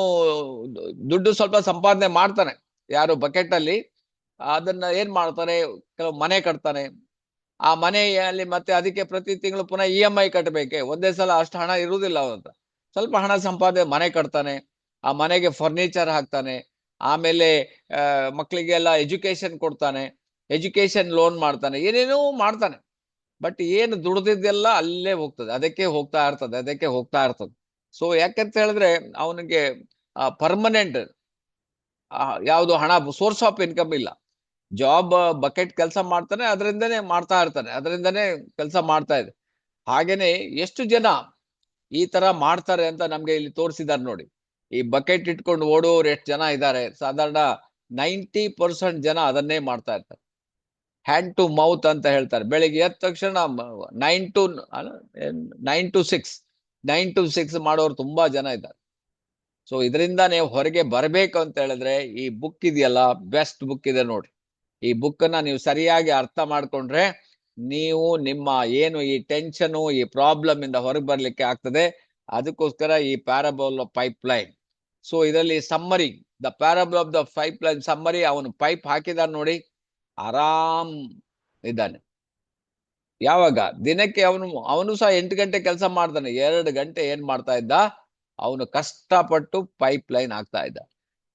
ದುಡ್ಡು ಸ್ವಲ್ಪ ಸಂಪಾದನೆ ಮಾಡ್ತಾನೆ, ಯಾರು ಬಕೆಟ್ ಅಲ್ಲಿ. ಅದನ್ನ ಏನ್ ಮಾಡ್ತಾನೆ, ಕೆಲವು ಮನೆ ಕಟ್ತಾನೆ. ಆ ಮನೆಯಲ್ಲಿ ಮತ್ತೆ ಅದಕ್ಕೆ ಪ್ರತಿ ತಿಂಗಳು ಪುನಃ EMI ಕಟ್ಟಬೇಕೆ, ಒಂದೇ ಸಲ ಅಷ್ಟು ಹಣ ಇರುವುದಿಲ್ಲ ಅವನ. ಸ್ವಲ್ಪ ಹಣ ಸಂಪಾದನೆ ಮನೆ ಕಟ್ತಾನೆ, ಆ ಮನೆಗೆ ಫರ್ನಿಚರ್ ಹಾಕ್ತಾನೆ, ಆಮೇಲೆ ಮಕ್ಕಳಿಗೆಲ್ಲ ಎಜುಕೇಶನ್ ಕೊಡ್ತಾನೆ, ಎಜುಕೇಶನ್ ಲೋನ್ ಮಾಡ್ತಾನೆ, ಏನೇನೋ ಮಾಡ್ತಾನೆ. ಬಟ್ ಏನು ದುಡ್ದಿದ್ದೆಲ್ಲ ಅಲ್ಲೇ ಹೋಗ್ತದೆ, ಅದಕ್ಕೆ ಹೋಗ್ತಾ ಇರ್ತದೆ. ಸೊ ಯಾಕಂತ ಹೇಳಿದ್ರೆ ಅವನಿಗೆ ಪರ್ಮನೆಂಟ್ ಯಾವುದು ಹಣ ಸೋರ್ಸ್ ಆಫ್ ಇನ್ಕಮ್ ಇಲ್ಲ. ಜಾಬ್ ಬಕೆಟ್ ಕೆಲಸ ಮಾಡ್ತಾನೆ, ಅದರಿಂದನೇ ಮಾಡ್ತಾ ಇರ್ತಾನೆ, ಅದರಿಂದನೇ ಕೆಲಸ ಮಾಡ್ತಾ ಇದೆ. ಹಾಗೇನೆ ಎಷ್ಟು ಜನ ಈ ತರ ಮಾಡ್ತಾರೆ ಅಂತ ನಮ್ಗೆ ಇಲ್ಲಿ ತೋರಿಸಿದ್ದಾರೆ ನೋಡಿ. ಈ ಬಕೆಟ್ ಇಟ್ಕೊಂಡು ಓಡುವವರು ಎಷ್ಟು ಜನ ಇದ್ದಾರೆ, ಸಾಧಾರಣ 90% ಜನ ಅದನ್ನೇ ಮಾಡ್ತಾ ಇರ್ತಾರೆ. ಹ್ಯಾಂಡ್ ಟು ಮೌತ್ ಅಂತ ಹೇಳ್ತಾರೆ. ಬೆಳಿಗ್ಗೆ ಎದ್ದ ತಕ್ಷಣ 9 to 6 ಮಾಡೋರು ತುಂಬಾ ಜನ ಇದ್ದಾರೆ. ಸೊ ಇದರಿಂದ ನೀವು ಹೊರಗೆ ಬರಬೇಕು ಅಂತ ಹೇಳಿದ್ರೆ ಈ ಬುಕ್ ಇದೆಯಲ್ಲ, ಬೆಸ್ಟ್ ಬುಕ್ ಇದೆ ನೋಡಿ. ಈ ಬುಕ್ ಅನ್ನ ನೀವು ಸರಿಯಾಗಿ ಅರ್ಥ ಮಾಡ್ಕೊಂಡ್ರೆ ನೀವು ನಿಮ್ಮ ಏನು ಈ ಟೆನ್ಷನ್, ಈ ಪ್ರಾಬ್ಲಮ್ ಇಂದ ಹೊರಗೆ ಬರ್ಲಿಕ್ಕೆ ಆಗ್ತದೆ. ಅದಕ್ಕೋಸ್ಕರ ಈ parable of pipe line. So ಇದರಲ್ಲಿ summary, the parable of the pipe line summary. ಅವನು ಪೈಪ್ ಹಾಕಿದಾನೆ ನೋಡಿ, ಆರಾಮ್ ಇದ್ದಾನೆ. ಯಾವಾಗ ದಿನಕ್ಕೆ ಅವನು ಸಹ 8 ಗಂಟೆ ಕೆಲಸ ಮಾಡ್ತಾನೆ, 2 ಗಂಟೆ ಏನ್ ಮಾಡ್ತಾ ಇದ್ದ, ಅವನು ಕಷ್ಟಪಟ್ಟು ಪೈಪ್ ಲೈನ್ ಹಾಕ್ತಾ ಇದ್ದ.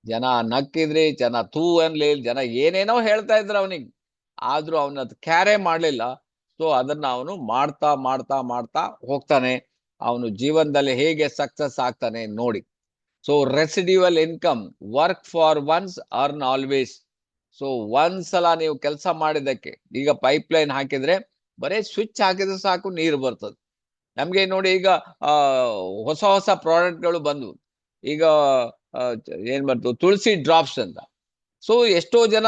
ಜನ ನಕ್ಕಿದ್ರಿ, ಜನ ತೂ ಅನ್ಲಿ, ಜನ ಏನೇನೋ ಹೇಳ್ತಾ ಇದ್ರು ಅವನಿಗೆ, ಆದ್ರೂ ಅವನದ್ ಕ್ಯಾರೆ ಮಾಡ್ಲಿಲ್ಲ. ಸೊ ಅದನ್ನ ಅವನು ಮಾಡ್ತಾ ಮಾಡ್ತಾ ಮಾಡ್ತಾ ಹೋಗ್ತಾನೆ. ಅವನು ಜೀವನದಲ್ಲಿ ಹೇಗೆ ಸಕ್ಸಸ್ ಆಗ್ತಾನೆ ನೋಡಿ. So residual income, work for once, earn always. So ಒಂದ್ಸಲ ನೀವು ಕೆಲಸ ಮಾಡಿದಕ್ಕೆ, ಈಗ ಪೈಪ್ ಲೈನ್ ಹಾಕಿದ್ರೆ ಬರೀ ಸ್ವಿಚ್ ಹಾಕಿದ್ರೆ ಸಾಕು, ನೀರು ಬರ್ತದೆ. ನಮ್ಗೆ ನೋಡಿ ಈಗ ಹೊಸ ಹೊಸ ಪ್ರಾಡಕ್ಟ್ಗಳು ಬಂದ್ವು. ಈಗ ಏನ್ ಬರ್ತದೆ, ತುಳಸಿ ಡ್ರಾಪ್ಸ್ ಅಂತ. ಸೊ ಎಷ್ಟೋ ಜನ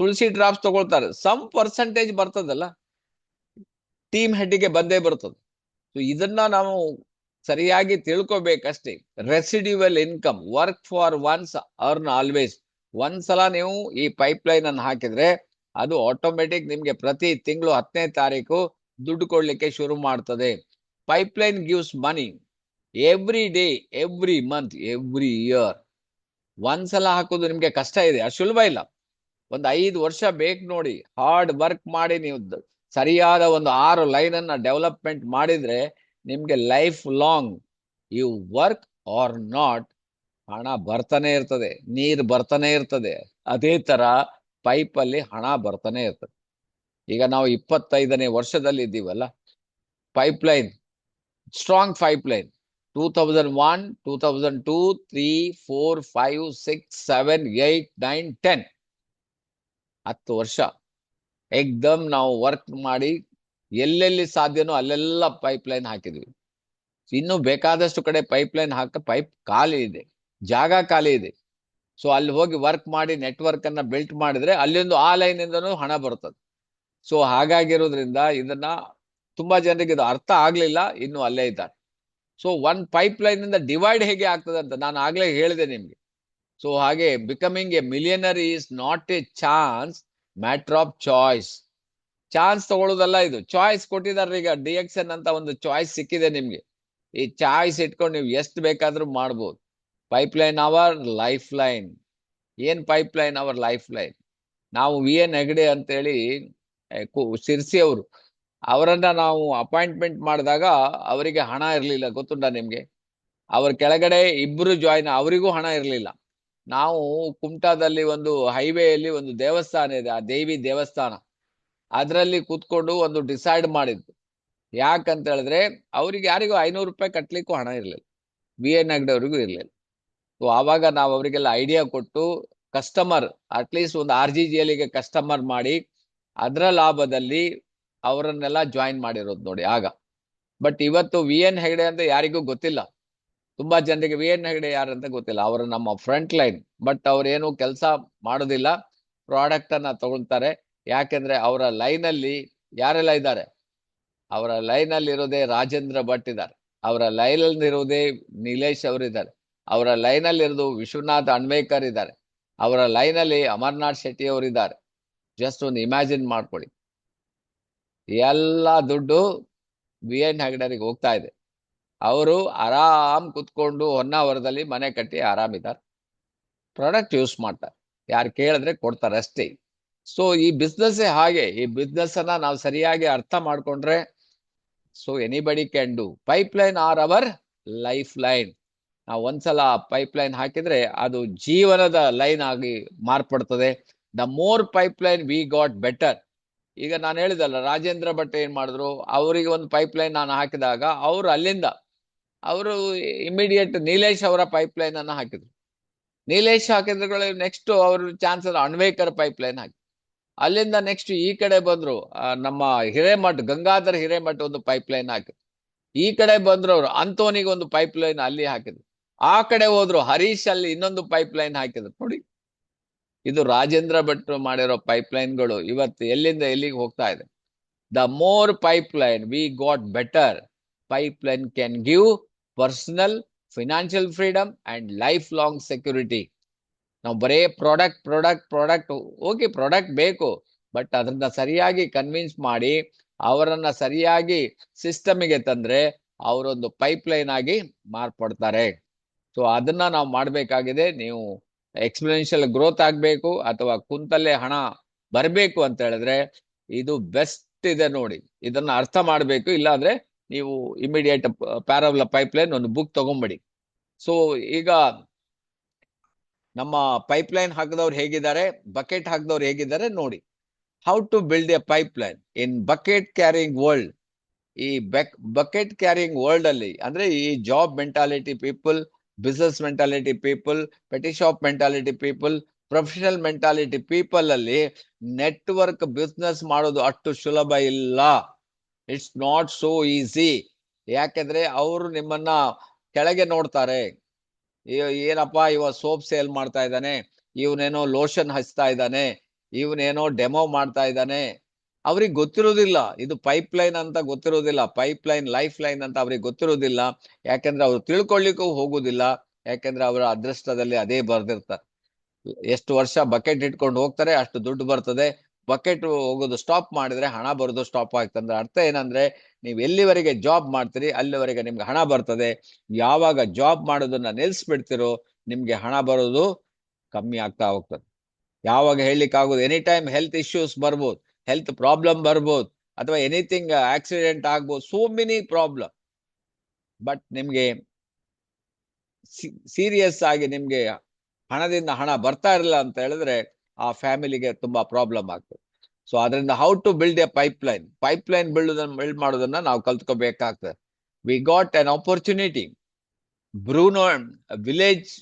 ತುಳಸಿ ಡ್ರಾಪ್ಸ್ ತಗೊಳ್ತಾರೆ, ಸಮ್ ಪರ್ಸೆಂಟೇಜ್ ಬರ್ತದಲ್ಲ, ಟೀಮ್ ಹೆಡ್ಗೆ ಬಂದೇ ಬರ್ತದೆ. ಸೊ ಇದನ್ನ ನಾವು ಸರಿಯಾಗಿ ತಿಳ್ಕೊಬೇಕಷ್ಟೇ. Residual income, work for once, earn always. ಒಂದ್ಸಲ ನೀವು ಈ ಪೈಪ್ ಲೈನ್ ಅನ್ನು ಹಾಕಿದ್ರೆ ಅದು ಆಟೋಮೆಟಿಕ್ ನಿಮ್ಗೆ ಪ್ರತಿ ತಿಂಗಳು 10ನೇ ತಾರೀಕು ದುಡ್ಡು ಕೊಡ್ಲಿಕ್ಕೆ ಶುರು ಮಾಡ್ತದೆ. Pipe line gives money every day, every month, every year. ಒಂದ್ಸಲ ಹಾಕೋದು ನಿಮ್ಗೆ ಕಷ್ಟ ಇದೆ, ಅದು ಸುಲಭ ಇಲ್ಲ. ಒಂದು 5 ವರ್ಷ ಬೇಕು ನೋಡಿ. ಹಾರ್ಡ್ ವರ್ಕ್ ಮಾಡಿ ನೀವು ಸರಿಯಾದ ಒಂದು 6 ಲೈನ್ ಅನ್ನ ಡೆವಲಪ್ಮೆಂಟ್ ಮಾಡಿದ್ರೆ ನಿಮ್ಗೆ life long, you work or not, ಹಣ ಬರ್ತಾನೆ ಇರ್ತದೆ, ನೀರು ಬರ್ತಾನೆ ಇರ್ತದೆ. ಅದೇ ತರ ಪೈಪ್ ಅಲ್ಲಿ ಹಣ ಬರ್ತಾನೆ ಇರ್ತದೆ. ಈಗ ನಾವು 25ನೇ ವರ್ಷದಲ್ಲಿ ಇದ್ದೀವಲ್ಲ. Pipe line, strong pipe line, 2001, 2002, 3, 4, 5, 6, 7, 8, 9, 10, 10 ವರ್ಷ ಏಕ್ದಮ್ ನಾವು ವರ್ಕ್ ಮಾಡಿ ಎಲ್ಲೆಲ್ಲಿ ಸಾಧ್ಯನೋ ಅಲ್ಲೆಲ್ಲ ಪೈಪ್ ಲೈನ್ ಹಾಕಿದ್ವಿ. ಇನ್ನು ಬೇಕಾದಷ್ಟು ಕಡೆ ಪೈಪ್ ಲೈನ್ ಪೈಪ್ ಖಾಲಿ ಇದೆ, ಜಾಗ ಖಾಲಿ ಇದೆ. ಸೊ ಅಲ್ಲಿ ಹೋಗಿ ವರ್ಕ್ ಮಾಡಿ ನೆಟ್ವರ್ಕ್ ಅನ್ನ ಬಿಲ್ಟ್ ಮಾಡಿದ್ರೆ ಅಲ್ಲಿಂದ ಆ ಲೈನ್ ಇಂದನೂ ಹಣ ಬರ್ತದೆ. ಸೊ ಹಾಗಾಗಿರೋದ್ರಿಂದ ಇದನ್ನ ತುಂಬಾ ಜನರಿಗೆ ಇದು ಅರ್ಥ ಆಗ್ಲಿಲ್ಲ, ಇನ್ನು ಅಲ್ಲೇ ಇದ್ದಾರೆ. ಸೊ ಒನ್ ಪೈಪ್ ಲೈನ್ ಇಂದ ಡಿವೈಡ್ ಹೇಗೆ ಆಗ್ತದೆ ಅಂತ ನಾನು ಆಗ್ಲೇ ಹೇಳಿದೆ ನಿಮ್ಗೆ. ಸೊ ಹಾಗೆ becoming a millionaire is not a chance, matter of choice. Chance ತಗೊಳ್ಳೋದಲ್ಲ, ಇದು ಚಾಯ್ಸ್ ಕೊಟ್ಟಿದ್ದಾರೆ. ಈಗ DXN ಅಂತ ಒಂದು ಚಾಯ್ಸ್ ಸಿಕ್ಕಿದೆ ನಿಮ್ಗೆ. ಈ ಚಾಯ್ಸ್ ಇಟ್ಕೊಂಡು ನೀವು ಎಷ್ಟು ಬೇಕಾದ್ರೂ ಮಾಡ್ಬೋದು. Pipeline our life line. ಏನ್ ಪೈಪ್ಲೈನ್ ಅವರ್ ಲೈಫ್ ಲೈನ್? ನಾವು VN ಹೆಗಡೆ ಅಂತೇಳಿ ಶಿರ್ಸಿ ಅವರು, ಅವರನ್ನ ನಾವು ಅಪಾಯಿಂಟ್ಮೆಂಟ್ ಮಾಡಿದಾಗ ಅವರಿಗೆ ಹಣ ಇರಲಿಲ್ಲ, ಗೊತ್ತುಂಟ ನಿಮ್ಗೆ. ಅವ್ರ ಕೆಳಗಡೆ ಇಬ್ರು ಜಾಯಿನ್, ಅವರಿಗೂ ಹಣ ಇರಲಿಲ್ಲ. ನಾವು ಕುಮಟಾದಲ್ಲಿ ಒಂದು ಹೈವೇಯಲ್ಲಿ ಒಂದು ದೇವಸ್ಥಾನ ಇದೆ, ಆ ದೇವಿ ದೇವಸ್ಥಾನ, ಅದರಲ್ಲಿ ಕೂತ್ಕೊಂಡು ಒಂದು ಡಿಸೈಡ್ ಮಾಡಿದ್ದು. ಯಾಕಂತ ಹೇಳಿದ್ರೆ ಅವ್ರಿಗೆ ಯಾರಿಗೂ 500 ರೂಪಾಯಿ ಕಟ್ಲಿಕ್ಕೂ ಹಣ ಇರಲಿಲ್ಲ, VN ಹೆಗ್ಡೆ ಅವರಿಗೂ ಇರಲಿಲ್ಲ. ಸೊ ಆವಾಗ ನಾವು ಅವರಿಗೆಲ್ಲ ಐಡಿಯಾ ಕೊಟ್ಟು ಕಸ್ಟಮರ್ ಅಟ್ಲೀಸ್ಟ್ ಒಂದು RGGLಗೆ ಕಸ್ಟಮರ್ ಮಾಡಿ ಅದರ ಲಾಭದಲ್ಲಿ ಅವರನ್ನೆಲ್ಲ ಜಾಯಿನ್ ಮಾಡಿರೋದು ನೋಡಿ ಆಗ. ಬಟ್ ಇವತ್ತು VN ಹೆಗ್ಡೆ ಅಂತ ಯಾರಿಗೂ ಗೊತ್ತಿಲ್ಲ, ತುಂಬಾ ಜನರಿಗೆ VN ಹೆಗ್ಡೆ ಯಾರಂತ ಗೊತ್ತಿಲ್ಲ. ಅವರು ನಮ್ಮ ಫ್ರಂಟ್ ಲೈನ್, ಬಟ್ ಅವ್ರೇನು ಕೆಲಸ ಮಾಡೋದಿಲ್ಲ, ಪ್ರಾಡಕ್ಟ್ ಅನ್ನ ತಗೊಳ್ತಾರೆ. ಯಾಕೆಂದ್ರೆ ಅವರ ಲೈನ್ ಅಲ್ಲಿ ಯಾರೆಲ್ಲ ಇದ್ದಾರೆ? ಅವರ ಲೈನ್ ಅಲ್ಲಿ ಇರೋದೇ ರಾಜೇಂದ್ರ ಭಟ್ ಇದ್ದಾರೆ, ಅವರ ಲೈನ್ ಅಲ್ಲಿ ಇರೋದೇ ನೀಲೇಶ್ ಅವರಿದ್ದಾರೆ, ಅವರ ಲೈನ್ ಅಲ್ಲಿ ಇರೋದು ವಿಶ್ವನಾಥ್ ಅಣ್ವೇಕರ್ ಇದ್ದಾರೆ, ಅವರ ಲೈನ್ ಅಲ್ಲಿ ಅಮರ್ನಾಥ್ ಶೆಟ್ಟಿ ಅವರಿದ್ದಾರೆ. ಜಸ್ಟ್ ಒಂದು ಇಮ್ಯಾಜಿನ್ ಮಾಡ್ಕೊಳ್ಳಿ, ಎಲ್ಲ ದುಡ್ಡು VN ಹೆಗ್ಡರಿಗೆ ಹೋಗ್ತಾ ಇದೆ. ಅವರು ಆರಾಮ್ ಕುತ್ಕೊಂಡು ಹೊನ್ನಾವರದಲ್ಲಿ ಮನೆ ಕಟ್ಟಿ ಆರಾಮಿದ್ದಾರೆ, ಪ್ರಾಡಕ್ಟ್ ಯೂಸ್ ಮಾಡ್ತಾರೆ, ಯಾರು ಕೇಳಿದ್ರೆ ಕೊಡ್ತಾರೆ ಅಷ್ಟೇ. ಸೊ ಈ ಬಿಸ್ನೆಸ್ ಹಾಗೆ, ಈ ಬಿಸ್ನೆಸ್ ಅನ್ನ ನಾವು ಸರಿಯಾಗಿ ಅರ್ಥ ಮಾಡ್ಕೊಂಡ್ರೆ so anybody can do. Pipeline are our life line. ನಾವು ಒಂದ್ಸಲ ಪೈಪ್ಲೈನ್ ಹಾಕಿದ್ರೆ ಅದು ಜೀವನದ ಲೈನ್ ಆಗಿ ಮಾರ್ಪಡ್ತದೆ. The more pipeline we got better. ಈಗ ನಾನು ಹೇಳಿದಲ್ಲ, ರಾಜೇಂದ್ರ ಭಟ್ ಏನ್ ಮಾಡಿದ್ರು, ಅವರಿಗೆ ಒಂದು ಪೈಪ್ಲೈನ್ ನಾನು ಹಾಕಿದಾಗ ಅವರು ಅಲ್ಲಿಂದ ಅವರು ಇಮಿಡಿಯೇಟ್ ನೀಲೇಶ್ ಅವರ ಪೈಪ್ಲೈನ್ ಅನ್ನ ಹಾಕಿದ್ರು. ನೀಲೇಶ್ ಹಾಕಿದ್ರೆ ನೆಕ್ಸ್ಟ್ ಅವರು ಚಾನ್ಸಸ್ ಅಣ್ವೇಕರ್ ಪೈಪ್ಲೈನ್ ಹಾಕಿ, ಅಲ್ಲಿಂದ ನೆಕ್ಸ್ಟ್ ಈ ಕಡೆ ಬಂದ್ರು ನಮ್ಮ ಹಿರೇಮಠ್, ಗಂಗಾಧರ್ ಹಿರೇಮಠ್ ಒಂದು ಪೈಪ್ಲೈನ್ ಹಾಕಿದ್ರು. ಈ ಕಡೆ ಬಂದ್ರು ಅವರು ಅಂತೋನಿಗೆ ಒಂದು ಪೈಪ್ಲೈನ್ ಅಲ್ಲಿ ಹಾಕಿದ್ರು. ಆ ಕಡೆ ಹೋದ್ರು ಹರೀಶ್ ಅಲ್ಲಿ ಇನ್ನೊಂದು ಪೈಪ್ಲೈನ್ ಹಾಕಿದ್ರು. ನೋಡಿ, ಇದು ರಾಜೇಂದ್ರ ಭಟ್ ಮಾಡಿರೋ ಪೈಪ್ಲೈನ್ಗಳು ಇವತ್ತು ಎಲ್ಲಿಂದ ಎಲ್ಲಿಗೆ ಹೋಗ್ತಾ ಇದೆ. The more pipeline we got better. Pipeline can give personal financial freedom and life long security. ನಾವು ಬರೇ ಪ್ರಾಡಕ್ಟ್ ಓಕೆ, ಪ್ರಾಡಕ್ಟ್ ಬೇಕು, ಬಟ್ ಅದನ್ನ ಸರಿಯಾಗಿ ಕನ್ವಿನ್ಸ್ ಮಾಡಿ ಅವರನ್ನ ಸರಿಯಾಗಿ ಸಿಸ್ಟಮಿಗೆ ತಂದ್ರೆ ಅವರೊಂದು ಪೈಪ್ಲೈನ್ ಆಗಿ ಮಾರ್ಪಡ್ತಾರೆ. ಸೊ ಅದನ್ನ ನಾವು ಮಾಡ್ಬೇಕಾಗಿದೆ. ನೀವು ಎಕ್ಸ್ಪೋನೆನ್ಷಿಯಲ್ ಗ್ರೋತ್ ಆಗ್ಬೇಕು ಅಥವಾ ಕುಂತಲ್ಲೇ ಹಣ ಬರಬೇಕು ಅಂತ ಹೇಳಿದ್ರೆ ಇದು ಬೆಸ್ಟ್ ಇದೆ ನೋಡಿ, ಇದನ್ನ ಅರ್ಥ ಮಾಡ್ಬೇಕು. ಇಲ್ಲಾಂದ್ರೆ ನೀವು ಇಮಿಡಿಯೇಟ್ ಪ್ಯಾರವಲ ಪೈಪ್ಲೈನ್ ಒಂದು ಬುಕ್ ತಗೊಂಬಿಡಿ. ಸೊ ಈಗ ನಮ್ಮ ಪೈಪ್ಲೈನ್ ಹಾಕಿದವ್ರು ಹೇಗಿದ್ದಾರೆ, ಬಕೆಟ್ ಹಾಕಿದವ್ರು ಹೇಗಿದ್ದಾರೆ ನೋಡಿ. How to build a pipeline in bucket carrying world. ಈ ಬಕೆಟ್ ಕ್ಯಾರಿಂಗ್ ವರ್ಲ್ಡ್ ಅಲ್ಲಿ ಅಂದ್ರೆ ಈ job mentality people, business mentality people, petty shop mentality people, professional mentality people ಅಲ್ಲಿ ನೆಟ್ವರ್ಕ್ ಬಿಸ್ನೆಸ್ ಮಾಡೋದು ಅಷ್ಟು ಸುಲಭ ಇಲ್ಲ. It's not so easy. ಯಾಕೆಂದ್ರೆ ಅವರು ನಿಮ್ಮನ್ನ ಕೆಳಗೆ ನೋಡ್ತಾರೆ. ಏನಪ್ಪಾ ಇವ ಸೋಪ್ ಸೇಲ್ ಮಾಡ್ತಾ ಇದ್ದಾನೆ, ಇವನೇನೋ ಲೋಷನ್ ಹಚ್ತಾ ಇದ್ದಾನೆ, ಇವನೇನೋ ಡೆಮೋ ಮಾಡ್ತಾ ಇದ್ದಾನೆ. ಅವ್ರಿಗೆ ಗೊತ್ತಿರೋದಿಲ್ಲ ಇದು ಪೈಪ್ಲೈನ್ ಅಂತ, ಗೊತ್ತಿರೋದಿಲ್ಲ ಪೈಪ್ಲೈನ್ ಲೈಫ್ ಲೈನ್ ಅಂತ ಅವ್ರಿಗೆ ಗೊತ್ತಿರೋದಿಲ್ಲ. ಯಾಕೆಂದ್ರೆ ಅವ್ರು ತಿಳ್ಕೊಳ್ಳಿಕ್ಕೂ ಹೋಗುದಿಲ್ಲ, ಯಾಕೆಂದ್ರೆ ಅವರ ಅದೃಷ್ಟದಲ್ಲಿ ಅದೇ ಬರ್ದಿರ್ತಾರೆ. ಎಷ್ಟು ವರ್ಷ ಬಕೆಟ್ ಇಟ್ಕೊಂಡು ಹೋಗ್ತಾರೆ ಅಷ್ಟು ದುಡ್ಡು ಬರ್ತದೆ, ಬಕೆಟ್ ಹೋಗೋದು ಸ್ಟಾಪ್ ಮಾಡಿದ್ರೆ ಹಣ ಬರೋದು ಸ್ಟಾಪ್ ಆಗ್ತಂದ್ರೆ ಅರ್ಥ ಏನಂದ್ರೆ ನೀವು ಎಲ್ಲಿವರೆಗೆ ಜಾಬ್ ಮಾಡ್ತೀರಿ ಅಲ್ಲಿವರೆಗೆ ನಿಮ್ಗೆ ಹಣ ಬರ್ತದೆ. ಯಾವಾಗ ಜಾಬ್ ಮಾಡೋದನ್ನ ನಿಲ್ಸ್ಬಿಡ್ತಿರೋ ನಿಮ್ಗೆ ಹಣ ಬರೋದು ಕಮ್ಮಿ ಆಗ್ತಾ ಹೋಗ್ತದೆ. ಯಾವಾಗ ಹೇಳಲಿಕ್ಕೆ ಆಗೋದು, ಎನಿ ಟೈಮ್ ಹೆಲ್ತ್ ಇಶ್ಯೂಸ್ ಬರ್ಬೋದು, ಹೆಲ್ತ್ ಪ್ರಾಬ್ಲಮ್ ಬರ್ಬೋದು, ಅಥವಾ ಎನಿಥಿಂಗ್ ಆಕ್ಸಿಡೆಂಟ್ ಆಗ್ಬೋದು, ಸೋ ಮೆನಿ ಪ್ರಾಬ್ಲಮ್. ಬಟ್ ನಿಮ್ಗೆ ಸೀರಿಯಸ್ ಆಗಿ ನಿಮ್ಗೆ ಹಣದಿಂದ ಹಣ ಬರ್ತಾ ಇರಲಿಲ್ಲ ಅಂತ ಹೇಳಿದ್ರೆ ಆ ಫ್ಯಾಮಿಲಿಗೆ ತುಂಬಾ ಪ್ರಾಬ್ಲಮ್ ಆಗ್ತದೆ. ಸೊ ಅದರಿಂದ how to build a pipeline, pipeline build ಮಾಡೋದನ್ನ ನಾವು ಕಲ್ತ್ಕೋಬೇಕಾಗ್ತದೆ. We got an opportunity. Bruno village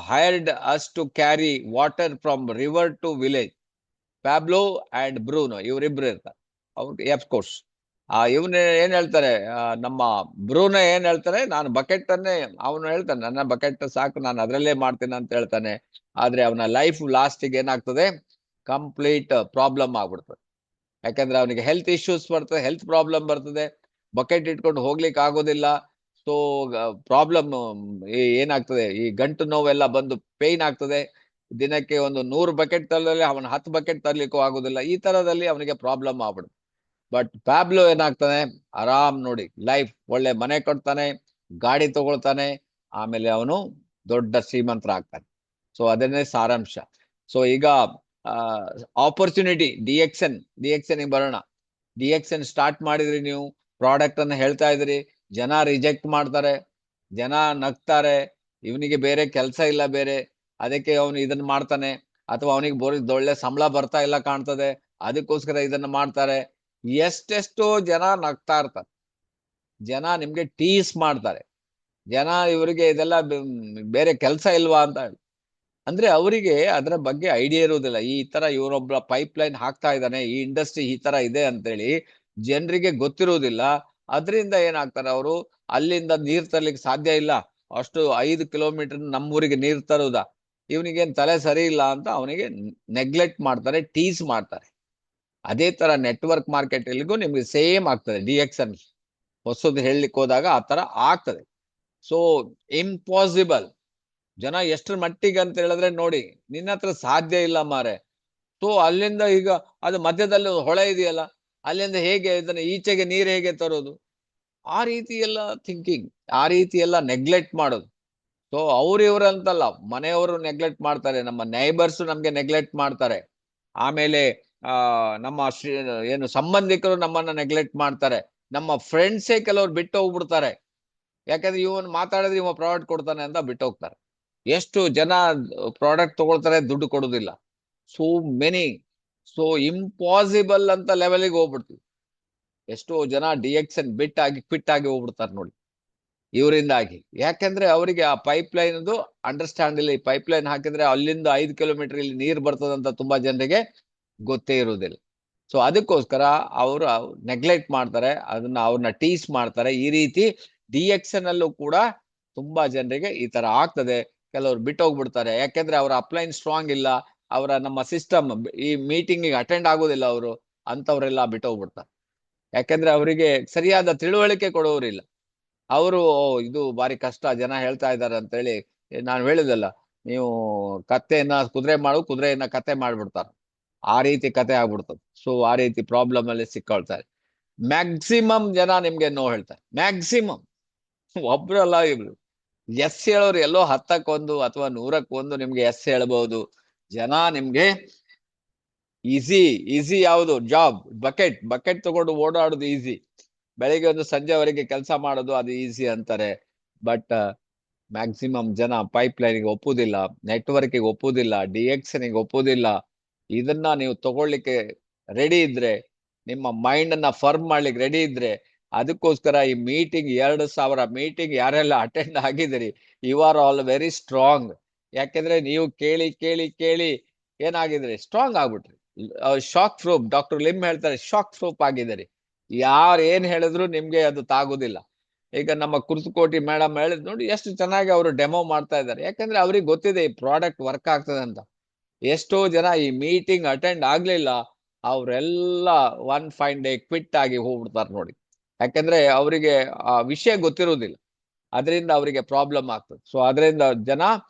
hired us to carry water from river to village. Pablo and Bruno ಇವರಿಬ್ರು ಇರ್ತಾರೆ. ಅವ್ರು ಆಫ್ ಕೋರ್ಸ್ ಇವನು ಏನ್ ಹೇಳ್ತಾರೆ, ನಮ್ಮ ಬ್ರೂನೋ ಏನ್ ಹೇಳ್ತಾರೆ, ನಾನು ಬಕೆಟ್ ಅನ್ನೇ, ಅವನು ಹೇಳ್ತಾನೆ ನನ್ನ ಬಕೆಟ್ ಸಾಕು, ನಾನು ಅದರಲ್ಲೇ ಮಾಡ್ತೀನಿ ಅಂತ ಹೇಳ್ತಾನೆ. ಆದ್ರೆ ಅವನ ಲೈಫ್ ಲಾಸ್ಟಿಗೆ ಏನಾಗ್ತದೆ, ಕಂಪ್ಲೀಟ್ ಪ್ರಾಬ್ಲಮ್ ಆಗ್ಬಿಡ್ತದೆ. ಯಾಕಂದ್ರೆ ಅವನಿಗೆ ಹೆಲ್ತ್ ಇಶ್ಯೂಸ್ ಬರ್ತದೆ, ಹೆಲ್ತ್ ಪ್ರಾಬ್ಲಮ್ ಬರ್ತದೆ, ಬಕೆಟ್ ಇಟ್ಕೊಂಡು ಹೋಗ್ಲಿಕ್ಕೆ ಆಗೋದಿಲ್ಲ. ಸೊ ಪ್ರಾಬ್ಲಮ್ ಏನಾಗ್ತದೆ, ಈ ಗಂಟು ನೋವೆಲ್ಲ ಬಂದು ಪೇಯ್ನ್ ಆಗ್ತದೆ. ದಿನಕ್ಕೆ ಒಂದು 100 ಬಕೆಟ್ ತರಲಿ ಅವನು 10 ಬಕೆಟ್ ತರ್ಲಿಕ್ಕೂ ಆಗುದಿಲ್ಲ. ಈ ತರದಲ್ಲಿ ಅವನಿಗೆ ಪ್ರಾಬ್ಲಮ್ ಆಗ್ಬಿಡುತ್ತೆ. ಬಟ್ ಫ್ಯಾಬ್ಲೋ ಏನಾಗ್ತಾನೆ, ಆರಾಮ್ ನೋಡಿ ಲೈಫ್, ಒಳ್ಳೆ ಮನೆ ಕೊಡ್ತಾನೆ, ಗಾಡಿ ತಗೊಳ್ತಾನೆ, ಆಮೇಲೆ ಅವನು ದೊಡ್ಡ ಶ್ರೀಮಂತರ ಆಗ್ತಾನೆ. ಸೊ ಅದನ್ನೇ ಸಾರಾಂಶ. ಸೊ ಈಗ ಆಪರ್ಚುನಿಟಿ ಡಿ ಎಕ್ಸ್ ಎನ್ ಬರೋಣ. ಡಿ.ಎಕ್ಸ್.ಎನ್ ಸ್ಟಾರ್ಟ್ ಮಾಡಿದ್ರಿ ನೀವು, ಪ್ರಾಡಕ್ಟ್ ಅನ್ನ ಹೇಳ್ತಾ ಇದ್ರಿ, ಜನ ರಿಜೆಕ್ಟ್ ಮಾಡ್ತಾರೆ, ಜನ ನಗ್ತಾರೆ, ಇವನಿಗೆ ಬೇರೆ ಕೆಲಸ ಇಲ್ಲ ಬೇರೆ, ಅದಕ್ಕೆ ಅವನು ಇದನ್ನ ಮಾಡ್ತಾನೆ, ಅಥವಾ ಅವನಿಗೆ ಒಳ್ಳೆ ಸಂಬಳ ಬರ್ತಾ ಇಲ್ಲ ಕಾಣ್ತದೆ, ಅದಕ್ಕೋಸ್ಕರ ಇದನ್ನ ಮಾಡ್ತಾರೆ. ಎಷ್ಟೆಷ್ಟೋ ಜನ ನಗ್ತಾ ಇರ್ತಾರೆ, ಜನ ನಿಮ್ಗೆ ಟೀಸ್ ಮಾಡ್ತಾರೆ, ಜನ ಇವರಿಗೆ ಇದೆಲ್ಲ ಬೇರೆ ಕೆಲಸ ಇಲ್ವಾ ಅಂತ ಹೇಳಿ. ಅಂದ್ರೆ ಅವರಿಗೆ ಅದರ ಬಗ್ಗೆ ಐಡಿಯಾ ಇರುವುದಿಲ್ಲ. ಈ ತರ ಇವರೊಬ್ಬ ಪೈಪ್ ಲೈನ್ ಹಾಕ್ತಾ ಇದ್ದಾನೆ, ಈ ಇಂಡಸ್ಟ್ರಿ ಈ ತರ ಇದೆ ಅಂತೇಳಿ ಜನರಿಗೆ ಗೊತ್ತಿರುವುದಿಲ್ಲ. ಅದರಿಂದ ಏನಾಗ್ತಾರೆ, ಅವರು ಅಲ್ಲಿಂದ ನೀರ್ ತರ್ಲಿಕ್ಕೆ ಸಾಧ್ಯ ಇಲ್ಲ, ಅಷ್ಟು 5 ಕಿಲೋಮೀಟರ್ ನಮ್ಮೂರಿಗೆ ನೀರ್ ತರುವುದ, ಇವನಿಗೇನ್ ತಲೆ ಸರಿ ಇಲ್ಲ ಅಂತ ಅವನಿಗೆ ನೆಗ್ಲೆಕ್ಟ್ ಮಾಡ್ತಾರೆ, ಟೀಸ್ ಮಾಡ್ತಾರೆ. ಅದೇ ತರ ನೆಟ್ವರ್ಕ್ ಮಾರ್ಕೆಟಿಂಗ್ಗೂ ನಿಮ್ಗೆ ಸೇಮ್ ಆಗ್ತದೆ. ಡಿ.ಎಕ್ಸ್.ಎನ್ ಹೊಸದು ಹೇಳಲಿಕ್ಕೆ ಹೋದಾಗ ಆ ತರ ಆಗ್ತದೆ. So impossible. ಜನ ಎಷ್ಟರ ಮಟ್ಟಿಗೆ ಅಂತ ಹೇಳಿದ್ರೆ ನೋಡಿ, ನಿನ್ನ ಹತ್ರ ಸಾಧ್ಯ ಇಲ್ಲ ಮಾರೆ. ಸೊ ಅಲ್ಲಿಂದ ಈಗ ಅದು ಮಧ್ಯದಲ್ಲಿ ಹೊಳೆ ಇದೆಯಲ್ಲ, ಅಲ್ಲಿಂದ ಹೇಗೆ ಇದನ್ನ ಈಚೆಗೆ ನೀರು ಹೇಗೆ ತರೋದು, ಆ ರೀತಿ ಎಲ್ಲ ಥಿಂಕಿಂಗ್, ಆ ರೀತಿ ಎಲ್ಲ ನೆಗ್ಲೆಕ್ಟ್ ಮಾಡೋದು. ಸೊ ಇವ್ರಂತಲ್ಲ, ಮನೆಯವರು ನೆಗ್ಲೆಕ್ಟ್ ಮಾಡ್ತಾರೆ, ನಮ್ಮ ನೈಬರ್ಸ್ ನಮ್ಗೆ ನೆಗ್ಲೆಕ್ಟ್ ಮಾಡ್ತಾರೆ, ಆಮೇಲೆ ನಮ್ಮ ಏನು ಸಂಬಂಧಿಕರು ನಮ್ಮನ್ನ ನೆಗ್ಲೆಕ್ಟ್ ಮಾಡ್ತಾರೆ, ನಮ್ಮ ಫ್ರೆಂಡ್ಸೇ ಕೆಲವ್ರು ಬಿಟ್ಟು ಹೋಗ್ಬಿಡ್ತಾರೆ. ಯಾಕಂದ್ರೆ ಇವನ್ ಮಾತಾಡಿದ್ರೆ ಇವ ಪ್ರಾಡಕ್ಟ್ ಕೊಡ್ತಾನೆ ಅಂತ ಬಿಟ್ಟು ಹೋಗ್ತಾರೆ. ಎಷ್ಟು ಜನ ಪ್ರಾಡಕ್ಟ್ ತಗೊಳ್ತಾರೆ, ದುಡ್ಡು ಕೊಡುದಿಲ್ಲ. So many. ಸೊ ಇಂಪಾಸಿಬಲ್ ಅಂತ ಲೆವೆಲ್ಗೆ ಹೋಗ್ಬಿಡ್ತೀವಿ. ಎಷ್ಟೋ ಜನ ಡಿ.ಎಕ್ಸ್.ಎನ್ ಕ್ವಿಟ್ ಆಗಿ ಹೋಗ್ಬಿಡ್ತಾರೆ ನೋಡಿ ಇವರಿಂದಾಗಿ. ಯಾಕಂದ್ರೆ ಅವರಿಗೆ ಆ ಪೈಪ್ ಲೈನ್ ಅಂಡರ್ಸ್ಟ್ಯಾಂಡ್ ಇಲ್ಲ. ಈ ಪೈಪ್ ಲೈನ್ ಹಾಕಿದ್ರೆ ಅಲ್ಲಿಂದ 5 ಕಿಲೋಮೀಟರ್ ಇಲ್ಲಿ ನೀರು ಬರ್ತದಂತ ತುಂಬಾ ಜನರಿಗೆ ಗೊತ್ತೇ ಇರುವುದಿಲ್ಲ. ಸೊ ಅದಕ್ಕೋಸ್ಕರ ಅವರು ನೆಗ್ಲೆಕ್ಟ್ ಮಾಡ್ತಾರೆ, ಅವ್ರನ್ನ ಟೀಸ್ ಮಾಡ್ತಾರೆ. ಈ ರೀತಿ ಡಿ.ಎಕ್ಸ್.ಎನ್ ಅಲ್ಲೂ ಕೂಡ ತುಂಬಾ ಜನರಿಗೆ ಈ ತರ ಆಗ್ತದೆ. ಕೆಲವರು ಬಿಟ್ಟೋಗ್ಬಿಡ್ತಾರೆ, ಯಾಕೆಂದ್ರೆ ಅವರ ಅಪ್ಲೈನ್ ಸ್ಟ್ರಾಂಗ್ ಇಲ್ಲ, ಅವರ ನಮ್ಮ ಸಿಸ್ಟಮ್ ಈ ಮೀಟಿಂಗ್ ಅಟೆಂಡ್ ಆಗೋದಿಲ್ಲ ಅವರು, ಅಂತವರೆಲ್ಲ ಬಿಟ್ಟೋಗ್ಬಿಡ್ತಾರೆ. ಯಾಕಂದ್ರೆ ಅವರಿಗೆ ಸರಿಯಾದ ತಿಳುವಳಿಕೆ ಕೊಡೋರಿಲ್ಲ. ಅವರು ಇದು ಬಾರಿ ಕಷ್ಟ, ಜನ ಹೇಳ್ತಾ ಇದ್ದಾರೆ ಅಂತೇಳಿ, ನಾನು ಹೇಳಿದಲ್ಲ, ನೀವು ಕುದುರೆಯನ್ನ ಕತೆ ಮಾಡ್ಬಿಡ್ತಾರೆ, ಆ ರೀತಿ ಕತೆ ಆಗ್ಬಿಡ್ತದೆ. ಸೊ ಆ ರೀತಿ ಪ್ರಾಬ್ಲಮ್ ಅಲ್ಲಿ ಸಿಕ್ಕೊಳ್ತಾರೆ. ಮ್ಯಾಕ್ಸಿಮಮ್ ಜನ ನಿಮ್ಗೆ ನೋ ಹೇಳ್ತಾರೆ, ಮ್ಯಾಕ್ಸಿಮಮ್. ಒಬ್ರಲ್ಲ ಇಬ್ರು. ಎಸ್ ಹೇಳೋರು ಎಲ್ಲೋ 10ಕ್ಕೆ1 ಅಥವಾ 100ಕ್ಕೆ1 ನಿಮ್ಗೆ ಎಸ್ ಹೇಳ್ಬಹುದು. ಜನ ನಿಮ್ಗೆ ಈಸಿ ಯಾವುದು ಜಾಬ್, ಬಕೆಟ್ ತಗೊಂಡು ಓಡಾಡೋದು ಈಸಿ, ಬೆಳಿಗ್ಗೆ ಒಂದು ಸಂಜೆವರೆಗೆ ಕೆಲಸ ಮಾಡೋದು ಅದು ಈಸಿ ಅಂತಾರೆ. ಬಟ್ ಮ್ಯಾಕ್ಸಿಮಮ್ ಜನ ಪೈಪ್ ಲೈನ್ಗೆ ಒಪ್ಪುದಿಲ್ಲ, ನೆಟ್ವರ್ಕಿಗೆ ಒಪ್ಪುದಿಲ್ಲ, ಡಿ.ಎಕ್ಸ್.ಎನ್ಗೆ ಒಪ್ಪುದಿಲ್ಲ. ಇದನ್ನ ನೀವು ತಗೊಳ್ಳಿಕ್ಕೆ ರೆಡಿ ಇದ್ರೆ, ನಿಮ್ಮ ಮೈಂಡ್ ಅನ್ನ ಫರ್ಮ್ ಮಾಡ್ಲಿಕ್ಕೆ ರೆಡಿ ಇದ್ರೆ, ಅದಕ್ಕೋಸ್ಕರ ಈ ಮೀಟಿಂಗ್ 2000 ಮೀಟಿಂಗ್ ಯಾರೆಲ್ಲ ಅಟೆಂಡ್ ಆಗಿದ್ದೀರಿ, you are all very strong. ಯಾಕೆಂದ್ರೆ ನೀವು ಕೇಳಿ ಕೇಳಿ ಕೇಳಿ ಏನಾಗಿದ್ರಿ, ಸ್ಟ್ರಾಂಗ್ ಆಗ್ಬಿಟ್ರಿ. ಶಾಕ್ ಪ್ರೂಫ್, ಡಾಕ್ಟರ್ ಲಿಮ್ ಹೇಳ್ತಾರೆ, ಶಾಕ್ ಪ್ರೂಫ್ ಆಗಿದ್ದೀರಿ. ಯಾರು ಏನ್ ಹೇಳಿದ್ರು ನಿಮ್ಗೆ ಅದು ತಾಗುದಿಲ್ಲ. ಈಗ ನಮ್ಮ ಕುರ್ತಕೋಟಿ ಮೇಡಮ್ ಹೇಳಿದ್ ನೋಡಿ, ಎಷ್ಟು ಚೆನ್ನಾಗಿ ಅವರು ಡೆಮೋ ಮಾಡ್ತಾ ಇದ್ದಾರೆ. ಯಾಕಂದ್ರೆ ಅವ್ರಿಗೆ ಗೊತ್ತಿದೆ ಈ ಪ್ರಾಡಕ್ಟ್ ವರ್ಕ್ ಆಗ್ತದೆ ಅಂತ. ಎಷ್ಟೋ ಜನ ಈ ಮೀಟಿಂಗ್ ಅಟೆಂಡ್ ಆಗ್ಲಿಲ್ಲ, ಅವರೆಲ್ಲ 1 ಫೈನ್ ಡೇ ಕ್ವಿಟ್ ಆಗಿ ಹೋಗ್ಬಿಡ್ತಾರೆ ನೋಡಿ. ಯಾಕಂದ್ರೆ ಅವರಿಗೆ ಆ ವಿಷಯ ಗೊತ್ತಿರುವುದಿಲ್ಲ, ಅದರಿಂದ ಅವರಿಗೆ ಪ್ರಾಬ್ಲಮ್ ಆಗ್ತದೆ. ಸೊ ಅದರಿಂದ ಜನ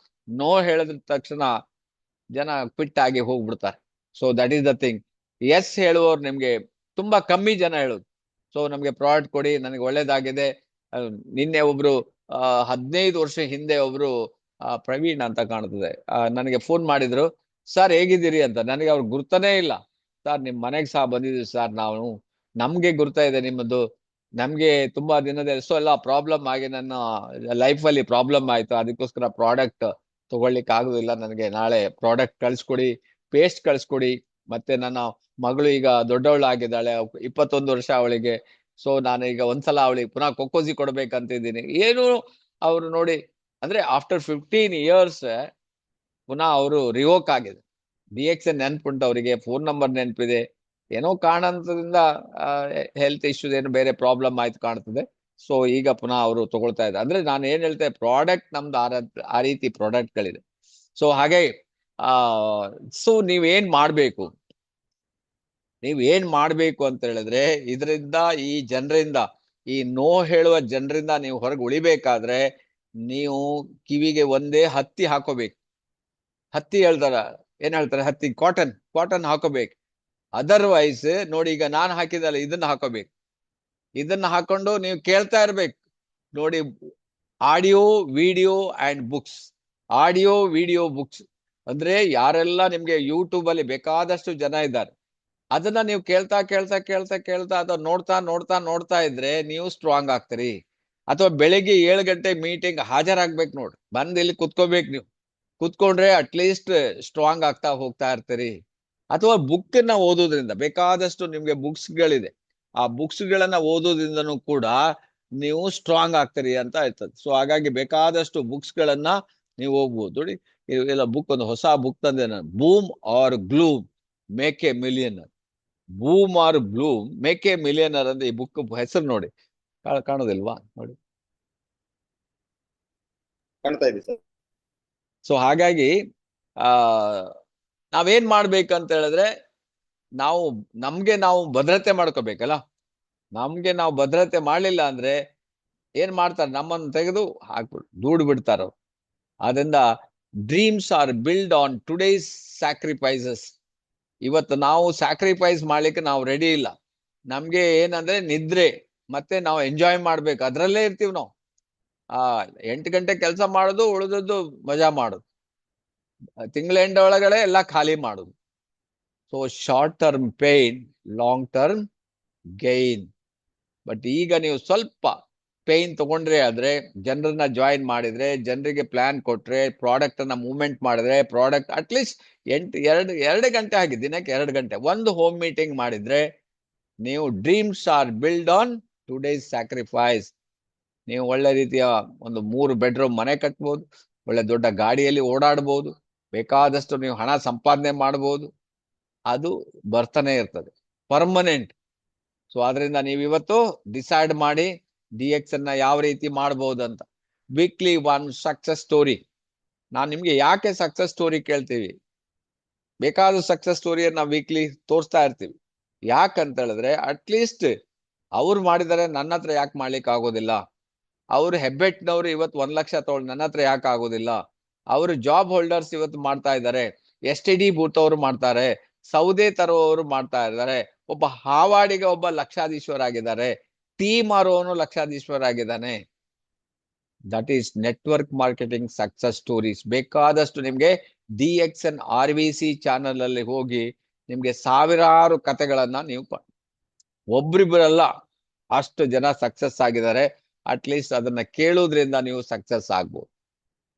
ನೋ ಹೇಳಿದ ತಕ್ಷಣ ಜನ ಕ್ವಿಟ್ ಆಗಿ ಹೋಗ್ಬಿಡ್ತಾರೆ. So that is the thing. Yes ಹೇಳುವವ್ರು ನಿಮ್ಗೆ ತುಂಬಾ ಕಮ್ಮಿ ಜನ ಹೇಳುದು. ಸೊ ನಮ್ಗೆ ಪ್ರಾಡಕ್ಟ್ ಕೊಡಿ, ನನಗೆ ಒಳ್ಳೇದಾಗಿದೆ. ನಿನ್ನೆ ಒಬ್ರು 15 ವರ್ಷ ಹಿಂದೆ ಒಬ್ರು ಪ್ರವೀಣ್ ಅಂತ ಕಾಣ್ತದೆ, ನನಗೆ ಫೋನ್ ಮಾಡಿದ್ರು, ಸರ್ ಹೇಗಿದ್ದೀರಿ ಅಂತ. ನನಗೆ ಅವ್ರು ಗುರ್ತನೇ ಇಲ್ಲ. ಸರ್ ನಿಮ್ ಮನೆಗೆ ಸಹ ಬಂದಿದ್ದೀವಿ ಸರ್, ನಮ್ಗೆ ಗುರ್ತಾ ಇದೆ ನಿಮ್ಮದು, ನಮ್ಗೆ ತುಂಬಾ ದಿನದ ಎಲ್ಲ ಪ್ರಾಬ್ಲಮ್ ಆಗಿ ನನ್ನ ಲೈಫಲ್ಲಿ ಪ್ರಾಬ್ಲಮ್ ಆಯ್ತು, ಅದಕ್ಕೋಸ್ಕರ ಪ್ರಾಡಕ್ಟ್ ತಗೊಳ್ಳಿಕ್ಕೆ ಆಗುದಿಲ್ಲ, ನನಗೆ ನಾಳೆ ಪ್ರಾಡಕ್ಟ್ ಕಳ್ಸ್ಕೊಡಿ, ಪೇಸ್ಟ್ ಕಳ್ಸ್ಕೊಡಿ. ಮತ್ತೆ ನನ್ನ ಮಗಳು ಈಗ ದೊಡ್ಡವಳು ಆಗಿದ್ದಾಳೆ, 21 ವರ್ಷ ಅವಳಿಗೆ. ಸೊ ನಾನು ಈಗ ಒಂದ್ಸಲ ಅವಳಿಗೆ ಪುನಃ ಕೊಕ್ಕೋಜಿ ಕೊಡ್ಬೇಕಂತಿದ್ದೀನಿ. ಏನು ಅವರು ನೋಡಿ, ಅಂದ್ರೆ ಆಫ್ಟರ್ 15 ಇಯರ್ಸ್ ಪುನಃ ಅವರು ರಿವೋಕ್ ಆಗಿದೆ. ಡಿ.ಎಕ್ಸ್.ಎನ್ ನೆನ್ಪುಂಟು ಅವರಿಗೆ, ಫೋನ್ ನಂಬರ್ ನೆನಪಿದೆ, ಏನೋ ಕಾರಣದಿಂದ ಹೆಲ್ತ್ ಇಶ್ಯೂಸ್ ಏನೋ ಬೇರೆ ಪ್ರಾಬ್ಲಮ್ ಆಯ್ತು ಕಾಣ್ತದೆ. ಸೊ ಈಗ ಪುನಃ ಅವರು ತಗೊಳ್ತಾ ಇದ್ದಾರೆ. ಅಂದ್ರೆ ನಾನು ಏನ್ ಹೇಳ್ತೇನೆ, ಪ್ರಾಡಕ್ಟ್ ನಮ್ದು ಆ ರೀತಿ ಪ್ರಾಡಕ್ಟ್ಗಳಿದೆ. ಸೊ ಹಾಗೆ ಸೊ ನೀವೇನ್ ಮಾಡ್ಬೇಕು ಅಂತ ಹೇಳಿದ್ರೆ, ಇದರಿಂದ ಈ ಜನರಿಂದ, ಈ ನೋ ಹೇಳುವ ಜನರಿಂದ ನೀವು ಹೊರಗೆ ಉಳಿಬೇಕಾದ್ರೆ, ನೀವು ಕಿವಿಗೆ ಒಂದೇ ಹತ್ತಿ ಹಾಕೋಬೇಕು. ಹತ್ತಿ ಹೇಳ್ತಾರ, ಏನ್ ಹೇಳ್ತಾರೆ, ಹತ್ತಿ ಕಾಟನ್ ಹಾಕೋಬೇಕು. ಅದರ್ವೈಸ್ ನೋಡಿ, ಈಗ ನಾನು ಹಾಕಿದಲ್ಲ ಇದನ್ನ ಹಾಕೋಬೇಕು. ಇದನ್ನ ಹಾಕೊಂಡು ನೀವು ಕೇಳ್ತಾ ಇರ್ಬೇಕು ನೋಡಿ. Audio video and books, audio video books ಅಂದ್ರೆ ಯಾರೆಲ್ಲ ನಿಮ್ಗೆ ಯೂಟ್ಯೂಬ್ ಅಲ್ಲಿ ಬೇಕಾದಷ್ಟು ಜನ ಇದ್ದಾರೆ, ಅದನ್ನ ನೀವು ಕೇಳ್ತಾ ಕೇಳ್ತಾ ಕೇಳ್ತಾ ಕೇಳ್ತಾ ಅಥವಾ ನೋಡ್ತಾ ನೋಡ್ತಾ ನೋಡ್ತಾ ಇದ್ರೆ ನೀವು ಸ್ಟ್ರಾಂಗ್ ಆಗ್ತೀರಿ. ಅಥವಾ ಬೆಳಿಗ್ಗೆ 7 ಗಂಟೆ ಮೀಟಿಂಗ್ ಹಾಜರಾಗ್ಬೇಕು ನೋಡ್ರಿ, ಬಂದ್ ಇಲ್ಲಿ ಕುತ್ಕೋಬೇಕು. ನೀವು ಕುತ್ಕೊಂಡ್ರೆ ಅಟ್ಲೀಸ್ಟ್ ಸ್ಟ್ರಾಂಗ್ ಆಗ್ತಾ ಹೋಗ್ತಾ ಇರ್ತೀರಿ. ಅಥವಾ ಬುಕ್ ನ ಓದೋದ್ರಿಂದ ಬೇಕಾದಷ್ಟು ನಿಮ್ಗೆ ಬುಕ್ಸ್ ಗಳಿದೆ, ಆ ಬುಕ್ಸ್ ಗಳನ್ನ ಓದೋದ್ರಿಂದನೂ ಕೂಡ ನೀವು ಸ್ಟ್ರಾಂಗ್ ಆಗ್ತೀರಿ ಅಂತ ಇರ್ತದೆ. ಸೊ ಹಾಗಾಗಿ ಬೇಕಾದಷ್ಟು ಬುಕ್ಸ್ ಗಳನ್ನ ನೀವು ಹೋಗ್ಬೋದು ನೋಡಿ. ಇಲ್ಲ ಬುಕ್, ಒಂದು ಹೊಸ ಬುಕ್ ತಂದೆ ನಾನು, boom or gloom make a millionaire. Boom or bloom make a millionaire ಅಂತ ಈ ಬುಕ್ ಹೆಸರು ನೋಡಿ. ಕಾಣೋದಿಲ್ವಾ ನೋಡಿ? ಕಾಣ್ತಾ ಇದೆ ಸರ್. ಸೊ ಹಾಗಾಗಿ ಆ ನಾವೇನ್ ಮಾಡ್ಬೇಕಂತ ಹೇಳಿದ್ರೆ, ನಾವು ಭದ್ರತೆ ಮಾಡ್ಕೋಬೇಕಲ್ಲ. ನಮ್ಗೆ ನಾವು ಭದ್ರತೆ ಮಾಡ್ಲಿಲ್ಲ ಅಂದ್ರೆ ಏನ್ ಮಾಡ್ತಾರೆ, ನಮ್ಮನ್ನು ತೆಗೆದು ಹಾಕ್ಬಿಟ್ಟು ದೂಡ್ ಬಿಡ್ತಾರ. ಅದರಿಂದ dreams are build on today's sacrifices. ಇವತ್ತು ನಾವು ಸ್ಯಾಕ್ರಿಫೈಸ್ ಮಾಡ್ಲಿಕ್ಕೆ ನಾವು ರೆಡಿ ಇಲ್ಲ. ನಮ್ಗೆ ಏನಂದ್ರೆ ನಿದ್ರೆ, ಮತ್ತೆ ನಾವು ಎಂಜಾಯ್ ಮಾಡ್ಬೇಕು, ಅದ್ರಲ್ಲೇ ಇರ್ತೀವಿ ನಾವು. 8 ಗಂಟೆ ಕೆಲಸ ಮಾಡೋದು, ಉಳಿದದ್ದು ಮಜಾ ಮಾಡೋದು, ತಿಂಗಳ ಎಂಡ್ ಒಳಗಡೆ ಎಲ್ಲ ಖಾಲಿ ಮಾಡೋದು. So short term pain, long term gain. But ಈಗ ನೀವು ಸ್ವಲ್ಪ ಪೇನ್ ತಗೊಂಡ್ರೆ ಆದ್ರೆ, ಜನರನ್ನ ಜಾಯಿನ್ ಮಾಡಿದ್ರೆ, ಜನರಿಗೆ ಪ್ಲಾನ್ ಕೊಟ್ರೆ, ಪ್ರಾಡಕ್ಟ್ ಅನ್ನ ಮೂವ್ಮೆಂಟ್ ಮಾಡಿದ್ರೆ, ಪ್ರಾಡಕ್ಟ್ ಅಟ್ಲೀಸ್ಟ್ 2 ಗಂಟೆ ಆಗಿ ದಿನಕ್ಕೆ 2 ಗಂಟೆ ಒಂದು ಹೋಮ್ ಮೀಟಿಂಗ್ ಮಾಡಿದ್ರೆ, ನೀವು dreams are build on today's sacrifice. ನೀವು ಒಳ್ಳೆ ರೀತಿಯ ಒಂದು 3 ಬೆಡ್ರೂಮ್ ಮನೆ ಕಟ್ಬೋದು, ಒಳ್ಳೆ ದೊಡ್ಡ ಗಾಡಿಯಲ್ಲಿ ಓಡಾಡ್ಬೋದು, ಬೇಕಾದಷ್ಟು ನೀವು ಹಣ ಸಂಪಾದನೆ ಮಾಡ್ಬೋದು. ಅದು ಬರ್ತಾನೆ ಇರ್ತದೆ, ಪರ್ಮನೆಂಟ್. ಸೊ ಆದ್ರಿಂದ ನೀವು ಇವತ್ತು ಡಿಸೈಡ್ ಮಾಡಿ DX ಅನ್ನ ಯಾವ ರೀತಿ ಮಾಡ್ಬೋದು ಅಂತ. Weekly 1 success story. ನಾನು ನಿಮ್ಗೆ ಯಾಕೆ ಸಕ್ಸಸ್ ಸ್ಟೋರಿ ಕೇಳ್ತೀವಿ, ಬೇಕಾದ ಸಕ್ಸಸ್ ಸ್ಟೋರಿಯನ್ನ ವೀಕ್ಲಿ ತೋರಿಸ್ತಾ ಇರ್ತೀವಿ. ಯಾಕಂತ ಹೇಳಿದ್ರೆ ಅಟ್ಲೀಸ್ಟ್ ಅವ್ರು ಮಾಡಿದರೆ ನನ್ನ ಹತ್ರ ಯಾಕೆ ಮಾಡ್ಲಿಕ್ಕೆ ಆಗೋದಿಲ್ಲ? ಅವ್ರು ಹೆಬ್ಬೆಟ್ನವ್ರು ಇವತ್ತು 1 ಲಕ್ಷ ತಗೊಳ್ಳಿ, ನನ್ನ ಹತ್ರ ಯಾಕೆ ಆಗೋದಿಲ್ಲ? ಅವರು ಜಾಬ್ ಹೋಲ್ಡರ್ಸ್ ಇವತ್ತು ಮಾಡ್ತಾ ಇದ್ದಾರೆ, STD ಬೂತ್ ಅವರು ಮಾಡ್ತಾರೆ, ಸೌದೆ ತರುವವರು ಮಾಡ್ತಾ ಇದ್ದಾರೆ, ಒಬ್ಬ ಹಾವಾಡಿಗೆ ಒಬ್ಬ ಲಕ್ಷಾಧೀಶ್ವರ ಆಗಿದ್ದಾರೆ, ಟೀ ಮಾರುವವನು ಲಕ್ಷಾಧೀಶ್ವರ ಆಗಿದ್ದಾನೆ. That is network marketing success stories. ಬೇಕಾದಷ್ಟು ನಿಮ್ಗೆ DXN RVC ಚಾನಲ್ ಅಲ್ಲಿ ಹೋಗಿ ನಿಮ್ಗೆ ಸಾವಿರಾರು ಕಥೆಗಳನ್ನ ನೀವು ಒಬ್ರಿಬ್ಬರಲ್ಲ ಅಷ್ಟು ಜನ ಸಕ್ಸಸ್ ಆಗಿದ್ದಾರೆ. ಅಟ್ಲೀಸ್ಟ್ ಅದನ್ನ ಕೇಳೋದ್ರಿಂದ ನೀವು ಸಕ್ಸಸ್ ಆಗ್ಬೋದು.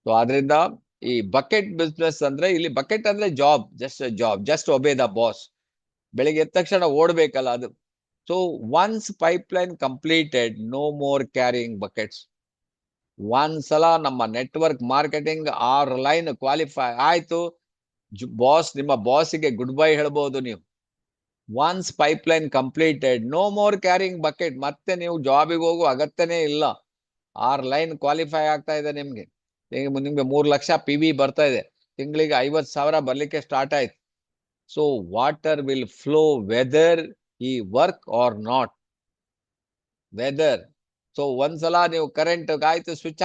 ಸೊ ಆದ್ರಿಂದ ಈ ಬಕೆಟ್ ಬಿಸ್ನೆಸ್ ಅಂದ್ರೆ, ಇಲ್ಲಿ ಬಕೆಟ್ ಅಂದ್ರೆ job, just obey the boss. ಬೆಳಿಗ್ಗೆ ಎದ್ದ ತಕ್ಷಣ ಓಡ್ಬೇಕಲ್ಲ ಅದು. So once pipeline completed, no more carrying buckets. ಒಂದ್ಸಲ ನಮ್ಮ ನೆಟ್ವರ್ಕ್ ಮಾರ್ಕೆಟಿಂಗ್ 6 ಲೈನ್ ಕ್ವಾಲಿಫೈ ಆಯ್ತು, ಬಾಸ್, ನಿಮ್ಮ ಬಾಸಿಗೆ ಗುಡ್ ಬೈ ಹೇಳ್ಬೋದು ನೀವು. Once pipeline completed, no more carrying bucket. ಮತ್ತೆ ನೀವು ಜಾಬಿಗೆ ಹೋಗೋ ಅಗತ್ಯನೇ ಇಲ್ಲ. 6 ಲೈನ್ ಕ್ವಾಲಿಫೈ ಆಗ್ತಾ ಇದೆ ನಿಮ್ಗೆ. ನಿಮ್ಗೆ 3 ಲಕ್ಷ PV ಬರ್ತಾ ಇದೆ, ತಿಂಗಳಿಗೆ 50,000 ಬರ್ಲಿಕ್ಕೆ ಸ್ಟಾರ್ಟ್ ಆಯ್ತು. So water will flow whether ಈ work or not. Whether. So ಒಂದ್ಸಲ ನೀವು ಕರೆಂಟ್ ಆಯ್ತು ಸ್ವಿಚ್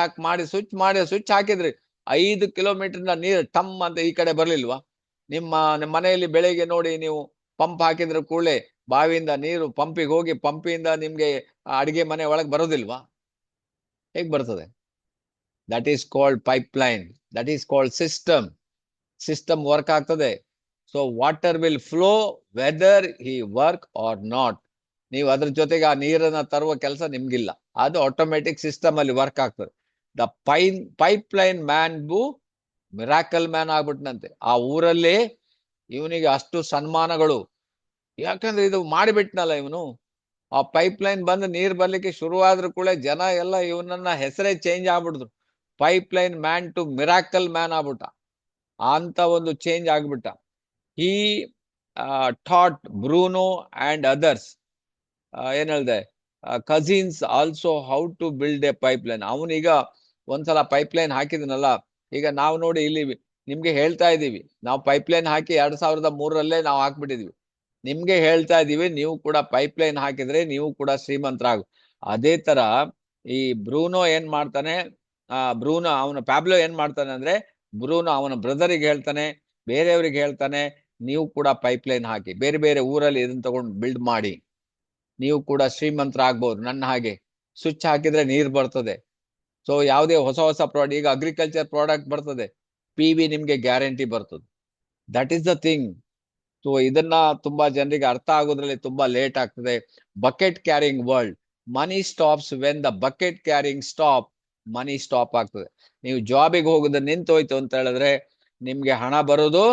ಸ್ವಿಚ್ ಹಾಕಿದ್ರಿ, 5 ಕಿಲೋಮೀಟರ್ ನೀರು ಟಮ್ ಅಂತ ಈ ಕಡೆ ಬರ್ಲಿಲ್ವಾ? ನಿಮ್ಮ ಮನೆಯಲ್ಲಿ ಬೆಳಿಗ್ಗೆ ನೋಡಿ, ನೀವು ಪಂಪ್ ಹಾಕಿದ್ರ ಕೂಡಲೇ ಬಾವಿಯಿಂದ ನೀರು ಪಂಪಿಗೆ ಹೋಗಿ, ಪಂಪಿಂದ ನಿಮ್ಗೆ ಅಡಿಗೆ ಮನೆ ಒಳಗೆ ಬರೋದಿಲ್ವಾ? ಹೇಗ್ ಬರ್ತದೆ? That is called pipeline, that is called system work ಆಗ್ತದೆ. So water will flow whether he work or not. ನೀವು ಅದ್ರ ಜೊತೆಗೆ ಆ ನೀರನ್ನ ತರುವ ಕೆಲಸ ನಿಮ್ಗಿಲ್ಲ, ಅದು ಆಟೋಮೆಟಿಕ್ ಸಿಸ್ಟಮ್ ಅಲ್ಲಿ ವರ್ಕ್ ಆಗ್ತದೆ. The pipeline man miracle man ಆಗ್ಬಿಟ್ನಂತೆ ಆ ಊರಲ್ಲಿ. ಇವನಿಗೆ ಅಷ್ಟು ಸನ್ಮಾನಗಳು, ಯಾಕಂದ್ರೆ ಇದು ಮಾಡಿಬಿಟ್ನಲ್ಲ ಇವನು. ಆ ಪೈಪ್ಲೈನ್ ಬಂದು ನೀರ್ ಬರ್ಲಿಕ್ಕೆ ಶುರುವಾದ್ರೂ ಕೂಡ ಜನ ಎಲ್ಲ ಇವನನ್ನ ಹೆಸರೇ ಚೇಂಜ್ ಆಗ್ಬಿಡ್ರು. Pipeline man to miracle man ಆಗ್ಬಿಟ್ಟ. ಅಂತ ಒಂದು ಚೇಂಜ್ ಆಗ್ಬಿಟ್ಟ. He taught Bruno and others, ಏನ್ ಹೇಳ್ದೆ, cousins also how to build a pipeline. ಅವನೀಗ ಒಂದ್ಸಲ ಪೈಪ್ಲೈನ್ ಹಾಕಿದನಲ್ಲ, ಈಗ ನಾವು ನೋಡಿ ಇಲ್ಲಿ ನಿಮ್ಗೆ ಹೇಳ್ತಾ ಇದೀವಿ, ನಾವು ಪೈಪ್ಲೈನ್ ಹಾಕಿ 2003ರಲ್ಲೇ ನಾವು ಹಾಕ್ಬಿಟ್ಟಿದ್ವಿ. ನಿಮ್ಗೆ ಹೇಳ್ತಾ ಇದೀವಿ, ನೀವು ಕೂಡ ಪೈಪ್ಲೈನ್ ಹಾಕಿದ್ರೆ ನೀವು ಕೂಡ ಶ್ರೀಮಂತರಾಗು. ಅದೇ ತರ ಈ ಬ್ರೂನೋ ಏನ್ ಮಾಡ್ತಾನೆ, ಅವನ ಪ್ಯಾಬ್ಲೋ ಏನ್ ಮಾಡ್ತಾನೆ ಅಂದ್ರೆ, ಬ್ರೂನೋ ಅವನ ಬ್ರದರಿಗೆ ಹೇಳ್ತಾನೆ, ಬೇರೆಯವ್ರಿಗೆ ಹೇಳ್ತಾನೆ, ನೀವು ಕೂಡ ಪೈಪ್ಲೈನ್ ಹಾಕಿ, ಬೇರೆ ಬೇರೆ ಊರಲ್ಲಿ ಇದನ್ನ ತಗೊಂಡು ಬಿಲ್ಡ್ ಮಾಡಿ, ನೀವು ಕೂಡ ಶ್ರೀಮಂತರಾಗ್ಬೋದು ನನ್ನ ಹಾಗೆ. ಸ್ವಿಚ್ ಹಾಕಿದ್ರೆ ನೀರ್ ಬರ್ತದೆ. ಸೊ ಯಾವುದೇ ಹೊಸ ಹೊಸ ಪ್ರಾಡಕ್ಟ್, ಈಗ ಅಗ್ರಿಕಲ್ಚರ್ ಪ್ರಾಡಕ್ಟ್ ಬರ್ತದೆ, PV ನಿಮ್ಗೆ ಗ್ಯಾರಂಟಿ ಬರ್ತದೆ. That is the thing. So ಇದನ್ನ ತುಂಬಾ ಜನರಿಗೆ ಅರ್ಥ ಆಗೋದ್ರಲ್ಲಿ ತುಂಬಾ ಲೇಟ್ ಆಗ್ತದೆ. Bucket carrying world, money stops when the bucket carrying stop, money stop ಆಗ್ತದೆ. ನೀವು ಜಾಬಿಗೆ ಹೋಗೋದು ನಿಂತೋಯ್ತು ಅಂತ ಹೇಳಿದ್ರೆ ನಿಮ್ಗೆ ಹಣ ಬರೋದು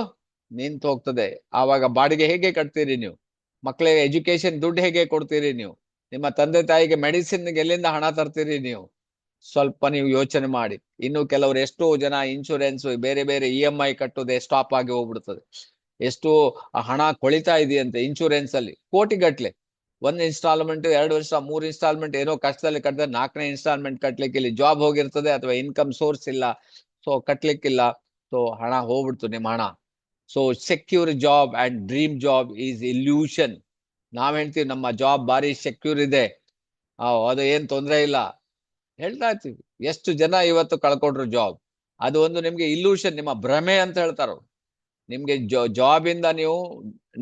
ನಿಂತು ಹೋಗ್ತದೆ. ಆವಾಗ ಬಾಡಿಗೆ ಹೇಗೆ ಕಟ್ತೀರಿ ನೀವು? ಮಕ್ಕಳಿಗೆ ಎಜುಕೇಶನ್ ದುಡ್ಡು ಹೇಗೆ ಕೊಡ್ತೀರಿ ನೀವು? ನಿಮ್ಮ ತಂದೆ ತಾಯಿಗೆ ಮೆಡಿಸಿನ್ಗೆ ಎಲ್ಲಿಂದ ಹಣ ತರ್ತೀರಿ ನೀವು? ಸ್ವಲ್ಪ ನೀವು ಯೋಚನೆ ಮಾಡಿ. ಇನ್ನು ಕೆಲವರು ಎಷ್ಟೋ ಜನ ಇನ್ಶೂರೆನ್ಸ್ ಬೇರೆ ಬೇರೆ EMI ಕಟ್ಟುದೇ ಸ್ಟಾಪ್ ಆಗಿ ಹೋಗ್ಬಿಡ್ತದೆ. ಎಷ್ಟು ಹಣ ಕೊಳಿತಾ ಇದೆಯಂತೆ ಇನ್ಶೂರೆನ್ಸ್ ಅಲ್ಲಿ, ಕೋಟಿಗಟ್ಲೆ. 1 ಇನ್ಸ್ಟಾಲ್ಮೆಂಟ್, 2 ವರ್ಷ, 3 ಇನ್ಸ್ಟಾಲ್ಮೆಂಟ್ ಏನೋ ಕಷ್ಟದಲ್ಲಿ ಕಟ್ಟಿದ್ರೆ 4ನೇ ಇನ್ಸ್ಟಾಲ್ಮೆಂಟ್ ಕಟ್ಲಿಕ್ಕೆ ಇಲ್ಲಿ ಜಾಬ್ ಹೋಗಿರ್ತದೆ ಅಥವಾ ಇನ್ಕಮ್ ಸೋರ್ಸ್ ಇಲ್ಲ, ಸೊ ಕಟ್ಲಿಕ್ಕಿಲ್ಲ, ಸೊ ಹಣ ಹೋಗ್ಬಿಡ್ತು ನಿಮ್ಮ ಹಣ. So secure job and dream job is illusion. ನಾವ್ ಹೇಳ್ತೀವಿ ನಮ್ಮ ಜಾಬ್ ಬಾರಿ ಸೆಕ್ಯೂರ್ ಇದೆ, ಅದು ಏನ್ ತೊಂದ್ರೆ ಇಲ್ಲ ಹೇಳ್ತಾ ಇರ್ತೀವಿ. ಎಷ್ಟು ಜನ ಇವತ್ತು ಕಳ್ಕೊಂಡ್ರು ಜಾಬ್? ಅದು ಒಂದು ನಿಮ್ಗೆ ಇಲ್ಯೂಷನ್, ನಿಮ್ಮ ಭ್ರಮೆ ಅಂತ ಹೇಳ್ತಾರ. ನಿಮ್ಗೆ ಜಾಬ್ ಇಂದ ನೀವು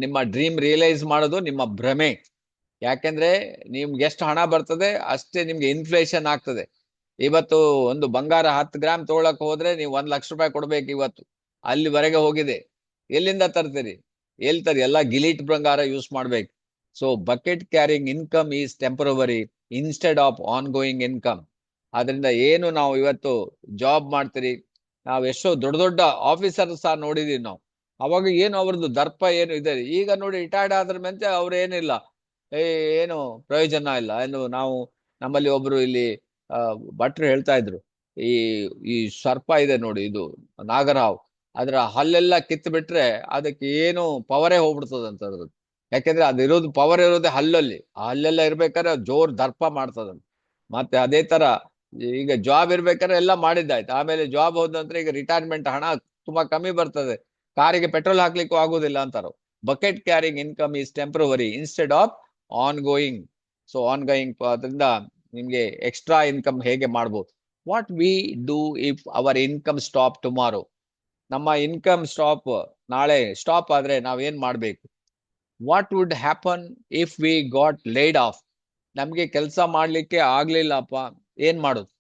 ನಿಮ್ಮ ಡ್ರೀಮ್ ರಿಯಲೈಸ್ ಮಾಡೋದು ನಿಮ್ಮ ಭ್ರಮೆ. ಯಾಕೆಂದ್ರೆ ನಿಮ್ಗೆ ಎಷ್ಟು ಹಣ ಬರ್ತದೆ ಅಷ್ಟೇ ನಿಮ್ಗೆ ಇನ್ಫ್ಲೇಷನ್ ಆಗ್ತದೆ. ಇವತ್ತು ಒಂದು ಬಂಗಾರ 10 ಗ್ರಾಮ್ ತಗೊಳಕ್ ಹೋದ್ರೆ ನೀವು 1 ಲಕ್ಷ ರೂಪಾಯಿ ಕೊಡ್ಬೇಕು. ಇವತ್ತು ಅಲ್ಲಿವರೆಗೆ ಹೋಗಿದೆ. ಎಲ್ಲಿಂದ ತರ್ತೀರಿ? ಎಲ್ಲಿ ತರಿ? ಎಲ್ಲ ಗಿಲೀಟ್ ಬಂಗಾರ ಯೂಸ್ ಮಾಡ್ಬೇಕು. So bucket carrying income is temporary instead of ongoing income. ಆದ್ರಿಂದ ಏನು ನಾವು ಇವತ್ತು ಜಾಬ್ ಮಾಡ್ತೀರಿ, ನಾವು ಎಷ್ಟೋ ದೊಡ್ಡ ದೊಡ್ಡ ಆಫೀಸರ್ ಸಹ ನೋಡಿದೀವಿ ನಾವು. ಅವಾಗ ಏನು ಅವ್ರದ್ದು ದರ್ಪ ಏನು ಇದೆ. ಈಗ ನೋಡಿ ರಿಟೈರ್ಡ್ ಆದ್ರ ಮೆಂತೆ ಅವ್ರೇನಿಲ್ಲ, ಏನು ಪ್ರಯೋಜನ ಇಲ್ಲ. ಏನು ನಾವು ನಮ್ಮಲ್ಲಿ ಒಬ್ರು ಇಲ್ಲಿ ಭಟ್ರು ಹೇಳ್ತಾ ಇದ್ರು, ಈ ಈ ಸರ್ಪ ಇದೆ ನೋಡಿ, ಇದು ನಾಗರಹಾವು, ಅದ್ರ ಹಲ್ಲೆಲ್ಲ ಕಿತ್ತು ಬಿಟ್ರೆ ಅದಕ್ಕೆ ಏನು ಪವರೇ ಹೋಗ್ಬಿಡ್ತದಂತ ಅದ್ರದ್ದು. ಯಾಕೆಂದ್ರೆ ಅದಿರೋದು ಪವರ್ ಇರೋದೇ ಹಲ್ಲಲ್ಲಿ. ಆ ಹಲ್ಲೆಲ್ಲ ಇರ್ಬೇಕಾದ್ರೆ ಜೋರ್ ದರ್ಪ ಮಾಡ್ತದಂತ. ಮತ್ತೆ ಅದೇ ತರ ಈಗ ಜಾಬ್ ಇರ್ಬೇಕಾದ್ರೆ ಎಲ್ಲ ಮಾಡಿದ್ದಾಯ್ತು, ಆಮೇಲೆ ಜಾಬ್ ಹೋದ ನಂತರ ಈಗ ರಿಟೈರ್ಮೆಂಟ್ ಹಣ ತುಂಬಾ ಕಮ್ಮಿ ಬರ್ತದೆ, ಕಾರಿಗೆ ಪೆಟ್ರೋಲ್ ಹಾಕ್ಲಿಕ್ಕೂ ಆಗುದಿಲ್ಲ ಅಂತಾರ. Bucket carrying income is temporary instead of ongoing. So ongoing, ಅದರಿಂದ ನಿಮ್ಗೆ ಎಕ್ಸ್ಟ್ರಾ ಇನ್ಕಮ್ ಹೇಗೆ ಮಾಡ್ಬೋದು? What we do if our income stop tomorrow? ನಮ್ಮ ಇನ್ಕಮ್ ಸ್ಟಾಪ್ ನಾಳೆ ಸ್ಟಾಪ್ ಆದ್ರೆ ನಾವೇನ್ ಮಾಡ್ಬೇಕು? What would happen if we got laid off? ನಮ್ಗೆ ಕೆಲಸ ಮಾಡ್ಲಿಕ್ಕೆ ಆಗ್ಲಿಲ್ಲಪ್ಪ, ಏನ್ ಮಾಡೋದು?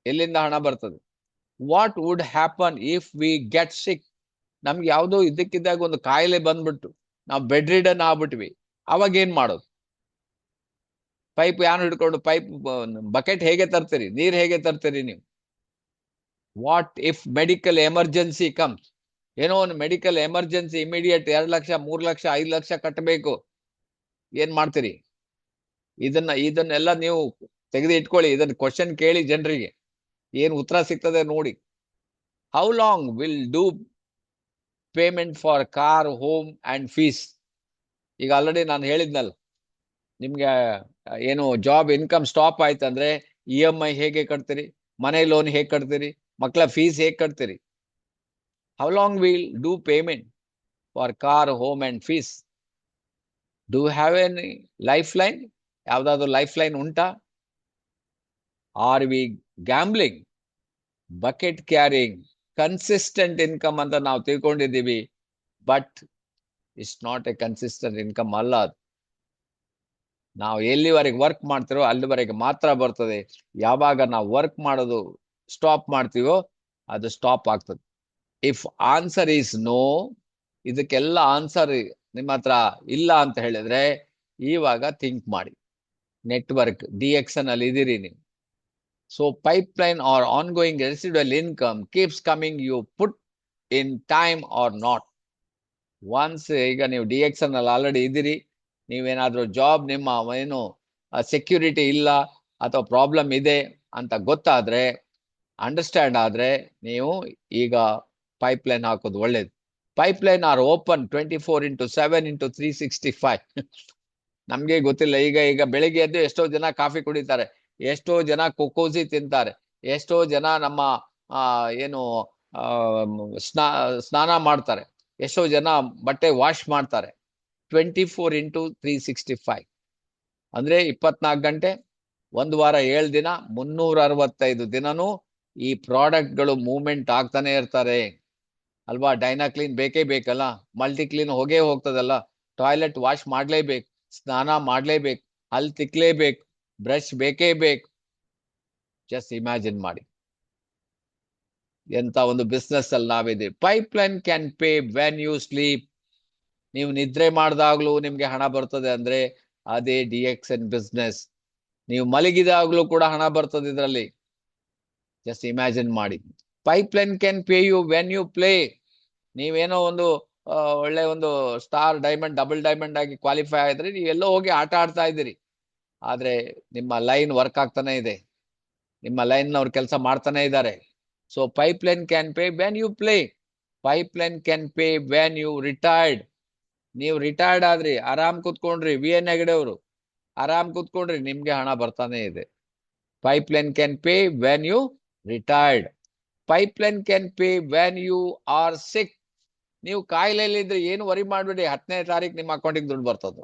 ಎಲ್ಲಿಂದ ಹಣ ಬರ್ತದೆ? What would happen if we get sick? ನಮ್ಗೆ ಯಾವ್ದೋ ಇದಕ್ಕಿದ್ದಾಗ ಒಂದು ಕಾಯಿಲೆ ಬಂದ್ಬಿಟ್ಟು ನಾವು ಬೆಡ್ ರಿಡನ್ ಆಗ್ಬಿಟ್ವಿ, ಅವಾಗ ಏನ್ ಮಾಡೋದು? ಪೈಪ್ ಯಾರು ಹಿಡ್ಕೊಂಡು ಬಕೆಟ್ ಹೇಗೆ ತರ್ತೀರಿ? ನೀರ್ ಹೇಗೆ ತರ್ತೀರಿ ನೀವು? What if medical emergency comes? ಏನೋ ಒಂದು medical emergency immediate 2 lakh, 3 lakh, 5 lakh ಕಟ್ಟಬೇಕು, ಏನ್ ಮಾಡ್ತೀರಿ? ಇದನ್ನೆಲ್ಲ ನೀವು ತೆಗೆದು ಇಟ್ಕೊಳ್ಳಿ. ಇದನ್ನ ಕ್ವಶನ್ ಕೇಳಿ ಜನರಿಗೆ, ಏನ್ ಉತ್ತರ ಸಿಗ್ತದೆ ನೋಡಿ. How long will do payment for car, home and fees? ಈಗ ಆಲ್ರೆಡಿ ನಾನು ಹೇಳಿದ್ನಲ್ಲ, ನಿಮ್ಗೆ ಏನು ಜಾಬ್ ಇನ್ಕಮ್ ಸ್ಟಾಪ್ ಆಯ್ತಂದ್ರೆ EMI ಹೇಗೆ ಕಟ್ತೀರಿ, ಮನೆ ಲೋನ್ ಹೇಗೆ ಕಟ್ತೀರಿ, ಮಕ್ಕಳ ಫೀಸ್ ಹೇಗೆ ಕಟ್ತೀರಿ? How long will do payment for car, home and fees? Do have any lifeline? ಯಾವ್ದಾದ್ರು ಲೈಫ್ ಲೈನ್ ಉಂಟಾ? Are we gambling? Bucket carrying consistent income ಅಂತ ನಾವು ತಿಳ್ಕೊಂಡಿದ್ದೀವಿ, but it's not a consistent income ಅಲ್ಲ ಅದು. ನಾವು ಎಲ್ಲಿವರೆಗೆ ವರ್ಕ್ ಮಾಡ್ತಿರೋ ಅಲ್ಲಿವರೆಗೆ ಮಾತ್ರ ಬರ್ತದೆ. ಯಾವಾಗ ನಾವು ವರ್ಕ್ ಮಾಡೋದು ಸ್ಟಾಪ್ ಮಾಡ್ತೀವೋ ಅದು ಸ್ಟಾಪ್ ಆಗ್ತದೆ. ಇಫ್ ಆನ್ಸರ್ ಈಸ್ ನೋ, ಇದಕ್ಕೆಲ್ಲ ಆನ್ಸರ್ ನಿಮ್ಮ ಹತ್ರ ಇಲ್ಲ ಅಂತ ಹೇಳಿದ್ರೆ ಇವಾಗ ಥಿಂಕ್ ಮಾಡಿ. ನೆಟ್ವರ್ಕ್ DXN ಅಲ್ಲಿ ಇದೀರಿ ನೀವು. So pipeline are ongoing residual income keeps coming, you put in time or not. Once ಈಗ ನೀವು DXN ಅಲ್ಲಿ ಆಲ್ರೆಡಿ ಇದ್ದೀರಿ, ನೀವೇನಾದ್ರೂ ಜಾಬ್ ನಿಮ್ಮ ಏನು ಸೆಕ್ಯೂರಿಟಿ ಇಲ್ಲ ಅಥವಾ ಪ್ರಾಬ್ಲಮ್ ಇದೆ ಅಂತ ಗೊತ್ತಾದ್ರೆ, ಅಂಡರ್ಸ್ಟ್ಯಾಂಡ್ ಆದ್ರೆ, ನೀವು ಈಗ ಪೈಪ್ಲೈನ್ ಹಾಕೋದು ಒಳ್ಳೇದು. Pipeline R open 24/7/365. ನಮ್ಗೆ ಗೊತ್ತಿಲ್ಲ. ಈಗ ಬೆಳಿಗ್ಗೆ ಎದ್ದು ಎಷ್ಟೋ ಜನ ಕಾಫಿ ಕುಡಿತಾರೆ, ಎಷ್ಟೋ ಜನ ಕೊಕೋಸಿ ತಿಂತಾರೆ, ಎಷ್ಟೋ ಜನ ನಮ್ಮ ಏನು ಸ್ನಾನ ಮಾಡ್ತಾರೆ, ಎಷ್ಟೋ ಜನ ಬಟ್ಟೆ ವಾಶ್ ಮಾಡ್ತಾರೆ. 24/365 ಅಂದ್ರೆ 24 ಗಂಟೆ, ಒಂದು ವಾರ 7 ದಿನ, 365 ದಿನನೂ ಈ ಪ್ರಾಡಕ್ಟ್ಗಳು ಮೂವ್ಮೆಂಟ್ ಆಗ್ತಾನೆ ಇರ್ತಾರೆ ಅಲ್ವಾ. ಡೈನಾಕ್ಲೀನ್ ಬೇಕೇ ಬೇಕಲ್ಲ, ಮಲ್ಟಿಕ್ಲೀನ್ ಹೋಗೇ ಹೋಗ್ತದಲ್ಲ, ಟಾಯ್ಲೆಟ್ ವಾಶ್ ಮಾಡ್ಲೇಬೇಕು, ಸ್ನಾನ ಮಾಡ್ಲೇಬೇಕು, ಹಲ್ ತಿಕ್ಲೇಬೇಕು, ಬ್ರಷ್ ಬೇಕೇ ಬೇಕು. ಜಸ್ಟ್ ಇಮ್ಯಾಜಿನ್ ಮಾಡಿ ಎಂತ ಒಂದು ಬಿಸ್ನೆಸ್ ಅಲ್ಲಿ ನಾವಿದ್ದೀವಿ. Pipeline can pay when you sleep. ನೀವು ನಿದ್ರೆ ಮಾಡಿದಾಗ್ಲೂ ನಿಮ್ಗೆ ಹಣ ಬರ್ತದೆ ಅಂದ್ರೆ ಅದೇ DXN ಬಿಸ್ನೆಸ್. ನೀವು ಮಲಗಿದಾಗ್ಲೂ ಕೂಡ ಹಣ ಬರ್ತದೆ ಇದರಲ್ಲಿ. ಜಸ್ಟ್ ಇಮ್ಯಾಜಿನ್ ಮಾಡಿ. Pipeline can pay you when you play. ನೀವೇನೋ ಒಂದು ಒಳ್ಳೆ ಒಂದು ಸ್ಟಾರ್, ಡೈಮಂಡ್, ಡಬಲ್ ಡೈಮಂಡ್ ಆಗಿ ಕ್ವಾಲಿಫೈ ಆದ್ರೆ ನೀವೆಲ್ಲೋ ಹೋಗಿ ಆಟ ಆಡ್ತಾ ಇದ್ದೀರಿ, ಆದ್ರೆ ನಿಮ್ಮ ಲೈನ್ ವರ್ಕ್ ಆಗ್ತಾನೆ ಇದೆ, ನಿಮ್ಮ ಲೈನ್ ಅವ್ರು ಕೆಲಸ ಮಾಡ್ತಾನೆ ಇದ್ದಾರೆ. So pipeline can pay when you play. Pipeline can pay when you retired. ನೀವು ರಿಟೈರ್ಡ್ ಆದ್ರಿ, ಆರಾಮ್ ಕೂತ್ಕೊಂಡ್ರಿ, VN ಹೆಗಡೆ ಅವರು ಆರಾಮ್ ಕೂತ್ಕೊಂಡ್ರಿ, ನಿಮ್ಗೆ ಹಣ ಬರ್ತಾನೆ ಇದೆ. Pipeline can pay when you retired. Pipeline can pay when you are sick. ನೀವು ಕಾಯಿಲೆಯಲ್ಲಿ ಇದ್ರೆ ಏನು ವರಿ ಮಾಡ್ಬೇಡಿ, 10ನೇ ತಾರೀಕು ನಿಮ್ಮ ಅಕೌಂಟಿಗೆ ದುಡ್ಡು ಬರ್ತದೆ.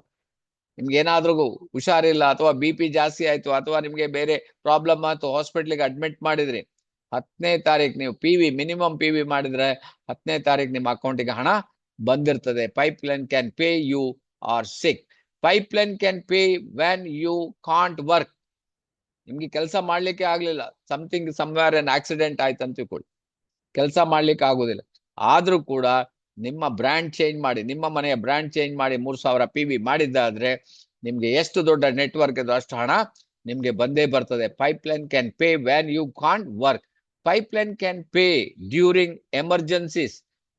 ನಿಮ್ಗೆ ಏನಾದ್ರೂ ಹುಷಾರಿಲ್ಲ ಅಥವಾ BP ಜಾಸ್ತಿ ಆಯ್ತು ಅಥವಾ ನಿಮ್ಗೆ ಬೇರೆ ಪ್ರಾಬ್ಲಮ್ ಆಯ್ತು, ಹಾಸ್ಪಿಟ್ಲಿಗೆ ಅಡ್ಮಿಟ್ ಮಾಡಿದ್ರಿ, 10ನೇ ತಾರೀಕು ನೀವು ಮಿನಿಮಮ್ PV ಮಾಡಿದ್ರೆ 10ನೇ ತಾರೀಕು ನಿಮ್ಮ ಅಕೌಂಟಿಗೆ ಹಣ ಬಂದಿರ್ತದೆ. Pipeline can pay you are sick. Pipeline can pay when you can't work. ನಿಮ್ಗೆ ಕೆಲಸ ಮಾಡ್ಲಿಕ್ಕೆ ಆಗ್ಲಿಲ್ಲ, ಸಮಥಿಂಗ್ ಸಮ್ವೇರ್ ಅನ್ ಆಕ್ಸಿಡೆಂಟ್ ಆಯ್ತು ಅಂತ ತಿಳ್ಕೊಳ್ಳಿ, ಕೆಲಸ ಮಾಡ್ಲಿಕ್ಕೆ ಆಗುದಿಲ್ಲ, ಆದ್ರೂ ಕೂಡ ನಿಮ್ಮ ಬ್ರ್ಯಾಂಡ್ ಚೇಂಜ್ ಮಾಡಿ, ನಿಮ್ಮ ಮನೆಯ ಬ್ರ್ಯಾಂಡ್ ಚೇಂಜ್ ಮಾಡಿ 3000 PV ಮಾಡಿದ್ದಾದ್ರೆ ನಿಮ್ಗೆ ಎಷ್ಟು ದೊಡ್ಡ ನೆಟ್ವರ್ಕ್ ಇದ್ದು ಅಷ್ಟು ಹಣ ನಿಮ್ಗೆ ಬಂದೇ ಬರ್ತದೆ. Pipeline can pay when you can't work. Pipeline can pay during emergencies.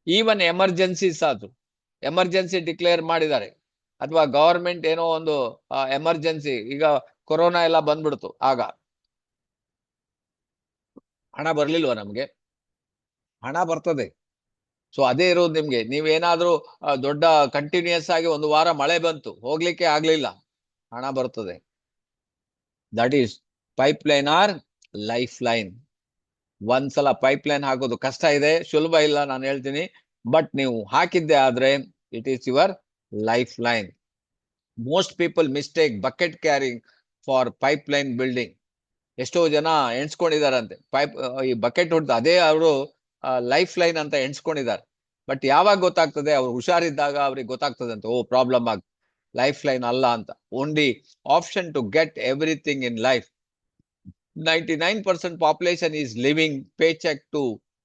Even emergencies ಆದ್ರು, ಎಮರ್ಜೆನ್ಸಿ ಡಿಕ್ಲೇರ್ ಮಾಡಿದ್ದಾರೆ ಅಥವಾ ಗವರ್ಮೆಂಟ್ ಏನೋ ಒಂದು ಎಮರ್ಜೆನ್ಸಿ, ಈಗ ಕೊರೋನಾ ಎಲ್ಲ ಬಂದ್ಬಿಡ್ತು, ಆಗ ಹಣ ಬರ್ಲಿಲ್ವ? ನಮ್ಗೆ ಹಣ ಬರ್ತದೆ. ಸೊ ಅದೇ ಇರೋದು ನಿಮ್ಗೆ. ನೀವೇನಾದ್ರೂ ದೊಡ್ಡ ಕಂಟಿನ್ಯೂಸ್ ಆಗಿ 1 ವಾರ ಮಳೆ ಬಂತು, ಹೋಗ್ಲಿಕ್ಕೆ ಆಗ್ಲಿಲ್ಲ, ಹಣ ಬರ್ತದೆ. That is pipeline our lifeline. ಒಂದ್ಸಲ ಪೈಪ್ಲೈನ್ ಹಾಕೋದು ಕಷ್ಟ ಇದೆ, ಸುಲಭ ಇಲ್ಲ, ನಾನು ಹೇಳ್ತೀನಿ. ಬಟ್ ನೀವು ಹಾಕಿದ್ದೆ ಆದ್ರೆ it is your lifeline. Most people mistake bucket carrying for pipeline building. ಎಷ್ಟೋ ಜನ ಎಣ್ಸ್ಕೊಂಡಿದಾರಂತೆ ಈ ಬಕೆಟ್ ಹೊಡೆದು ಅದೇ ಅವರು ಲೈಫ್ ಲೈನ್ ಅಂತ ಎಣ್ಸ್ಕೊಂಡಿದ್ದಾರೆ. ಬಟ್ ಯಾವಾಗ ಗೊತ್ತಾಗ್ತದೆ? ಅವ್ರು ಹುಷಾರಿದ್ದಾಗ ಅವ್ರಿಗೆ ಗೊತ್ತಾಗ್ತದೆ ಅಂತ, ಓ ಪ್ರಾಬ್ಲಮ್ ಆಗ್, ಲೈಫ್ ಲೈನ್ ಅಲ್ಲ ಅಂತ. Only option to get everything in life. 99% population is living paycheck to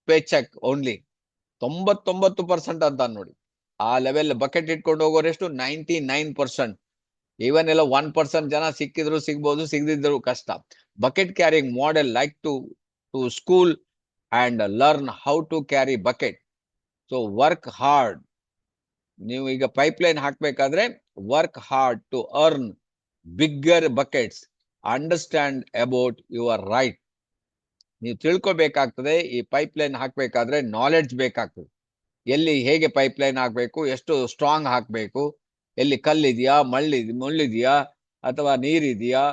paycheck only. 99% ಅಂತ ನೋಡಿ. ಆ ಲೆವೆಲ್ ಬಕೆಟ್ ಇಟ್ಕೊಂಡು ಹೋಗೋರೆಷ್ಟು 99%. ಈವನ್ ಎಲ್ಲ 1% ಜನ ಸಿಕ್ಕಿದ್ರು ಸಿಗ್ಬೋದು, ಸಿಗದಿದ್ರು ಕಷ್ಟ. Bucket carrying model like to school and learn how to carry bucket. So work hard. ನೀವು ಈಗ ಪೈಪ್ಲೈನ್ ಹಾಕ್ಬೇಕಾದ್ರೆ work hard to earn bigger buckets. Understand about your right. ನೀವು ತಿಳ್ಕೊಬೇಕಾಗ್ತದೆ. ಈ ಪೈಪ್ಲೈನ್ ಹಾಕ್ಬೇಕಾದ್ರೆ ನಾಲೆಡ್ಜ್ ಬೇಕಾಗ್ತದೆ. ಎಲ್ಲಿ ಹೇಗೆ ಪೈಪ್ಲೈನ್ ಹಾಕ್ಬೇಕು, ಎಷ್ಟು ಸ್ಟ್ರಾಂಗ್ ಹಾಕ್ಬೇಕು, ಎಲ್ಲಿ ಕಲ್ಲಿದೆಯಾ, ಮುಳ್ಳಿದೆಯಾ ಅಥವಾ ನೀರಿದೆಯಾ,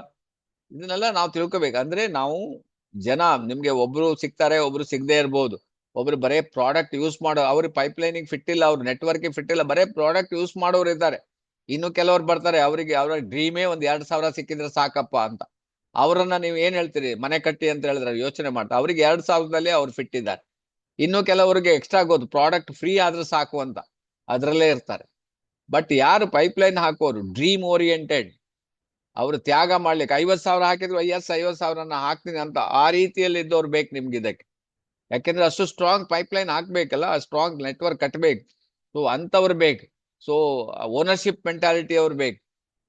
ಇದನ್ನೆಲ್ಲ ನಾವು ತಿಳ್ಕೊಬೇಕು. ಅಂದ್ರೆ ನಾವು ಜನ, ನಿಮ್ಗೆ ಒಬ್ರು ಸಿಗ್ತಾರೆ, ಒಬ್ರು ಸಿಗದೆ ಇರ್ಬೋದು. ಒಬ್ರು ಬರೇ ಪ್ರಾಡಕ್ಟ್ ಯೂಸ್ ಮಾಡೋ, ಅವ್ರಿಗೆ ಪೈಪ್ಲೈನಿಗೆ ಫಿಟ್ ಇಲ್ಲ, ಅವ್ರ ನೆಟ್ವರ್ಕ್ ಫಿಟ್ ಇಲ್ಲ, ಬರೇ ಪ್ರಾಡಕ್ಟ್ ಯೂಸ್ ಮಾಡೋರು ಇದ್ದಾರೆ. ಇನ್ನು ಕೆಲವ್ರು ಬರ್ತಾರೆ, ಅವ್ರ ಡ್ರೀಮೇ 2,000 ಸಿಕ್ಕಿದ್ರೆ ಸಾಕಪ್ಪ ಅಂತ. ಅವರನ್ನ ನೀವು ಏನ್ ಹೇಳ್ತೀರಿ? ಮನೆ ಕಟ್ಟಿ ಅಂತ ಹೇಳಿದ್ರೆ ಯೋಚನೆ ಮಾಡ್ತಾರೆ. ಅವ್ರಿಗೆ 2,000ದಲ್ಲಿ ಅವ್ರು ಫಿಟ್ ಇದ್ದಾರೆ. ಇನ್ನು ಕೆಲವರಿಗೆ ಎಕ್ಸ್ಟ್ರಾ ಗೊತ್ತು, ಪ್ರಾಡಕ್ಟ್ ಫ್ರೀ ಆದ್ರೆ ಸಾಕು ಅಂತ, ಅದ್ರಲ್ಲೇ ಇರ್ತಾರೆ. ಬಟ್ ಯಾರು ಪೈಪ್ಲೈನ್ ಹಾಕೋರು ಡ್ರೀಮ್ ಓರಿಯೆಂಟೆಡ್, ಅವರು ತ್ಯಾಗ ಮಾಡ್ಲಿಕ್ಕೆ 50,000 ಹಾಕಿದ್ರು 50,000 ಹಾಕ್ತೀನಿ ಅಂತ, ಆ ರೀತಿಯಲ್ಲಿ ಇದ್ದವ್ರು ಬೇಕು ನಿಮ್ಗೆ ಇದಕ್ಕೆ. ಯಾಕೆಂದ್ರೆ ಅಷ್ಟು ಸ್ಟ್ರಾಂಗ್ ಪೈಪ್ಲೈನ್ ಹಾಕ್ಬೇಕಲ್ಲ, ಸ್ಟ್ರಾಂಗ್ ನೆಟ್ವರ್ಕ್ ಕಟ್ಟಬೇಕು. ಸೊ ಅಂತವ್ರು ಬೇಕು. ಸೊ ಓನರ್ಶಿಪ್ ಮೆಂಟಾಲಿಟಿ ಅವ್ರು ಬೇಕು.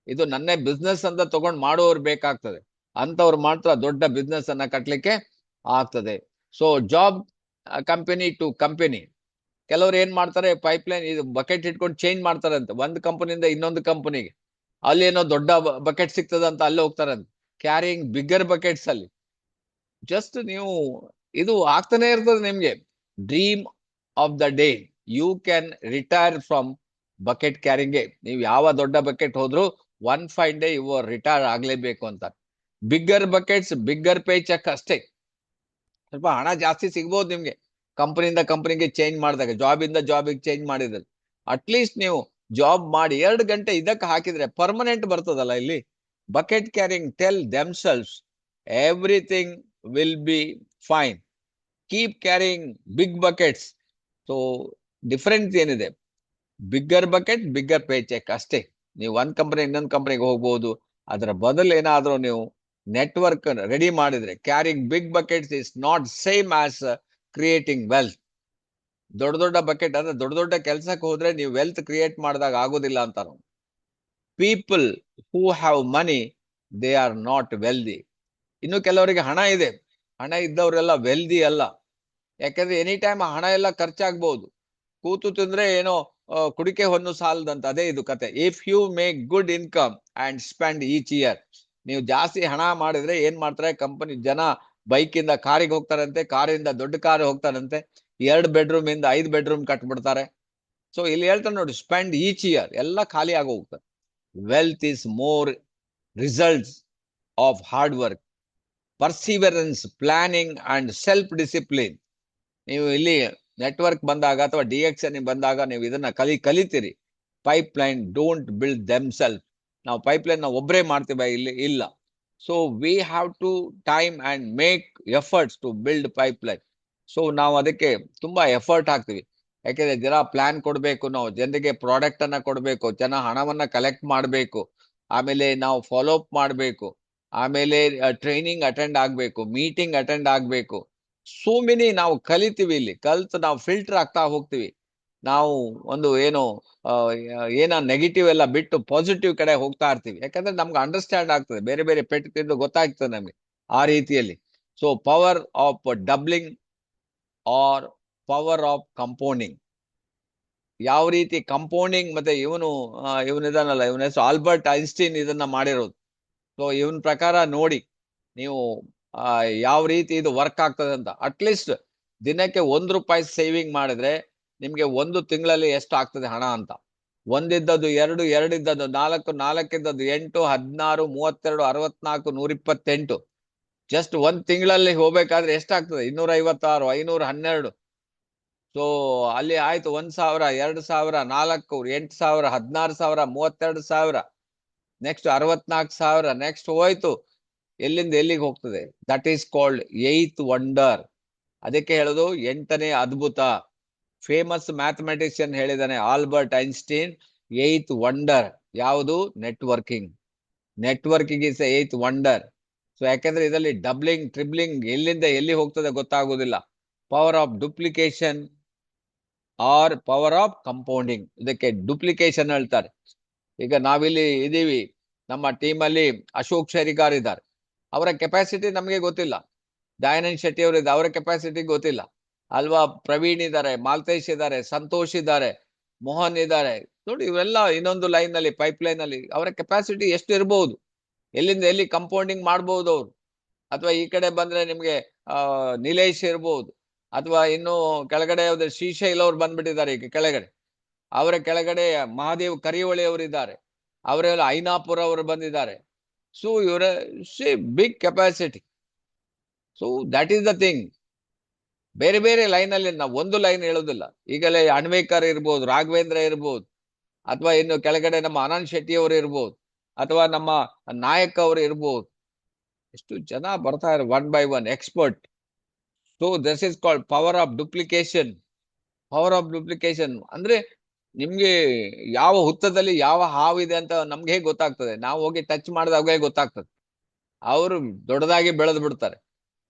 ಇದು ನನ್ನೇ ಬಿಸ್ನೆಸ್ ಅಂತ ತಗೊಂಡ್ ಮಾಡೋರು ಬೇಕಾಗ್ತದೆ. ಅಂತವ್ರು ಮಾತ್ರ ದೊಡ್ಡ ಬಿಸ್ನೆಸ್ ಅನ್ನ ಕಟ್ಲಿಕ್ಕೆ ಆಗ್ತದೆ. So job company to company. ಕೆಲವ್ರು ಏನ್ ಮಾಡ್ತಾರೆ, ಪೈಪ್ಲೈನ್ ಇದು ಬಕೆಟ್ ಇಟ್ಕೊಂಡು ಚೇಂಜ್ ಮಾಡ್ತಾರಂತೆ ಒಂದು ಕಂಪನಿಯಿಂದ ಇನ್ನೊಂದು ಕಂಪನಿಗೆ. ಅಲ್ಲಿ ಏನೋ ದೊಡ್ಡ ಬಕೆಟ್ ಸಿಗ್ತದಂತ ಅಲ್ಲಿ ಹೋಗ್ತಾರಂತೆ, ಕ್ಯಾರಿಂಗ್ ಬಿಗ್ಗರ್ ಬಕೆಟ್ಸ್ ಅಲ್ಲಿ. ಜಸ್ಟ್ ನೀವು ಇದು ಆಗ್ತಾನೆ ಇರ್ತದೆ ನಿಮ್ಗೆ. Dream of the day, you can retire from bucket carrying. ನೀವು ಯಾವ ದೊಡ್ಡ ಬಕೆಟ್ ಹೋದ್ರು ಒನ್ ಫೈನ್ ಡೇ ಇವು ರಿಟೈರ್ ಆಗ್ಲೇಬೇಕು ಅಂತ. Bigger buckets, bigger paycheck ಅಷ್ಟೇ. ಸ್ವಲ್ಪ ಹಣ ಜಾಸ್ತಿ ಸಿಗ್ಬೋದು ನಿಮ್ಗೆ ಕಂಪನಿಯಿಂದ ಕಂಪನಿಗೆ ಚೇಂಜ್ ಮಾಡಿದಾಗ, ಜಾಬ್ ಇಂದ ಜಾಬಿಗೆ ಚೇಂಜ್ ಮಾಡಿದ್ರೆ. ಅಟ್ಲೀಸ್ಟ್ ನೀವು ಜಾಬ್ ಮಾಡಿ 2 ಗಂಟೆ ಇದಕ್ಕೆ ಹಾಕಿದ್ರೆ ಪರ್ಮನೆಂಟ್ ಬರ್ತದಲ್ಲ. ಇಲ್ಲಿ bucket carrying tell themselves everything will be fine. Keep carrying big buckets. So difference ಏನಿದೆ? Bigger bucket, bigger paycheck ಅಷ್ಟೇ. ನೀವು ಒಂದ್ ಕಂಪನಿ ಇನ್ನೊಂದು ಕಂಪನಿಗೆ ಹೋಗ್ಬೋದು. ಅದರ ಬದಲು ಏನಾದ್ರೂ ನೀವು ನೆಟ್ವರ್ಕ್ ರೆಡಿ ಮಾಡಿದ್ರೆ, carrying big buckets is not same as creating wealth. ದೊಡ್ಡ ದೊಡ್ಡ ಬಕೆಟ್ ಅಂದ್ರೆ ದೊಡ್ಡ ದೊಡ್ಡ ಕೆಲಸಕ್ಕೆ ಹೋದ್ರೆ ನೀವು ವೆಲ್ತ್ ಕ್ರಿಯೇಟ್ ಮಾಡಿದಾಗ ಆಗೋದಿಲ್ಲ ಅಂತಾರ. People who have money, they are not wealthy. ಇನ್ನು ಕೆಲವರಿಗೆ ಹಣ ಇದೆ, ಹಣ ಇದ್ದವರೆಲ್ಲ ವೆಲ್ದಿ ಅಲ್ಲ. ಯಾಕಂದ್ರೆ ಎನಿ ಟೈಮ್ ಹಣ ಎಲ್ಲ ಖರ್ಚಾಗ್ಬಹುದು. ಕೂತು ತಿಂದ್ರೆ ಏನೋ ಕುಡಿಕೆ ಹೊನ್ನು ಸಾಲದಂತ, ಅದೇ ಇದು ಕತೆ. If you make good income and spend each year, ನೀವು ಜಾಸ್ತಿ ಹಣ ಮಾಡಿದ್ರೆ ಏನ್ ಮಾಡ್ತಾರೆ, ಕಂಪನಿ ಜನ ಬೈಕಿಂದ ಕಾರಿಗೆ ಹೋಗ್ತಾರಂತೆ, ಕಾರಿಂದ ದೊಡ್ಡ ಕಾರ್ ಹೋಗ್ತಾರಂತೆ, 2 ಬೆಡ್ರೂಮ್ ಇಂದ 5 ಬೆಡ್ರೂಮ್ ಕಟ್ಬಿಡ್ತಾರೆ. ಸೊ ಇಲ್ಲಿ ಹೇಳ್ತಾರೆ ನೋಡಿ, ಸ್ಪೆಂಡ್ ಈಚ್ ಇಯರ್, ಎಲ್ಲ ಖಾಲಿ ಆಗಿ ಹೋಗ್ತಾರೆ. Wealth is more results of hard work, perseverance, planning and self discipline. ನೀವು ಇಲ್ಲಿ ನೆಟ್ವರ್ಕ್ ಬಂದಾಗ ಅಥವಾ DXN ಬಂದಾಗ ನೀವು ಇದನ್ನ ಕಲಿತೀರಿ. Pipeline don't build them self. ನಾವು ಪೈಪ್ ಲೈನ್ ನಾವು ಒಬ್ಬರೇ ಮಾಡ್ತೀವಿ ಇಲ್ಲಿ? ಇಲ್ಲ. So we have to time and make efforts to build pipe line. ಸೊ ನಾವು ಅದಕ್ಕೆ ತುಂಬಾ ಎಫರ್ಟ್ ಹಾಕ್ತಿವಿ. ಯಾಕೆಂದ್ರೆ ಜನ ಪ್ಲಾನ್ ಕೊಡ್ಬೇಕು, ನಾವು ಜನರಿಗೆ ಪ್ರಾಡಕ್ಟ್ ಅನ್ನ ಕೊಡ್ಬೇಕು, ಜನ ಹಣವನ್ನ ಕಲೆಕ್ಟ್ ಮಾಡಬೇಕು, ಆಮೇಲೆ ನಾವು ಫಾಲೋ ಅಪ್ ಮಾಡಬೇಕು, ಆಮೇಲೆ ಟ್ರೈನಿಂಗ್ ಅಟೆಂಡ್ ಆಗ್ಬೇಕು, ಮೀಟಿಂಗ್ ಅಟೆಂಡ್ ಆಗ್ಬೇಕು. ಸೋ ಮೆನಿ ನಾವು ಕಲಿತೀವಿ. ಇಲ್ಲಿ ಕಲ್ತು ನಾವು ಫಿಲ್ಟರ್ ಆಗ್ತಾ ಹೋಗ್ತೀವಿ. ನಾವು ಒಂದು ಏನು ಏನ ನೆಗೆಟಿವ್ ಎಲ್ಲ ಬಿಟ್ಟು ಪಾಸಿಟಿವ್ ಕಡೆ ಹೋಗ್ತಾ ಇರ್ತೀವಿ. ಯಾಕಂದ್ರೆ ನಮ್ಗೆ ಅಂಡರ್ಸ್ಟ್ಯಾಂಡ್ ಆಗ್ತದೆ, ಬೇರೆ ಬೇರೆ ಪೆಟ್ಟು ತಿಂದು ಗೊತ್ತಾಗ್ತದೆ ನಮ್ಗೆ ಆ ರೀತಿಯಲ್ಲಿ. So power of doubling or power of compounding. ಯಾವ ರೀತಿ ಕಂಪೌಂಡಿಂಗ್, ಮತ್ತೆ ಇವನಿದಾನಲ್ಲ, ಇವನ ಹೆಸರು ಆಲ್ಬರ್ಟ್ ಐನ್ಸ್ಟೀನ್ ಇದನ್ನ ಮಾಡಿರೋದು. ಸೊ ಇವನ್ ಪ್ರಕಾರ ನೋಡಿ ನೀವು ಯಾವ ರೀತಿ ಇದು ವರ್ಕ್ ಆಗ್ತದೆ ಅಂತ. ಅಟ್ಲೀಸ್ಟ್ ದಿನಕ್ಕೆ ₹1 ಸೇವಿಂಗ್ ಮಾಡಿದ್ರೆ ನಿಮ್ಗೆ 1 ತಿಂಗಳಲ್ಲಿ ಎಷ್ಟು ಆಗ್ತದೆ ಹಣ ಅಂತ. 1 ಇದ್ದದ್ದು 2, 2 ಇದ್ದದ್ದು 4, 4 ಇದ್ದದ್ದು 8, 16, 32, 64, 128. ಜಸ್ಟ್ 1 ತಿಂಗಳಲ್ಲಿ ಹೋಗ್ಬೇಕಾದ್ರೆ ಎಷ್ಟಾಗ್ತದೆ? 256, 512. ಸೊ ಅಲ್ಲಿ ಆಯ್ತು 1,000, 2,000, 4, 8,000, 16,000, 32,000, ನೆಕ್ಸ್ಟ್ 64,000, ನೆಕ್ಸ್ಟ್ ಹೋಯ್ತು. ಎಲ್ಲಿಂದ ಎಲ್ಲಿಗೆ ಹೋಗ್ತದೆ? That is called 8th wonder. ಅದಕ್ಕೆ ಹೇಳೋದು 8ನೇ ಅದ್ಭುತ. ಫೇಮಸ್ ಮ್ಯಾಥಮೆಟಿಷಿಯನ್ ಹೇಳಿದಾನೆ ಆಲ್ಬರ್ಟ್ ಐನ್ಸ್ಟೀನ್, 8th ವಂಡರ್ ಯಾವುದು? Networking. Networking is 8th wonder. So ಯಾಕಂದ್ರೆ ಇದರಲ್ಲಿ ಡಬ್ಲಿಂಗ್, ಟ್ರಿಬ್ಲಿಂಗ್ ಎಲ್ಲಿಂದ ಎಲ್ಲಿ ಹೋಗ್ತದೆ ಗೊತ್ತಾಗೋದಿಲ್ಲ. Power of duplication or power of compounding. ಇದಕ್ಕೆ ಡುಪ್ಲಿಕೇಶನ್ ಹೇಳ್ತಾರೆ. ಈಗ ನಾವಿಲ್ಲಿ ಇದೀವಿ, ನಮ್ಮ ಟೀಮಲ್ಲಿ ಅಶೋಕ್ ಶೇರಿಗಾರ್ ಇದ್ದಾರೆ. ಅವರ ಕೆಪಾಸಿಟಿ ನಮಗೆ ಗೊತ್ತಿಲ್ಲ. ದಯಾನಂದ್ ಶೆಟ್ಟಿ ಅವರು ಇದ್ದಾರೆ, ಅವರ ಕೆಪಾಸಿಟಿ ಗೊತ್ತಿಲ್ಲ ಅಲ್ವಾ. ಪ್ರವೀಣ್ ಇದ್ದಾರೆ, ಮಾಲ್ತೇಶ್ ಇದ್ದಾರೆ, ಸಂತೋಷ್ ಇದ್ದಾರೆ, ಮೋಹನ್ ಇದ್ದಾರೆ. ನೋಡಿ ಇವೆಲ್ಲ ಇನ್ನೊಂದು ಲೈನ್ ನಲ್ಲಿ, ಪೈಪ್ ಲೈನ್ ಅಲ್ಲಿ ಅವರ ಕೆಪಾಸಿಟಿ ಎಷ್ಟು ಇರಬಹುದು, ಎಲ್ಲಿಂದ ಎಲ್ಲಿ ಕಂಪೌಂಡಿಂಗ್ ಮಾಡಬಹುದು ಅವರು. ಅಥವಾ ಈ ಕಡೆ ಬಂದ್ರೆ ನಿಮ್ಗೆ ನಿಲೇಶ್ ಇರ್ಬೋದು, ಅಥವಾ ಇನ್ನು ಕೆಳಗಡೆ ಶ್ರೀಶೈಲ್ ಅವ್ರು ಬಂದ್ಬಿಟ್ಟಿದ್ದಾರೆ ಈಗ ಕೆಳಗಡೆ. ಅವರ ಕೆಳಗಡೆ ಮಹಾದೇವ್ ಕರಿಹೊಳಿ ಅವರು ಇದ್ದಾರೆ, ಅವರೆಲ್ಲ ಐನಾಪುರ ಅವರು ಬಂದಿದ್ದಾರೆ. ಸೊ ಇವರ big capacity. So that is the thing. ಬೇರೆ ಬೇರೆ ಲೈನ್ ಅಲ್ಲಿ ನಾವು ಒಂದು ಲೈನ್ ಹೇಳೋದಿಲ್ಲ. ಈಗಲೇ ಅಣ್ವೇಕರ್ ಇರ್ಬೋದು, ರಾಘವೇಂದ್ರ ಇರ್ಬೋದು, ಅಥವಾ ಇನ್ನು ಕೆಳಗಡೆ ನಮ್ಮ ಆನಂದ್ ಶೆಟ್ಟಿ ಅವರು ಇರ್ಬೋದು, ಅಥವಾ ನಮ್ಮ ನಾಯಕ್ ಅವರು ಇರ್ಬೋದು. ಎಷ್ಟು ಜನ ಬರ್ತಾ ಇದ್ದಾರೆ, 1 by 1 expert. So this is called power of duplication. Power of duplication ಅಂದ್ರೆ ನಿಮ್ಗೆ ಯಾವ ಹುತ್ತದಲ್ಲಿ ಯಾವ ಹಾವಿದೆ ಅಂತ ನಮ್ಗೆ ಹೇಗೆ ಗೊತ್ತಾಗ್ತದೆ? ನಾವು ಹೋಗಿ ಟಚ್ ಮಾಡಿದಾಗ ಗೊತ್ತಾಗ್ತದೆ. ಅವರು ದೊಡ್ಡದಾಗಿ ಬೆಳೆದು ಬಿಡ್ತಾರೆ.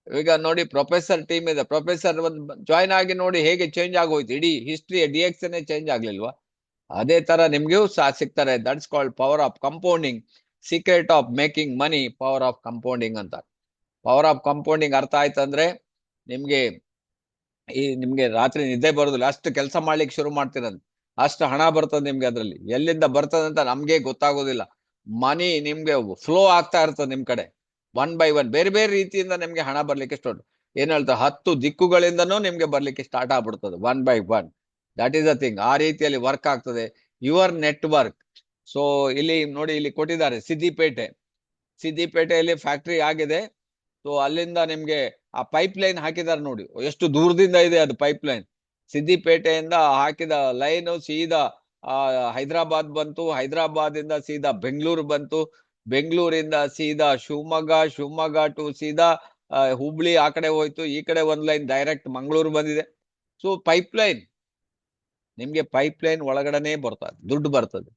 ಈಗ ನೋಡಿ ಪ್ರೊಫೆಸರ್ ಟೀಮ್ ಇದೆ, ಪ್ರೊಫೆಸರ್ ಒಂದು ಜಾಯ್ನ್ ಆಗಿ ನೋಡಿ ಹೇಗೆ ಚೇಂಜ್ ಆಗೋಯ್ತು. ಇಡೀ ಹಿಸ್ಟ್ರಿ DXN ಚೇಂಜ್ ಆಗ್ಲಿಲ್ವಾ? ಅದೇ ತರ ನಿಮ್ಗೂ ಸಹ ಸಿಗ್ತಾರೆ. That's called power of compounding. Secret of making money, power of compounding ಅಂತ. ಪವರ್ ಆಫ್ ಕಂಪೌಂಡಿಂಗ್ ಅರ್ಥ ಆಯ್ತಂದ್ರೆ ನಿಮ್ಗೆ ರಾತ್ರಿ ನಿದ್ದೆ ಬರೋದಿಲ್ಲ, ಅಷ್ಟು ಕೆಲಸ ಮಾಡ್ಲಿಕ್ಕೆ ಶುರು ಮಾಡ್ತೀರಂತ, ಅಷ್ಟು ಹಣ ಬರ್ತದೆ ನಿಮ್ಗೆ. ಅದ್ರಲ್ಲಿ ಎಲ್ಲಿಂದ ಬರ್ತದೆ ಅಂತ ನಮ್ಗೆ ಗೊತ್ತಾಗೋದಿಲ್ಲ. ಮನಿ ನಿಮ್ಗೆ ಫ್ಲೋ ಆಗ್ತಾ ಇರ್ತದೆ ನಿಮ್ ಕಡೆ, 1 by 1 ಬೇರೆ ಬೇರೆ ರೀತಿಯಿಂದ ನಿಮ್ಗೆ ಹಣ ಬರ್ಲಿಕ್ಕೆ ಸ್ಟಾರ್ಟ್. ಏನ್ ಹೇಳ್ತಾರೆ, 10 ದಿಕ್ಕುಗಳಿಂದನೂ ನಿಮ್ಗೆ ಬರ್ಲಿಕ್ಕೆ ಸ್ಟಾರ್ಟ್ ಆಗ್ಬಿಡ್ತದೆ 1 by 1. That is the thing. ಆ ರೀತಿಯಲ್ಲಿ ವರ್ಕ್ ಆಗ್ತದೆ ಯುವರ್ ನೆಟ್ವರ್ಕ್. ಸೊ ಇಲ್ಲಿ ನೋಡಿ, ಇಲ್ಲಿ ಕೊಟ್ಟಿದ್ದಾರೆ ಸಿದ್ದಿಪೇಟೆಯಲ್ಲಿ ಫ್ಯಾಕ್ಟರಿ ಆಗಿದೆ. ಸೊ ಅಲ್ಲಿಂದ ನಿಮ್ಗೆ ಆ ಪೈಪ್ ಲೈನ್ ಹಾಕಿದಾರೆ ನೋಡಿ, ಎಷ್ಟು ದೂರದಿಂದ ಇದೆ ಅದು ಪೈಪ್ ಲೈನ್. ಸಿದ್ದಿಪೇಟೆಯಿಂದ ಹಾಕಿದ ಲೈನ್ ಸೀದಾ ಹೈದರಾಬಾದ್ ಬಂತು, ಹೈದರಾಬಾದ್ ಇಂದ ಸೀದಾ ಬೆಂಗಳೂರು ಬಂತು, ಬೆಂಗಳೂರಿಂದ ಸೀದಾ ಶಿವಮೊಗ್ಗ ಟು ಸೀದಾ ಹುಬ್ಳಿ ಆ ಕಡೆ ಹೋಯ್ತು, ಈ ಕಡೆ ಒಂದ್ ಲೈನ್ ಡೈರೆಕ್ಟ್ ಮಂಗಳೂರು ಬಂದಿದೆ. ಸೊ ಪೈಪ್ಲೈನ್, ನಿಮ್ಗೆ ಪೈಪ್ಲೈನ್ ಒಳಗಡೆನೆ ಬರ್ತದೆ, ದುಡ್ಡು ಬರ್ತದೆ.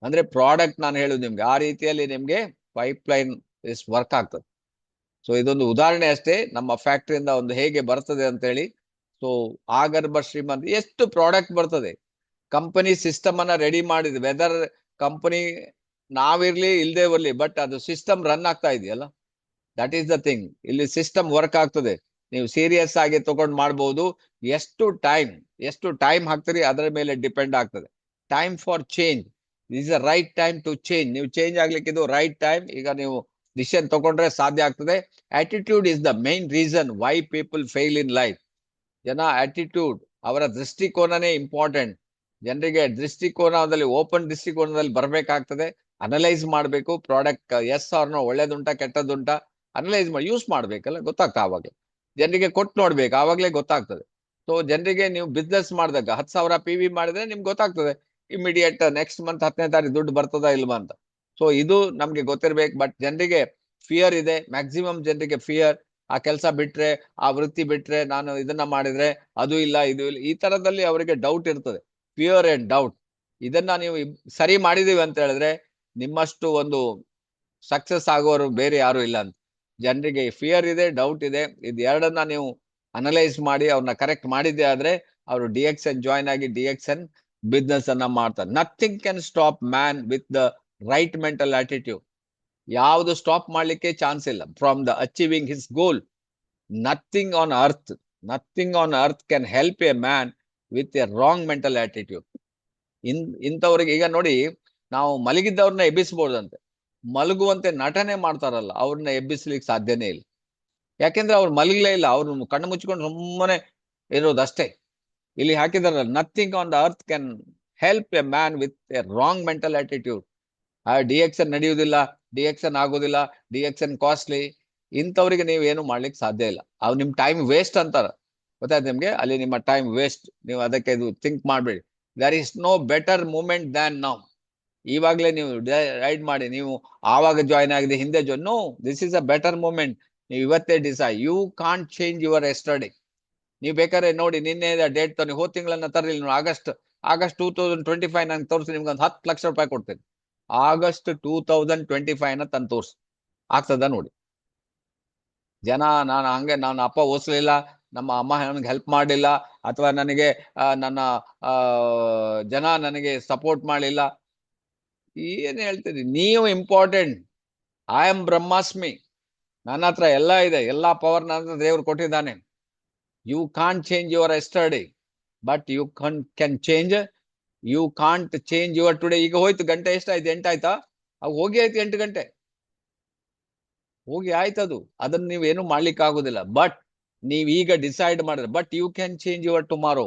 ಅಂದ್ರೆ ಪ್ರಾಡಕ್ಟ್ ನಾನು ಹೇಳುದು ನಿಮ್ಗೆ ಆ ರೀತಿಯಲ್ಲಿ ನಿಮ್ಗೆ ಪೈಪ್ಲೈನ್ ವರ್ಕ್ ಆಗ್ತದೆ. ಸೊ ಇದೊಂದು ಉದಾಹರಣೆ ಅಷ್ಟೇ ನಮ್ಮ ಫ್ಯಾಕ್ಟ್ರಿಯಿಂದ ಒಂದು ಹೇಗೆ ಬರ್ತದೆ ಅಂತ ಹೇಳಿ. ಸೊ ಆಗರ್ಭ ಶ್ರೀಮಂತ್ ಎಷ್ಟು ಪ್ರಾಡಕ್ಟ್ ಬರ್ತದೆ. ಕಂಪನಿ ಸಿಸ್ಟಮ್ ಅನ್ನ ರೆಡಿ ಮಾಡಿದೆ, ವೆದರ್ ಕಂಪನಿ ನಾವಿರ್ಲಿ ಇಲ್ದೇ ಬರ್ಲಿ, ಬಟ್ ಅದು ಸಿಸ್ಟಮ್ ರನ್ ಆಗ್ತಾ ಇದೆಯಲ್ಲ, ದಟ್ ಈಸ್ ದ ಥಿಂಗ್. ಇಲ್ಲಿ ಸಿಸ್ಟಮ್ ವರ್ಕ್ ಆಗ್ತದೆ, ನೀವು ಸೀರಿಯಸ್ ಆಗಿ ತಗೊಂಡು ಮಾಡ್ಬೋದು. ಎಷ್ಟು ಟೈಮ್ ಹಾಕ್ತೀರಿ ಅದರ ಮೇಲೆ ಡಿಪೆಂಡ್ ಆಗ್ತದೆ. Time for change, is a right time to change. ನೀವು ಚೇಂಜ್ ಆಗ್ಲಿಕ್ಕೆ ಇದು ರೈಟ್ ಟೈಮ್. ಈಗ ನೀವು ಡಿಸಿಷನ್ ತಗೊಂಡ್ರೆ ಸಾಧ್ಯ ಆಗ್ತದೆ. Attitude is the main reason why people fail in life. ಜನ ಆಟಿಟ್ಯೂಡ್, ಅವರ ದೃಷ್ಟಿಕೋನನೇ ಇಂಪಾರ್ಟೆಂಟ್. ಜನರಿಗೆ ದೃಷ್ಟಿಕೋನದಲ್ಲಿ, ಓಪನ್ ದೃಷ್ಟಿಕೋನದಲ್ಲಿ ಬರ್ಬೇಕಾಗ್ತದೆ. ಅನಲೈಸ್ ಮಾಡಬೇಕು ಪ್ರಾಡಕ್ಟ್, ಎಸ್ ಆರ್ ನೋ, ಒಳ್ಳೇದುಂಟಾ ಕೆಟ್ಟದ್ದುಂಟಾ ಅನಲೈಸ್ ಮಾಡಿ ಯೂಸ್ ಮಾಡ್ಬೇಕಲ್ಲ, ಗೊತ್ತಾಗ್ತಾ ಆವಾಗಲೇ. ಜನರಿಗೆ ಕೊಟ್ಟು ನೋಡ್ಬೇಕು, ಆವಾಗಲೇ ಗೊತ್ತಾಗ್ತದೆ. ಸೊ ಜನರಿಗೆ ನೀವು ಬಿಸ್ನೆಸ್ ಮಾಡಿದಾಗ 10,000 PV ಮಾಡಿದ್ರೆ ನಿಮ್ಗೆ ಗೊತ್ತಾಗ್ತದೆ ಇಮಿಡಿಯೇಟ್ ನೆಕ್ಸ್ಟ್ ಮಂತ್ 10ನೇ ತಾರೀಕು ದುಡ್ಡು ಬರ್ತದಾ ಇಲ್ವಾ ಅಂತ. ಸೊ ಇದು ನಮ್ಗೆ ಗೊತ್ತಿರ್ಬೇಕು. ಬಟ್ ಜನರಿಗೆ ಫಿಯರ್ ಇದೆ, ಮ್ಯಾಕ್ಸಿಮಮ್ ಜನರಿಗೆ ಫಿಯರ್. ಆ ಕೆಲಸ ಬಿಟ್ರೆ, ಆ ವೃತ್ತಿ ಬಿಟ್ರೆ, ನಾನು ಇದನ್ನ ಮಾಡಿದ್ರೆ ಅದು ಇಲ್ಲ ಇದು ಇಲ್ಲ, ಈ ತರದಲ್ಲಿ ಅವರಿಗೆ ಡೌಟ್ ಇರ್ತದೆ. Fear and doubt. ಇದನ್ನ ನೀವು ಸರಿ ಮಾಡಿದೀವಿ ಅಂತ ಹೇಳಿದ್ರೆ ನಿಮ್ಮಷ್ಟು ಒಂದು ಸಕ್ಸಸ್ ಆಗೋರು ಬೇರೆ ಯಾರು ಇಲ್ಲ ಅಂತ. ಜನರಿಗೆ ಫಿಯರ್ ಇದೆ, ಡೌಟ್ ಇದೆ. ಇದು ಎರಡನ್ನ ನೀವು ಅನಲೈಸ್ ಮಾಡಿ ಅವ್ರನ್ನ ಕರೆಕ್ಟ್ ಮಾಡಿದ್ದೆ ಆದ್ರೆ ಅವರು DXN ಜಾಯ್ನ್ ಆಗಿ DXN ಬಿಸ್ನೆಸ್ ಅನ್ನ ಮಾಡ್ತಾರೆ. Nothing can stop man with the right mental attitude. ಯಾವುದು ಸ್ಟಾಪ್ ಮಾಡ್ಲಿಕ್ಕೆ ಚಾನ್ಸ್ ಇಲ್ಲ from the achieving his goal. Nothing on earth can help a man with a wrong mental attitude. ಇಂಥವ್ರಿಗೆ ಈಗ ನೋಡಿ, ನಾವು ಮಲಗಿದ್ದವ್ರನ್ನ ಎಬ್ಬಿಸ್ಬೋದಂತೆ, ಮಲಗುವಂತೆ ನಟನೆ ಮಾಡ್ತಾರಲ್ಲ ಅವ್ರನ್ನ ಎಬ್ಬಿಸ್ಲಿಕ್ಕೆ ಸಾಧ್ಯನೇ ಇಲ್ಲ. ಯಾಕೆಂದ್ರೆ ಅವ್ರು ಮಲಗಲೇ ಇಲ್ಲ, ಅವ್ರು ಕಣ್ಣು ಮುಚ್ಕೊಂಡು ಸುಮ್ಮನೆ ಇರೋದಷ್ಟೇ. ಇಲ್ಲಿ ಹಾಕಿದಾರಲ್ಲ, nothing on the earth can help a man with a wrong mental attitude. DXN ನಡೆಯುವುದಿಲ್ಲ, DXN ಆಗೋದಿಲ್ಲ, DXN ಕಾಸ್ಟ್ಲಿ, ಇಂಥವ್ರಿಗೆ ನೀವು ಏನು ಮಾಡ್ಲಿಕ್ಕೆ ಸಾಧ್ಯ ಇಲ್ಲ. ಅವ್ ನಿಮ್ ಟೈಮ್ ವೇಸ್ಟ್ ಅಂತಾರ, ಗೊತ್ತಾಯ್ತು ನಿಮ್ಗೆ? ಅಲ್ಲಿ ನಿಮ್ಮ ಟೈಮ್ ವೇಸ್ಟ್. ನೀವು ಅದಕ್ಕೆ ಇದು ಥಿಂಕ್ ಮಾಡ್ಬೇಡಿ. There is no better moment than now. ಇವಾಗಲೇ ನೀವು ರೈಡ್ ಮಾಡಿ, ನೀವು ಆವಾಗ ಜಾಯ್ನ್ ಆಗಿದೆ ಹಿಂದೆ join, no, this is a better moment. ನೀವು ಇವತ್ತೇ decide. You can't change your yesterday. ನೀವು ಬೇಕಾದ್ರೆ ನೋಡಿ, ನಿನ್ನೆ ಡೇಟ್ ತನ್ನಿ, ಹೋದ ತಿಂಗಳನ್ನ ತರಲಿಲ್ಲ ನೋಡಿ, ಆಗಸ್ಟ್ 2025 ನಂಗೆ ತೋರಿಸಿ, ನಿಮ್ಗೆ ಒಂದು 10 ಲಕ್ಷ ರೂಪಾಯಿ ಕೊಡ್ತೇನೆ. ಆಗಸ್ಟ್ 2025 ತಂದು ತೋರಿಸಿ, ಆಗ್ತದ ನೋಡಿ. ಜನ ನಾನು ಅಪ್ಪ ಓದಿಸ್ಲಿಲ್ಲ, ನಮ್ಮ ಅಮ್ಮ ನನಗೆ ಹೆಲ್ಪ್ ಮಾಡಲಿಲ್ಲ, ಅಥವಾ ನನಗೆ ನನ್ನ ಜನ ನನಗೆ ಸಪೋರ್ಟ್ ಮಾಡಲಿಲ್ಲ, ಏನ್ ಹೇಳ್ತೀರಿ? ನೀವು ಇಂಪಾರ್ಟೆಂಟ್. ಐ ಆಮ್ ಬ್ರಹ್ಮಾಸ್ಮಿ, ನನ್ನ ಹತ್ರ ಎಲ್ಲ ಇದೆ, ಎಲ್ಲಾ ಪವರ್ ನನ್ನ ದೇವ್ರು ಕೊಟ್ಟಿದ್ದಾನೆ. You can't change your yesterday, but you can change. You can't change your today. ಈಗ ಹೋಯ್ತು, ಗಂಟೆ ಎಷ್ಟಾಯ್ತು? 8 ಆಯ್ತಾ? ಅವು ಹೋಗಿ ಆಯ್ತು, 8 ಗಂಟೆ ಹೋಗಿ ಆಯ್ತದು. ಅದನ್ನ ನೀವೇನು ಮಾಡ್ಲಿಕ್ಕೆ ಆಗುದಿಲ್ಲ. ಬಟ್ ನೀವ್ ಈಗ ಡಿಸೈಡ್ ಮಾಡಿದ್ರೆ, but you can change your tomorrow.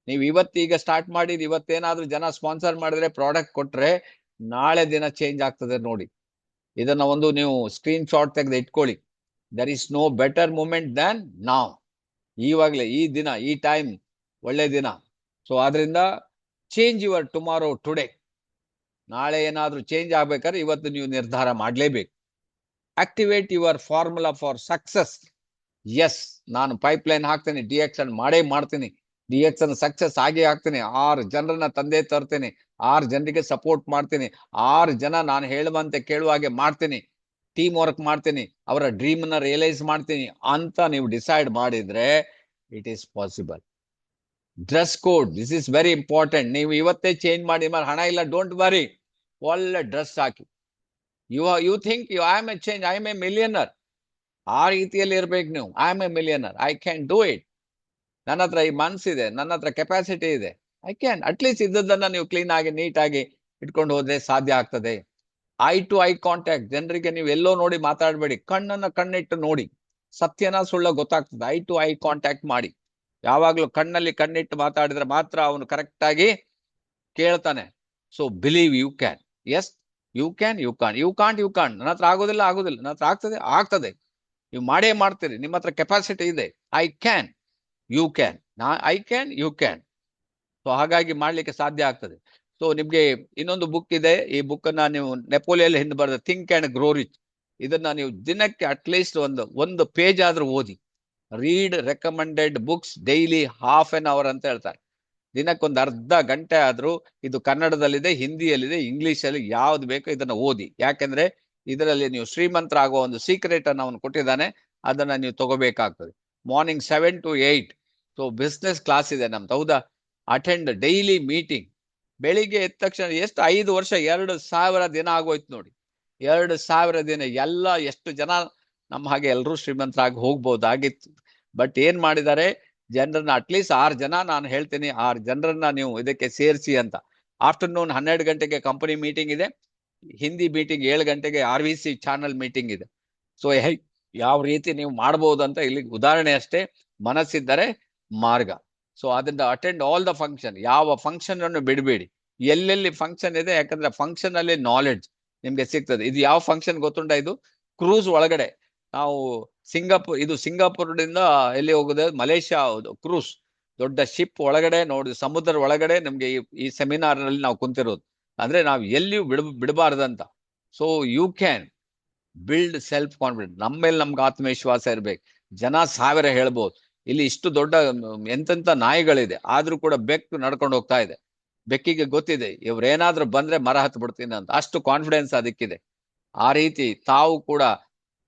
ನೀವು ಇವತ್ತೀಗ ಸ್ಟಾರ್ಟ್ ಮಾಡಿದ್, ಇವತ್ತೇನಾದ್ರೂ ಜನ ಸ್ಪಾನ್ಸರ್ ಮಾಡಿದ್ರೆ, ಪ್ರಾಡಕ್ಟ್ ಕೊಟ್ರೆ, ನಾಳೆ ದಿನ ಚೇಂಜ್ ಆಗ್ತದೆ ನೋಡಿ. ಇದನ್ನ ಒಂದು ನೀವು ಸ್ಕ್ರೀನ್ ಶಾಟ್ ತೆಗೆದು ಇಟ್ಕೊಳ್ಳಿ. There is no better moment than now. ಇವಾಗಲೇ ಈ ದಿನ, ಈ ಟೈಮ್ ಒಳ್ಳೆ ದಿನ. ಸೊ ಆದ್ರಿಂದ ಚೇಂಜ್ ಯುವರ್ ಟುಮಾರೋ ಟುಡೇ. ನಾಳೆ ಏನಾದ್ರೂ ಚೇಂಜ್ ಆಗ್ಬೇಕಾದ್ರೆ ಇವತ್ತು ನೀವು ನಿರ್ಧಾರ ಮಾಡ್ಲೇಬೇಕು. Activate your formula for success. Yes, ನಾನು ಪೈಪ್ಲೈನ್ ಹಾಕ್ತೇನೆ, DXN ಮಾಡೇ ಮಾಡ್ತೀನಿ, DXN ಸಕ್ಸಸ್ ಆಗೇ ಆಗ್ತೀನಿ, 6 ಜನರನ್ನ ತಂದೆ ತರ್ತೇನೆ, 6 ಜನರಿಗೆ ಸಪೋರ್ಟ್ ಮಾಡ್ತೀನಿ, 6 ಜನ ನಾನು ಹೇಳುವಂತೆ ಕೇಳುವಾಗೆ ಮಾಡ್ತೀನಿ, ಟೀಮ್ ವರ್ಕ್ ಮಾಡ್ತೀನಿ, ಅವರ ಡ್ರೀಮ್ ನ ರಿಯಲೈಸ್ ಮಾಡ್ತೀನಿ ಅಂತ ನೀವು ಡಿಸೈಡ್ ಮಾಡಿದ್ರೆ it is possible. Dress code, this is very important. ನೀವು ಇವತ್ತೇ ಚೇಂಜ್ ಮಾಡಿ, ಹಣ ಇಲ್ಲ, ಡೋಂಟ್ ವರಿ, ಒಳ್ಳೆ ಡ್ರೆಸ್ ಹಾಕಿ. You think I am a change, I am a millionaire. ಆ ರೀತಿಯಲ್ಲಿ ಇರ್ಬೇಕು ನೀವು. I am a millionaire, I can do it. ನನ್ನ ಹತ್ರ ಈ ಮನ್ಸಿದೆ, ನನ್ನ ಹತ್ರ ಕೆಪಾಸಿಟಿ ಇದೆ, ಐ ಕ್ಯಾನ್. ಅಟ್ಲೀಸ್ಟ್ ಇದ್ದದನ್ನ ನೀವು ಕ್ಲೀನ್ ಆಗಿ ನೀಟಾಗಿ ಇಟ್ಕೊಂಡು ಹೋದ್ರೆ ಸಾಧ್ಯ ಆಗ್ತದೆ. Eye to eye contact. ಜನರಿಗೆ ನೀವು ಎಲ್ಲೋ ನೋಡಿ ಮಾತಾಡಬೇಡಿ, ಕಣ್ಣಿಟ್ಟು ನೋಡಿ, ಸತ್ಯನ ಸುಳ್ಳ ಗೊತ್ತಾಗ್ತದೆ. ಐ ಟು ಐ ಕಾಂಟ್ಯಾಕ್ಟ್ ಮಾಡಿ. ಯಾವಾಗ್ಲೂ ಕಣ್ಣಲ್ಲಿ ಕಣ್ಣಿಟ್ಟು ಮಾತಾಡಿದ್ರೆ ಮಾತ್ರ ಅವನು ಕರೆಕ್ಟ್ ಆಗಿ ಕೇಳ್ತಾನೆ. So believe you can. Yes, you can, you can't. ನನ್ನ ಹತ್ರ ಆಗೋದಿಲ್ಲ, ನನ್ನ ಹತ್ರ ಆಗ್ತದೆ. ನೀವು ಮಾಡೇ ಮಾಡ್ತೀರಿ, ನಿಮ್ಮ ಹತ್ರ ಕೆಪಾಸಿಟಿ ಇದೆ. I can, you can. I can, you can. So ಹಾಗಾಗಿ ಮಾಡ್ಲಿಕ್ಕೆ ಸಾಧ್ಯ ಆಗ್ತದೆ. ಸೊ ನಿಮ್ಗೆ ಇನ್ನೊಂದು ಬುಕ್ ಇದೆ, ಈ ಬುಕ್ ಅನ್ನ ನೀವು ನೆಪೋಲಿಯನ್ ಹಿಂದೆ ಬರೆದ ಥಿಂಕ್ ಅಂಡ್ ಗ್ರೋ ರಿಚ್. ಇದನ್ನ ನೀವು ದಿನಕ್ಕೆ ಅಟ್ಲೀಸ್ಟ್ ಒಂದು ಪೇಜ್ ಆದ್ರೂ ಓದಿ. Read recommended books daily half an hour ಅಂತ ಹೇಳ್ತಾರೆ. ದಿನಕ್ಕೊಂದು ಅರ್ಧ ಗಂಟೆ ಆದ್ರೂ ಇದು ಕನ್ನಡದಲ್ಲಿದೆ, ಹಿಂದಿಯಲ್ಲಿದೆ, ಇಂಗ್ಲಿಷಲ್ಲಿ ಯಾವ್ದು ಬೇಕೋ ಇದನ್ನ ಓದಿ. ಯಾಕೆಂದ್ರೆ ಇದರಲ್ಲಿ ನೀವು ಶ್ರೀಮಂತರಾಗುವ ಒಂದು ಸೀಕ್ರೆಟ್ ಅನ್ನು ಅವನು ಕೊಟ್ಟಿದ್ದಾನೆ, ಅದನ್ನ ನೀವು ತಗೋಬೇಕಾಗ್ತದೆ. Morning 7 to 8 so business class ಇದೆ ನಮ್ದು, ಹೌದಾ? Attend daily meeting. ಬೆಳಿಗ್ಗೆ ಎದ್ದ ತಕ್ಷಣ ಎಷ್ಟು 5 ವರ್ಷ 2,000 ದಿನ ಆಗೋಯ್ತು ನೋಡಿ. 2,000 ದಿನ ಎಲ್ಲ ಎಷ್ಟು ಜನ ನಮ್ಮ ಹಾಗೆ ಎಲ್ಲರೂ ಶ್ರೀಮಂತರಾಗಿ ಹೋಗ್ಬೋದಾಗಿತ್ತು. ಬಟ್ ಏನ್ ಮಾಡಿದ್ದಾರೆ, ಜನರನ್ನ ಅಟ್ಲೀಸ್ಟ್ 6 ಜನ ನಾನು ಹೇಳ್ತೀನಿ, 6 ಜನರನ್ನ ನೀವು ಇದಕ್ಕೆ ಸೇರಿಸಿ ಅಂತ. ಆಫ್ಟರ್ನೂನ್ 12 ಗಂಟೆಗೆ ಕಂಪನಿ ಮೀಟಿಂಗ್ ಇದೆ, ಹಿಂದಿ ಮೀಟಿಂಗ್ 7 ಗಂಟೆಗೆ RVC ಚಾನಲ್ ಮೀಟಿಂಗ್ ಇದೆ. ಸೊ ಯಾವ ರೀತಿ ನೀವು ಮಾಡ್ಬೋದು ಅಂತ ಇಲ್ಲಿ ಉದಾಹರಣೆ ಅಷ್ಟೇ. ಮನಸ್ಸಿದ್ದರೆ ಮಾರ್ಗ. ಸೊ ಅದನ್ನ ಅಟೆಂಡ್ ಆಲ್ ದ ಫಂಕ್ಷನ್. ಯಾವ ಫಂಕ್ಷನ್ ಅನ್ನು ಬಿಡಬೇಡಿ, ಎಲ್ಲೆಲ್ಲಿ ಫಂಕ್ಷನ್ ಇದೆ, ಯಾಕಂದ್ರೆ ಫಂಕ್ಷನ್ ಅಲ್ಲಿ ನಾಲೆಡ್ಜ್ ನಿಮ್ಗೆ ಸಿಗ್ತದೆ. ಇದು ಯಾವ ಫಂಕ್ಷನ್ ಗೊತ್ತುಂಟ? ಇದು ಕ್ರೂಸ್ ಒಳಗಡೆ ನಾವು ಸಿಂಗಾಪುರದಿಂದ ಎಲ್ಲಿ ಹೋಗುದು, ಮಲೇಷ್ಯಾ ಕ್ರೂಸ್ ದೊಡ್ಡ ಶಿಪ್ ಒಳಗಡೆ ನೋಡಿ, ಸಮುದ್ರ ಒಳಗಡೆ ನಮ್ಗೆ ಈ ಸೆಮಿನಾರ್ ನಲ್ಲಿ ನಾವು ಕುಂತಿರೋದು. ಅಂದ್ರೆ ನಾವು ಎಲ್ಲಿಯೂ ಬಿಡಬಾರ್ದಂತ. So you can build self confidence. ನಮ್ಮ ಮೇಲೆ ನಮ್ಗೆ ಆತ್ಮವಿಶ್ವಾಸ ಇರ್ಬೇಕು. ಜನ 1000 ಹೇಳ್ಬೋದು, ಇಲ್ಲಿ ಇಷ್ಟು ದೊಡ್ಡ ಎಂತೆಂತ ನಾಯಿಗಳಿದೆ, ಆದ್ರೂ ಕೂಡ ಬೆಕ್ಕು ನಡ್ಕೊಂಡು ಹೋಗ್ತಾ ಇದೆ. ಬೆಕ್ಕಿಗೆ ಗೊತ್ತಿದೆ ಇವ್ರೇನಾದ್ರೂ ಬಂದ್ರೆ ಮರ ಹತ್ತು ಬಿಡ್ತೀನಿ ಅಂತ, ಅಷ್ಟು ಕಾನ್ಫಿಡೆನ್ಸ್ ಅದಕ್ಕಿದೆ. ಆ ರೀತಿ ತಾವು ಕೂಡ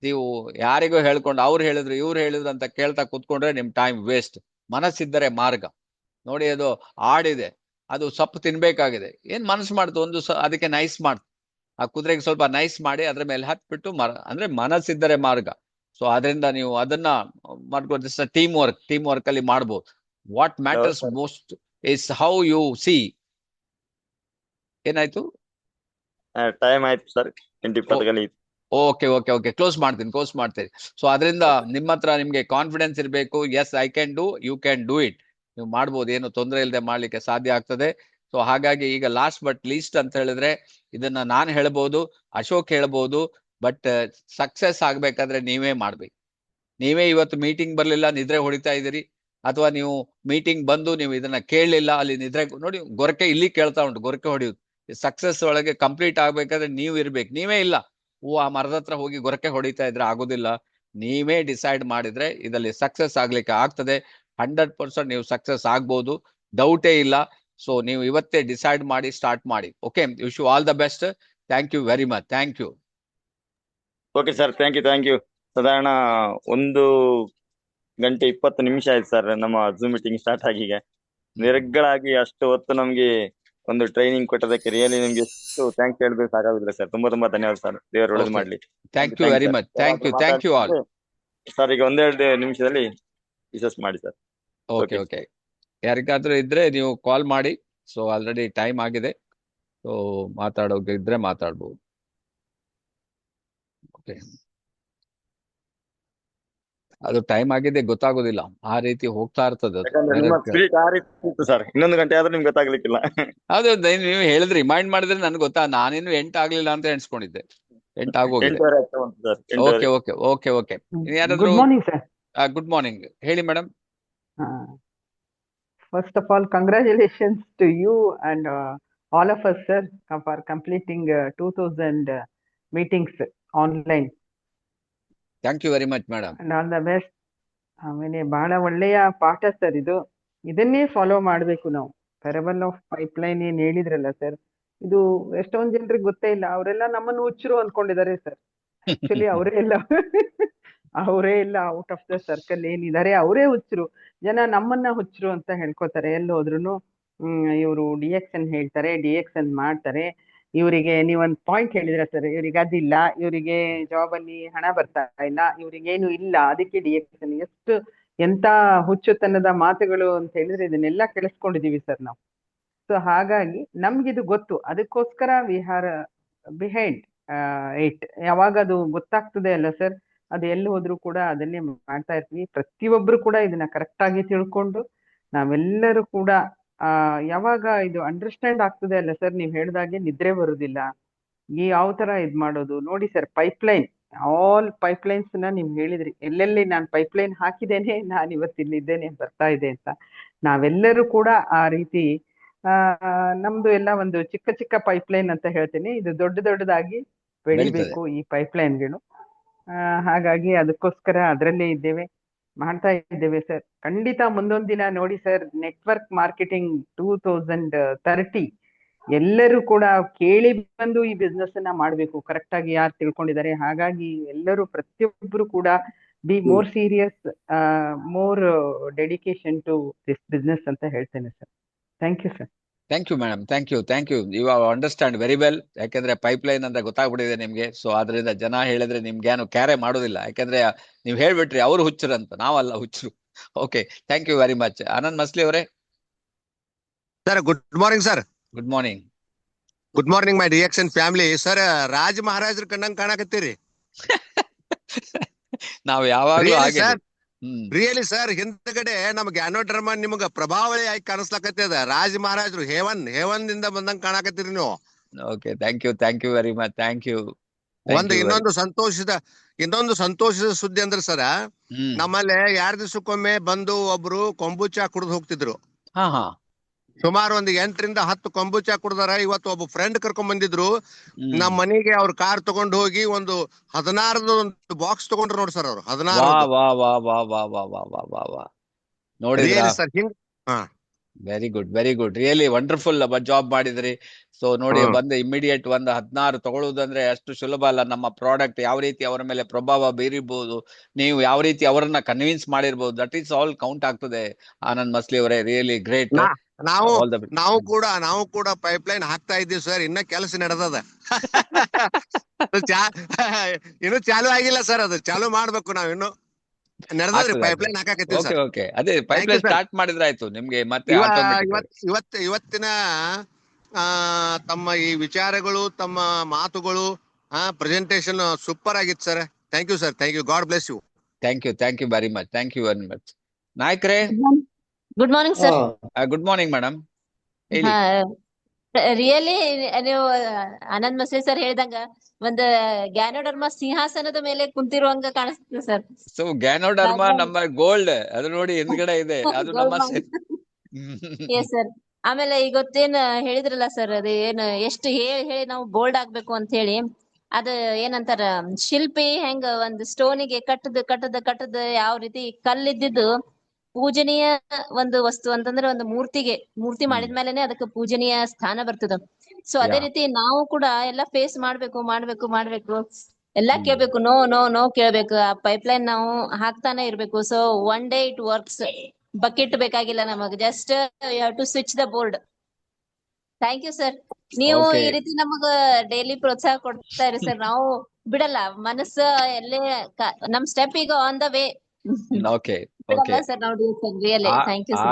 ನೀವು ಯಾರಿಗೋ ಹೇಳ್ಕೊಂಡು ಅವ್ರು ಹೇಳಿದ್ರು ಇವ್ರು ಹೇಳಿದ್ರು ಅಂತ ಕೇಳ್ತಾ ಕೂತ್ಕೊಂಡ್ರೆ ನಿಮ್ ಟೈಮ್ ವೇಸ್ಟ್. ಮನಸ್ಸಿದ್ದರೆ ಮಾರ್ಗ. ನೋಡಿ, ಅದು ಆಡಿದೆ, ಅದು ಸೊಪ್ಪು ತಿನ್ಬೇಕಾಗಿದೆ, ಏನ್ ಮನಸ್ಸು ಮಾಡ್ತು, ಅದಕ್ಕೆ ನೈಸ್ ಮಾಡ್ತು. ಆ ಕುದುರೆಗೆ ಸ್ವಲ್ಪ ನೈಸ್ ಮಾಡಿ ಅದ್ರ ಮೇಲೆ ಹತ್ಬಿಟ್ಟು ಅಂದ್ರೆ ಮನಸ್ಸಿದ್ದರೆ ಮಾರ್ಗ. ಸೊ ಅದರಿಂದ ನೀವು ಅದನ್ನ ಮಾಡ್ಕೊಂಡು ಟೀಮ್ ವರ್ಕ್ ಅಲ್ಲಿ ಮಾಡ್ಬೋದು. What matters most is how you see. ಏನಾಯ್ತು? ಟೈಮ್ ಆಯ್ತು ಸರ್. ಓಕೆ ಕ್ಲೋಸ್ ಮಾಡ್ತೀನಿ. ಸೊ ಅದರಿಂದ ನಿಮ್ಮ ಹತ್ರ ನಿಮ್ಗೆ ಕಾನ್ಫಿಡೆನ್ಸ್ ಇರಬೇಕು. Yes I can do, you can do it. ನೀವು ಮಾಡ್ಬೋದು, ಏನು ತೊಂದರೆ ಇಲ್ಲದೆ ಮಾಡ್ಲಿಕ್ಕೆ ಸಾಧ್ಯ ಆಗ್ತದೆ. ಸೊ ಹಾಗಾಗಿ ಈಗ ಲಾಸ್ಟ್ ಬಟ್ ಲೀಸ್ಟ್ ಅಂತ ಹೇಳಿದ್ರೆ ಇದನ್ನ ನಾನು ಹೇಳ್ಬೋದು, ಅಶೋಕ್ ಹೇಳ್ಬೋದು, ಬಟ್ ಸಕ್ಸಸ್ ಆಗ್ಬೇಕಾದ್ರೆ ನೀವೇ ಮಾಡ್ಬೇಕು. ನೀವೇ ಇವತ್ತು ಮೀಟಿಂಗ್ ಬರ್ಲಿಲ್ಲ, ನಿದ್ರೆ ಹೊಡಿತಾ ಇದ್ದೀರಿ, ಅಥವಾ ನೀವು ಮೀಟಿಂಗ್ ಬಂದು ನೀವು ಇದನ್ನ ಕೇಳಲಿಲ್ಲ, ಅಲ್ಲಿ ನಿದ್ರೆ ನೋಡಿ ಗೊರಕೆ ಇಲ್ಲಿ ಕೇಳ್ತಾ ಉಂಟು, ಗೊರಕೆ ಹೊಡೆಯುದು. ಸಕ್ಸಸ್ ಒಳಗೆ ಕಂಪ್ಲೀಟ್ ಆಗ್ಬೇಕಾದ್ರೆ ನೀವು ಇರ್ಬೇಕು. ನೀವೇ ಇಲ್ಲ, ಆ ಮರದ ಹತ್ರ ಹೋಗಿ ಗೊರಕೆ ಹೊಡಿತಾ ಇದ್ರೆ ಆಗೋದಿಲ್ಲ. ನೀವೇ ಡಿಸೈಡ್ ಮಾಡಿದ್ರೆ ಇದರಲ್ಲಿ ಸಕ್ಸಸ್ ಆಗ್ಲಿಕ್ಕೆ ಆಗ್ತದೆ. 100% ನೀವು ಸಕ್ಸಸ್ ಆಗ್ಬೋದು, ಡೌಟೇ ಇಲ್ಲ. ಸೊ ನೀವು ಇವತ್ತೇ ಡಿಸೈಡ್ ಮಾಡಿ ಸ್ಟಾರ್ಟ್ ಮಾಡಿ. Okay, wish you all the best. Thank you very much. Thank you. Okay sir, thank you. ಸಾಧಾರಣ 1:20 ಆಯ್ತು ಸರ್ ನಮ್ಮ ಝೂಮ್ ಮೀಟಿಂಗ್ ಸ್ಟಾರ್ಟ್ ಆಗಿ. ಈಗ ನಿರರ್ಗಳಾಗಿ ಅಷ್ಟು ಹೊತ್ತು ನಮ್ಗೆ ಒಂದು ಟ್ರೈನಿಂಗ್ ಕೊಟ್ಟದಕ್ಕೆ ರಿಯಲಿ ನಿಮ್ಗೆ ಎಷ್ಟು ಥ್ಯಾಂಕ್ಸ್ ಹೇಳ್ಬೇಕು ಸಾಕಾಗುದಿಲ್ಲ ಸರ್. ತುಂಬಾ ಧನ್ಯವಾದ ಸರ್. ದೇವರು ಒಳ್ಳೇದು ಮಾಡ್ಲಿ. Thank you very much. Thank you all. Sir ಈಗ 1-2 ನಿಮಿಷದಲ್ಲಿ ವಿಶಸ್ ಮಾಡಿ ಸರ್. ಓಕೆ. ಯಾರಿಗಾದ್ರೂ ಇದ್ರೆ ನೀವು ಕಾಲ್ ಮಾಡಿ. ಸೊ ಆಲ್ರೆಡಿ ಟೈಮ್ ಆಗಿದೆ. ಸೊ ಮಾತಾಡೋಕೆ ಇದ್ರೆ ಮಾತಾಡ್ಬೋದು. ಓಕೆ, ಅದು ಟೈಮ್ ಆಗಿದೆ ಗೊತ್ತಾಗೋದಿಲ್ಲ, ಆ ರೀತಿ ಹೋಗ್ತಾ ಇರ್ತದೆ. ಸರ್ 1 ಗಂಟೆ ಆದ್ರೂ ನಿಮ್ಗೆ ಗೊತ್ತಾಗ್ಲಿಕ್ಕಿಲ್ಲ. ಅದು ನೀವು ಹೇಳಿದ್ರೆ ರಿಮೈಂಡ್ ಮಾಡಿದ್ರೆ ನನ್ಗೆ ಗೊತ್ತಾ, ನಾನೇನು 8 ಆಗ್ಲಿಲ್ಲ ಅಂತ ಎಣಿಸ್ಕೊಂಡಿದ್ದೆ. 8 ಆಗೋಗಿದೆ. Okay. Good morning sir. Good morning. ಹೇಳಿ madam. First of all, congratulations to you and all of us, sir, for completing 2000 meetings online. Thank you very much, madam. And all the best. ಆಮೇಲೆ ಬಹಳ ಒಳ್ಳೆಯ ಪಾಠ ಸರ್ ಇದು. ಇದನ್ನೇ ಫಾಲೋ ಮಾಡಬೇಕು ನಾವು. ಪ್ಯಾರಬಲ್ ಆಫ್ ಪೈಪ್ಲೈನ್ ಏನ್ ಹೇಳಿದ್ರಲ್ಲ ಸರ್, ಇದು ಎಷ್ಟೊಂದ್ ಜನರಿಗೆ ಗೊತ್ತೇ ಇಲ್ಲ. ಅವರೆಲ್ಲ ನಮ್ಮನ್ನು ಹುಚ್ಚರು ಅನ್ಕೊಂಡಿದ್ದಾರೆ ಸರ್. ಆಕ್ಚುಲಿ ಅವರೇ ಎಲ್ಲ ಔಟ್ ಆಫ್ ದ ಸರ್ಕಲ್ ಏನಿದ್ದಾರೆ ಅವರೇ ಹುಚ್ಚರು. ಜನ ನಮ್ಮನ್ನ ಹುಚ್ಚರು ಅಂತ ಹೇಳ್ಕೊತಾರೆ. ಎಲ್ಲಿ ಹೋದ್ರು ಇವರು DXN ಹೇಳ್ತಾರೆ, DXN ಮಾಡ್ತಾರೆ. ಇವರಿಗೆ ನೀವೊಂದ್ ಪಾಯಿಂಟ್ ಹೇಳಿದ್ರ ಸರ್, ಇವ್ರಿಗೆ ಅದಿಲ್ಲ, ಇವರಿಗೆ ಜಾಬ್ ಅಲ್ಲಿ ಹಣ ಬರ್ತಾ ಇಲ್ಲ, ಇವ್ರಿಗೇನು ಇಲ್ಲ, ಅದಕ್ಕೆ DXN. ಎಂತ ಹುಚ್ಚುತನದ ಮಾತುಗಳು ಅಂತ ಹೇಳಿದ್ರೆ ಇದನ್ನೆಲ್ಲ ಕೇಳಿಸ್ಕೊಂಡಿದೀವಿ ಸರ್ ನಾವು. ಸೊ ಹಾಗಾಗಿ ನಮ್ಗಿದು ಗೊತ್ತು, ಅದಕ್ಕೋಸ್ಕರ ವಿ ಆರ್ ಬಿಹೈಂಡ್ ಇಟ್. ಯಾವಾಗ ಅದು ಗೊತ್ತಾಗ್ತದೆ ಅಲ್ಲ ಸರ್, ಅದು ಎಲ್ಲಿ ಹೋದ್ರು ಕೂಡ ಅದನ್ನೇ ಮಾಡ್ತಾ ಇರ್ತೀವಿ. ಪ್ರತಿಯೊಬ್ರು ಕೂಡ ಇದನ್ನ ಕರೆಕ್ಟ್ ಆಗಿ ತಿಳ್ಕೊಂಡು ನಾವೆಲ್ಲರೂ ಕೂಡ ಯಾವಾಗ ಇದು ಅಂಡರ್ಸ್ಟ್ಯಾಂಡ್ ಆಗ್ತದೆ ಅಲ್ಲ ಸರ್, ನೀವ್ ಹೇಳ್ದಾಗೆ ನಿದ್ರೆ ಬರುದಿಲ್ಲ. ಯಾವ ತರ ಇದ್ ಮಾಡೋದು ನೋಡಿ ಸರ್. ಪೈಪ್ಲೈನ್, ಆಲ್ ಪೈಪ್ಲೈನ್ಸ್ ನೀವ್ ಹೇಳಿದ್ರಿ. ಎಲ್ಲೆಲ್ಲಿ ನಾನು ಪೈಪ್ಲೈನ್ ಹಾಕಿದ್ದೇನೆ, ನಾನು ಇವತ್ತಿಲ್ಲಿದ್ದೇನೆ, ಬರ್ತಾ ಇದೆ ಅಂತ. ನಾವೆಲ್ಲರೂ ಕೂಡ ಆ ರೀತಿ ನಮ್ದು ಎಲ್ಲ ಒಂದು ಚಿಕ್ಕ ಚಿಕ್ಕ ಪೈಪ್ಲೈನ್ ಅಂತ ಹೇಳ್ತೇನೆ. ಇದು ದೊಡ್ಡದಾಗಿ ಬೆಳಿಬೇಕು ಈ ಪೈಪ್ಲೈನ್ಗಳು. ಹಾಗಾಗಿ ಅದಕ್ಕೋಸ್ಕರ ಅದರಲ್ಲೇ ಇದ್ದೇವೆ, ಮಾಡ್ತಾ ಇದ್ದೇವೆ ಸರ್. ಖಂಡಿತ ಮುಂದೊಂದು ದಿನ ನೋಡಿ ಸರ್, ನೆಟ್ವರ್ಕ್ ಮಾರ್ಕೆಟಿಂಗ್ 2030 ಎಲ್ಲರೂ ಕೂಡ ಕೇಳಿ ಬಂದು ಈ ಬಿಸ್ನೆಸ್ ಅನ್ನ ಮಾಡಬೇಕು, ಕರೆಕ್ಟ್ ಆಗಿ ಯಾರು ತಿಳ್ಕೊಂಡಿದ್ದಾರೆ. ಹಾಗಾಗಿ ಎಲ್ಲರೂ ಪ್ರತಿಯೊಬ್ಬರು ಕೂಡ be more serious, more dedication to this business ಅಂತ ಹೇಳ್ತೇನೆ sir. Thank you sir. Thank you madam, thank you. You understand very well. ಯಾಕಂದ್ರೆ ಪೈಪ್ಲೈನ್ ಅಂತ ಗೊತ್ತಾಗ್ಬಿಟ್ಟಿದೆ ನಿಮ್ಗೆ. ಸೊ ಅದರಿಂದ ಜನ ಹೇಳಿದ್ರೆ ನಿಮ್ಗೆ ಏನು ಕ್ಯಾರೆ ಮಾಡೋದಿಲ್ಲ. ಯಾಕಂದ್ರೆ ನೀವು ಹೇಳ್ಬಿಟ್ರಿ ಅವ್ರು ಹುಚ್ಚರು ಅಂತ, ನಾವಲ್ಲ ಹುಚ್ಚರು. Okay, thank you very much. Anand Masli ಅವರೇ. Sir good morning sir. Good morning. Good morning my DXN family. Sir Raj ಮಹಾರಾಜರು ಕಂಡಂಗ್ ಕಾಣಕತ್ತೀರಿ. ನಾವು ಯಾವಾಗ್ಲೂ ಹಾಗೆ. ರಿಯಲಿ ಸರ್, ಹಿಂದ್ಗಡೆ ನಮ್ ಗ್ಯಾನೋಡ್ರಮ ನಿಮ್ಗ ಪ್ರಭಾವಳಿ ಆಗಿ ಕಾಣಿಸ್ಲಾಕತ್ತದ. ರಾಜ್ ಮಹಾರಾಜರು ಹೇವನ್ ದಿಂದ ಬಂದಂಗ್ ಕಾಣಕತ್ತೀರಿ ನೀವು. Okay, thank you very much. Thank you. ಇನ್ನೊಂದು ಸಂತೋಷದ ಸುದ್ದಿ ಅಂದ್ರೆ ಸರ, ನಮ್ಮಲ್ಲಿ 2 ದಿವಸಕ್ಕೊಮ್ಮೆ ಬಂದು ಒಬ್ರು ಕೊಂಬುಚಾ ಕುಡ್ದು ಹೋಗ್ತಿದ್ರು. ಸುಮಾರು ಒಂದು 8 ರಿಂದ 10 ಕೊಂಬುಚಾ ಕುಡ್ದಾರ. ಇವತ್ತು ಒಬ್ಬ ಫ್ರೆಂಡ್ ಕರ್ಕೊಂಡ್ ಬಂದಿದ್ರು ನಮ್ ಮನೆಗೆ. ಅವ್ರ ಕಾರ್ ತಗೊಂಡು ಹೋಗಿ ಒಂದು 16 ಬಾಕ್ಸ್ ತಗೊಂಡ್ರು ನೋಡಿ ಸರ್. ಅವ್ರು 16 ನೋಡಿ ಸರ್. ಹಿಂಗ್ very good really wonderful job ಮಾಡಿದ್ರಿ. ಸೊ ನೋಡಿ, ಬಂದು ಇಮಿಡಿಯೇಟ್ ಒಂದು 16 ತಗೊಳ್ಳುವುದಂದ್ರೆ ಅಷ್ಟು ಸುಲಭ ಅಲ್ಲ. ನಮ್ಮ ಪ್ರಾಡಕ್ಟ್ ಯಾವ ರೀತಿ ಅವರ ಮೇಲೆ ಪ್ರಭಾವ ಬೀರಿಬಹುದು, ನೀವು ಯಾವ ರೀತಿ ಅವರನ್ನ ಕನ್ವಿನ್ಸ್ ಮಾಡಿರ್ಬಹುದು, ದಟ್ ಈಸ್ ಆಲ್ ಕೌಂಟ್ ಆಗ್ತದೆ. ಆನಂದ್ ಮಸ್ಲಿ ಅವರೇ, ರಿಯಲಿ ಗ್ರೇಟ್. ನಾವು ಕೂಡ ಪೈಪ್ಲೈನ್ ಹಾಕ್ತಾ ಇದ್ದೀವಿ ಸರ್. ಇನ್ನ ಕೆಲಸ ನಡೆದದ. ಇನ್ನು ಚಾಲು ಆಗಿಲ್ಲ ಸರ್. ಅದು ಚಾಲು ಮಾಡ್ಬೇಕು ನಾವ್. ಇನ್ನು ನಡೆದ್ರಿ ಪೈಪ್ಲೈನ್ ಹಾಕಕತ್ತೀವಿ ಸರ್. ಓಕೆ, ಅದೇ ಪೈಪ್ಲೈನ್ ಸ್ಟಾರ್ಟ್ ಮಾಡಿದ್ರೆ ಆಯ್ತು ನಿಮ್ಗೆ ಮತ್ತೆ. ಇವತ್ತಿನ ತಮ್ಮ ಈ ವಿಚಾರಗಳು, ತಮ್ಮ ಮಾತುಗಳು, ಪ್ರೆಸೆಂಟೇಶನ್ ಸೂಪರ್ ಆಗಿತ್ತು sir. Thank you sir. Thank you. God bless you. Thank you very much. Thank you very much. ನಾಯ್ಕ್ರೆ, good morning sir. Good morning madam. Really ನೀವು ಆನಂದ್ ಮಸ್ಲಿ ಸರ್ ಹೇಳ್ದಂಗ ಒಂದು ಗ್ಯಾನೋಡರ್ಮ ಸಿಂಹಾಸನದ ಮೇಲೆ ಕುಂತಿರುವಂಗ ಕಾಣಿಸ್ತದೆ ಸರ್. ಸೊ ಗ್ಯಾನೋಡರ್ಮ ನಮ್ಮ ಗೋಲ್ಡ್, ಅದು ನೋಡಿ ಹಿಂದ್ಗಡೆ ಇದೆ, ಅದು ನಮ್ಮ ಎಸ್ ಸರ್. ಆಮೇಲೆ ಇವತ್ತೇನ್ ಹೇಳಿದ್ರಲ್ಲ ಸರ್, ಅದು ಏನ್ ಎಷ್ಟು ಹೇಳಿ ನಾವು ಬೋಲ್ಡ್ ಆಗ್ಬೇಕು ಅಂತ ಹೇಳಿ, ಅದ ಏನಂತಾರ, ಶಿಲ್ಪಿ ಹೆಂಗ ಒಂದು ಸ್ಟೋನಿಗೆ ಕಟ್ಟದ ಯಾವ ರೀತಿ ಕಲ್ಲಿದ್ದಿದ್ದು ಪೂಜನೀಯ ಒಂದು ವಸ್ತು ಅಂತಂದ್ರೆ ಒಂದು ಮೂರ್ತಿ ಮಾಡಿದ್ಮೇಲೆನೆ ಅದಕ್ಕೆ ಪೂಜನೀಯ ಸ್ಥಾನ ಬರ್ತದ. ಸೊ ಅದೇ ರೀತಿ ನಾವು ಕೂಡ ಎಲ್ಲಾ ಫೇಸ್ ಮಾಡ್ಬೇಕು, ಎಲ್ಲಾ ಕೇಳ್ಬೇಕು, ನೋ ಕೇಳ್ಬೇಕು. ಆ ಪೈಪ್ಲೈನ್ ನಾವು ಹಾಕ್ತಾನೆ ಇರ್ಬೇಕು. So one day it works. Bucket ಬೇಕಾಗಿಲ್ಲ ನಮಗ್, just you have to switch the board. Thank you sir. ನೀವು ಈ ರೀತಿ ನಮಗ ಡೈಲಿ ಪ್ರೋತ್ಸಾಹ ಕೊಡ್ತಾ ಇರಿ ಸರ್. ನಾವು ಬಿಡಲ್ಲ, ಮನಸ್ಸ ಎಲ್ಲೇ ನಮ್ ಸ್ಟೆಪ್ ಈಗ ಆನ್ ದ ವೇ. ಓಕೆ,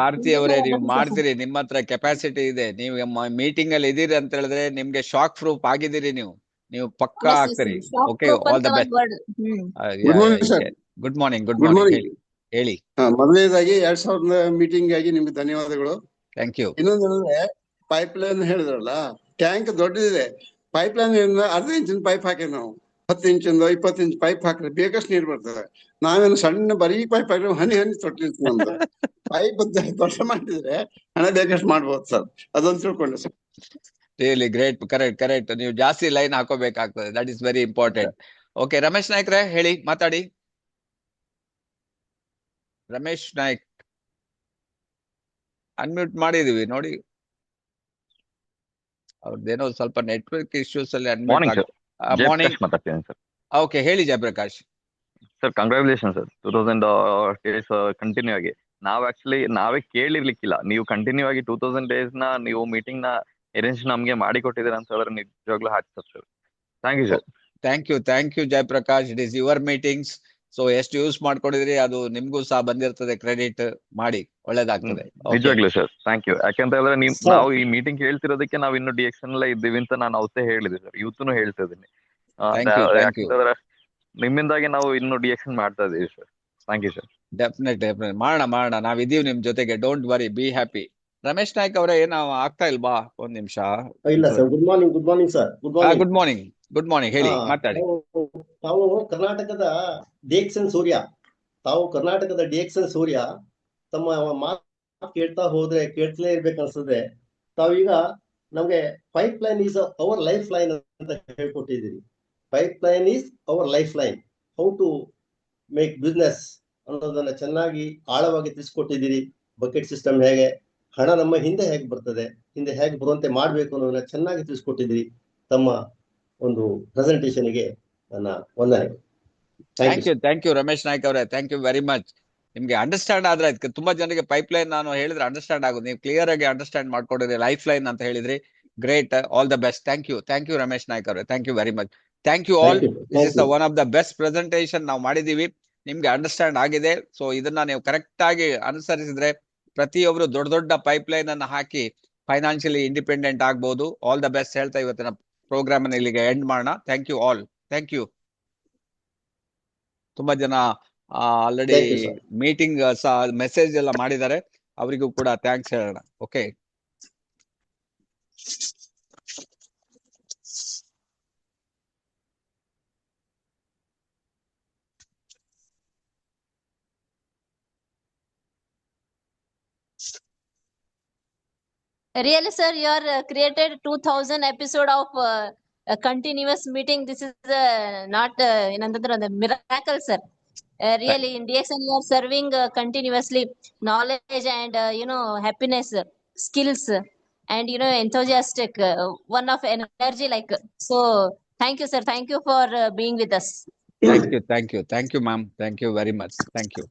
ಆರ್ತಿ ಅವರೇ, ನೀವು ಮಾಡ್ತೀರಿ. ನಿಮ್ಮ ಹತ್ರ ಕೆಪಾಸಿಟಿ ಇದೆ. ನೀವು ಮೀಟಿಂಗ್ ಅಲ್ಲಿ ಇದೀರಿ ಅಂತ ಹೇಳಿದ್ರೆ ನಿಮ್ಗೆ ಶಾಕ್ ಪ್ರೂಫ್ ಆಗಿದ್ದೀರಿ. ನೀವು ಪಕ್ಕಾ ಆಗ್ತೀರಿ. Okay, all the best. Good morning. ಹೇಳಿ. ಮೊದಲನೇದಾಗಿ 2000 ಮೀಟಿಂಗ್ ಆಗಿ ನಿಮ್ಗೆ ಧನ್ಯವಾದಗಳು. Thank you. ಇನ್ನೊಂದೇನಂದ್ರೆ, ಪೈಪ್ಲೈನ್ ಹೇಳಿದ್ರಲ್ಲ, ಟ್ಯಾಂಕ್ ದೊಡ್ಡದಿದೆ. ಪೈಪ್ಲೈನ್ 1/2 ಇಂಚಿನ ಪೈಪ್ ಹಾಕಿ ನಾವು 10 ಇಂಚಿಂದ 20 ಇಂಚ್ ಪೈಪ್ ಹಾಕಿದ್ರೆ ಬೇಕಷ್ಟು ನೀರು ಬರ್ತದೆ. ನಾವೇನು ಸಣ್ಣ ಬರೀ ಪೈಪ್ ಹಾಕಿದ್ರೆ ಹನಿ ತೊಟ್ಟಿರ್ತೀವಿ. ನಮ್ದು ಪೈಪ್ ದೊಡ್ಡ ಮಾಡಿದ್ರೆ ಹಣ ಬೇಕಷ್ಟು ಮಾಡ್ಬೋದು ಸರ್. ಅದೊಂದು ತಿಳ್ಕೊಂಡೆ ಸರ್. Really great. ಕರೆಕ್ಟ್. ನೀವು ಜಾಸ್ತಿ ಲೈನ್ ಹಾಕೋಬೇಕಾಗ್ತದೆ. That is very important. Okay, Ramesh ನಾಯ್ಕ್ರೆ ಹೇಳಿ, ಮಾತಾಡಿ. ರಮೇಶ್ ನಾಯ್ಕ್ ಅನ್ಮ್ಯೂಟ್ ಮಾಡಿದೀವಿ ನೋಡಿ. ಅವ್ರದ್ದೇನೋ ಸ್ವಲ್ಪ ನೆಟ್ವರ್ಕ್ ಇಶ್ಯೂಸ್ ಅಲ್ಲಿ ಅನ್ಮ್ಯೂಟ್. ಮಾರ್ನಿಂಗ್ ಮಾತಾಡ್ತೀನಿ ಸರ್. ಓಕೆ, ಹೇಳಿ Jayaprakash. Sir congratulation sir. 2000 days continue ಆಗಿ ನಾವೇ ಕೇಳಿರ್ಲಿಕ್ಕಿಲ್ಲ. ನೀವು ಕಂಟಿನ್ಯೂ ಆಗಿ 2000 ಡೇಸ್ ನ ನೀವು ಮೀಟಿಂಗ್ ನ ಅರೇಂಜ್ ನಮ್ಗೆ ಮಾಡಿ ಕೊಟ್ಟಿದ್ದೀರಾ ಅಂತ ಹೇಳಿದ್ರೆ ನಿಜವಾಗ್ಲೂ ಹಾಕ್ತಾರೆ sir. Thank you sir. Thank you Jayaprakash. It is your meetings. So ಎಷ್ಟು ಯೂಸ್ ಮಾಡ್ಕೊಂಡಿದ್ರಿ ಅದು ನಿಮ್ಗೂ ಸಹ ಬಂದಿರ್ತದೆ. ಕ್ರೆಡಿಟ್ ಮಾಡಿ, ಒಳ್ಳೇದಾಗ್ತದೆ. ನಿಜವಾಗ್ಲೂ ಸರ್, ಥ್ಯಾಂಕ್ ಯು. ಯಾಕಂತ ಹೇಳಿದ್ರೆ ನಾವು ಈ ಮೀಟಿಂಗ್ ಹೇಳ್ತಿರೋದಕ್ಕೆ ನಾವು ಇನ್ನು ಡಿಎಕ್ಷನ್ ಎಲ್ಲ ಇದ್ದೀವಿ ಅಂತ ನಾನು ಅವತ್ತೇ ಹೇಳಿದೆ ಸರ್. ಇವತ್ತು ಹೇಳ್ತಾ ಇದ್ದೀನಿ. ಯಾಕಂತಂದ್ರೆ ನಿಮ್ಮಿಂದಾಗಿ ನಾವು ಇನ್ನು ಡಿಎಕ್ಷನ್ ಮಾಡ್ತಾ ಇದೀವಿ sir. Thank you sir. Definite ಮಾಡೋಣ. ನಾವಿದೀವಿ ನಿಮ್ ಜೊತೆಗೆ. Don't worry, be happy. Ramesh Naik ಅವರೇ, ಏನೋ ಆಗ್ತಾ ಇಲ್ವಾ? ಒಂದ್ ನಿಮಿಷ. ಇಲ್ಲ sir. Good morning sir. Good morning. ಹೇಳಿ, ಮಾತಾಡಿ. ತಾವು ಕರ್ನಾಟಕದ ಡಿಎಕ್ಸನ್ ಸೂರ್ಯ ತಮ್ಮ ಮಾತು ಕೇಳ್ತಾ ಹೋದ್ರೆ ಕೇಳ್ತಲೇ ಇರ್ಬೇಕು ಅನ್ಸ್ತದೆ. ತಾವೀಗ ನಮ್ಗೆ pipeline is our life line ಅಂತ ಹೇಳ್ಕೊಟ್ಟಿದ್ದೀರಿ. Pipeline is our life line. How to make business ಅನ್ನೋದನ್ನ ಚೆನ್ನಾಗಿ ಆಳವಾಗಿ ತಿಳಿಸ್ಕೊಟ್ಟಿದ್ದೀರಿ. ಬಕೆಟ್ ಸಿಸ್ಟಮ್ ಹೇಗೆ, ಹಣ ನಮ್ಮ ಹಿಂದೆ ಹೇಗೆ ಬರ್ತದೆ, ಹಿಂದೆ ಹೇಗೆ ಬರುವಂತೆ ಮಾಡಬೇಕು ಅನ್ನೋದನ್ನ ಚೆನ್ನಾಗಿ ತಿಳಿಸ್ಕೊಟ್ಟಿದ್ದೀರಿ. ತಮ್ಮ ಒಂದು ಪ್ರೆಸೆಂಟೇಷನ್ಗೆ ನನ್ನ ವಂದನೆಗಳು. ಥ್ಯಾಂಕ್ ಯು ರಮೇಶ್ ನಾಯ್ಕ್ ಅವರೇ, ಥ್ಯಾಂಕ್ ಯು ವೆರಿ ಮಚ್. ನಿಮ್ಗೆ ಅಂಡರ್ಸ್ಟ್ಯಾಂಡ್ ಆದ್ರೆ ತುಂಬಾ ಜನರಿಗೆ ಪೈಪ್ ಲೈನ್ ನಾನು ಹೇಳಿದ್ರೆ ಅಂಡರ್ಸ್ಟ್ಯಾಂಡ್ ಆಗುತ್ತೆ. ನೀವು ಕ್ಲಿಯರ್ ಆಗಿ ಅಂಡರ್ಸ್ಟ್ಯಾಂಡ್ ಮಾಡ್ಕೊಂಡಿದ್ರಿ. ಲೈಫ್ ಲೈನ್ ಅಂತ ಹೇಳಿದ್ರಿ. Great, all the best. Thank you Ramesh Naik ಅವರೇ, thank you very much. Thank you all. This is one of the best presentation ನಾವು ಮಾಡಿದೀವಿ. ನಿಮ್ಗೆ ಅಂಡರ್ಸ್ಟ್ಯಾಂಡ್ ಆಗಿದೆ. ಸೊ ಇದನ್ನ ನೀವು ಕರೆಕ್ಟ್ ಆಗಿ ಅನುಸರಿಸಿದ್ರೆ ಪ್ರತಿಯೊಬ್ರು ದೊಡ್ಡ ದೊಡ್ಡ ಪೈಪ್ ಲೈನ್ ಅನ್ನ ಹಾಕಿ ಫೈನಾನ್ಷಿಯಲಿ ಇಂಡಿಪೆಂಡೆಂಟ್ ಆಗ್ಬಹುದು. ಆಲ್ ದ ಬೆಸ್ಟ್ ಹೇಳ್ತಾ ಇವತ್ತಿನ ಪ್ರೋಗ್ರಾಮ್ ಅನ್ನು ಇಲ್ಲಿಗೆ ಎಂಡ್ ಮಾಡೋಣ. Thank you all. Thank you. ತುಂಬಾ ಜನ ಆಲ್ರೆಡಿ ಮೀಟಿಂಗ್ ಮೆಸೇಜ್ ಎಲ್ಲ ಮಾಡಿದ್ದಾರೆ, ಅವರಿಗೂ ಕೂಡ ಥ್ಯಾಂಕ್ಸ್ ಹೇಳೋಣ. Okay, Really, sir, you are created 2000 episode of continuous meeting. This is not the miracle, sir. Really, in DXN, you are serving continuously knowledge and happiness, skills, and enthusiastic, one of energy like. So, thank you, sir. Thank you for being with us. thank you, ma'am. Thank you very much. Thank you.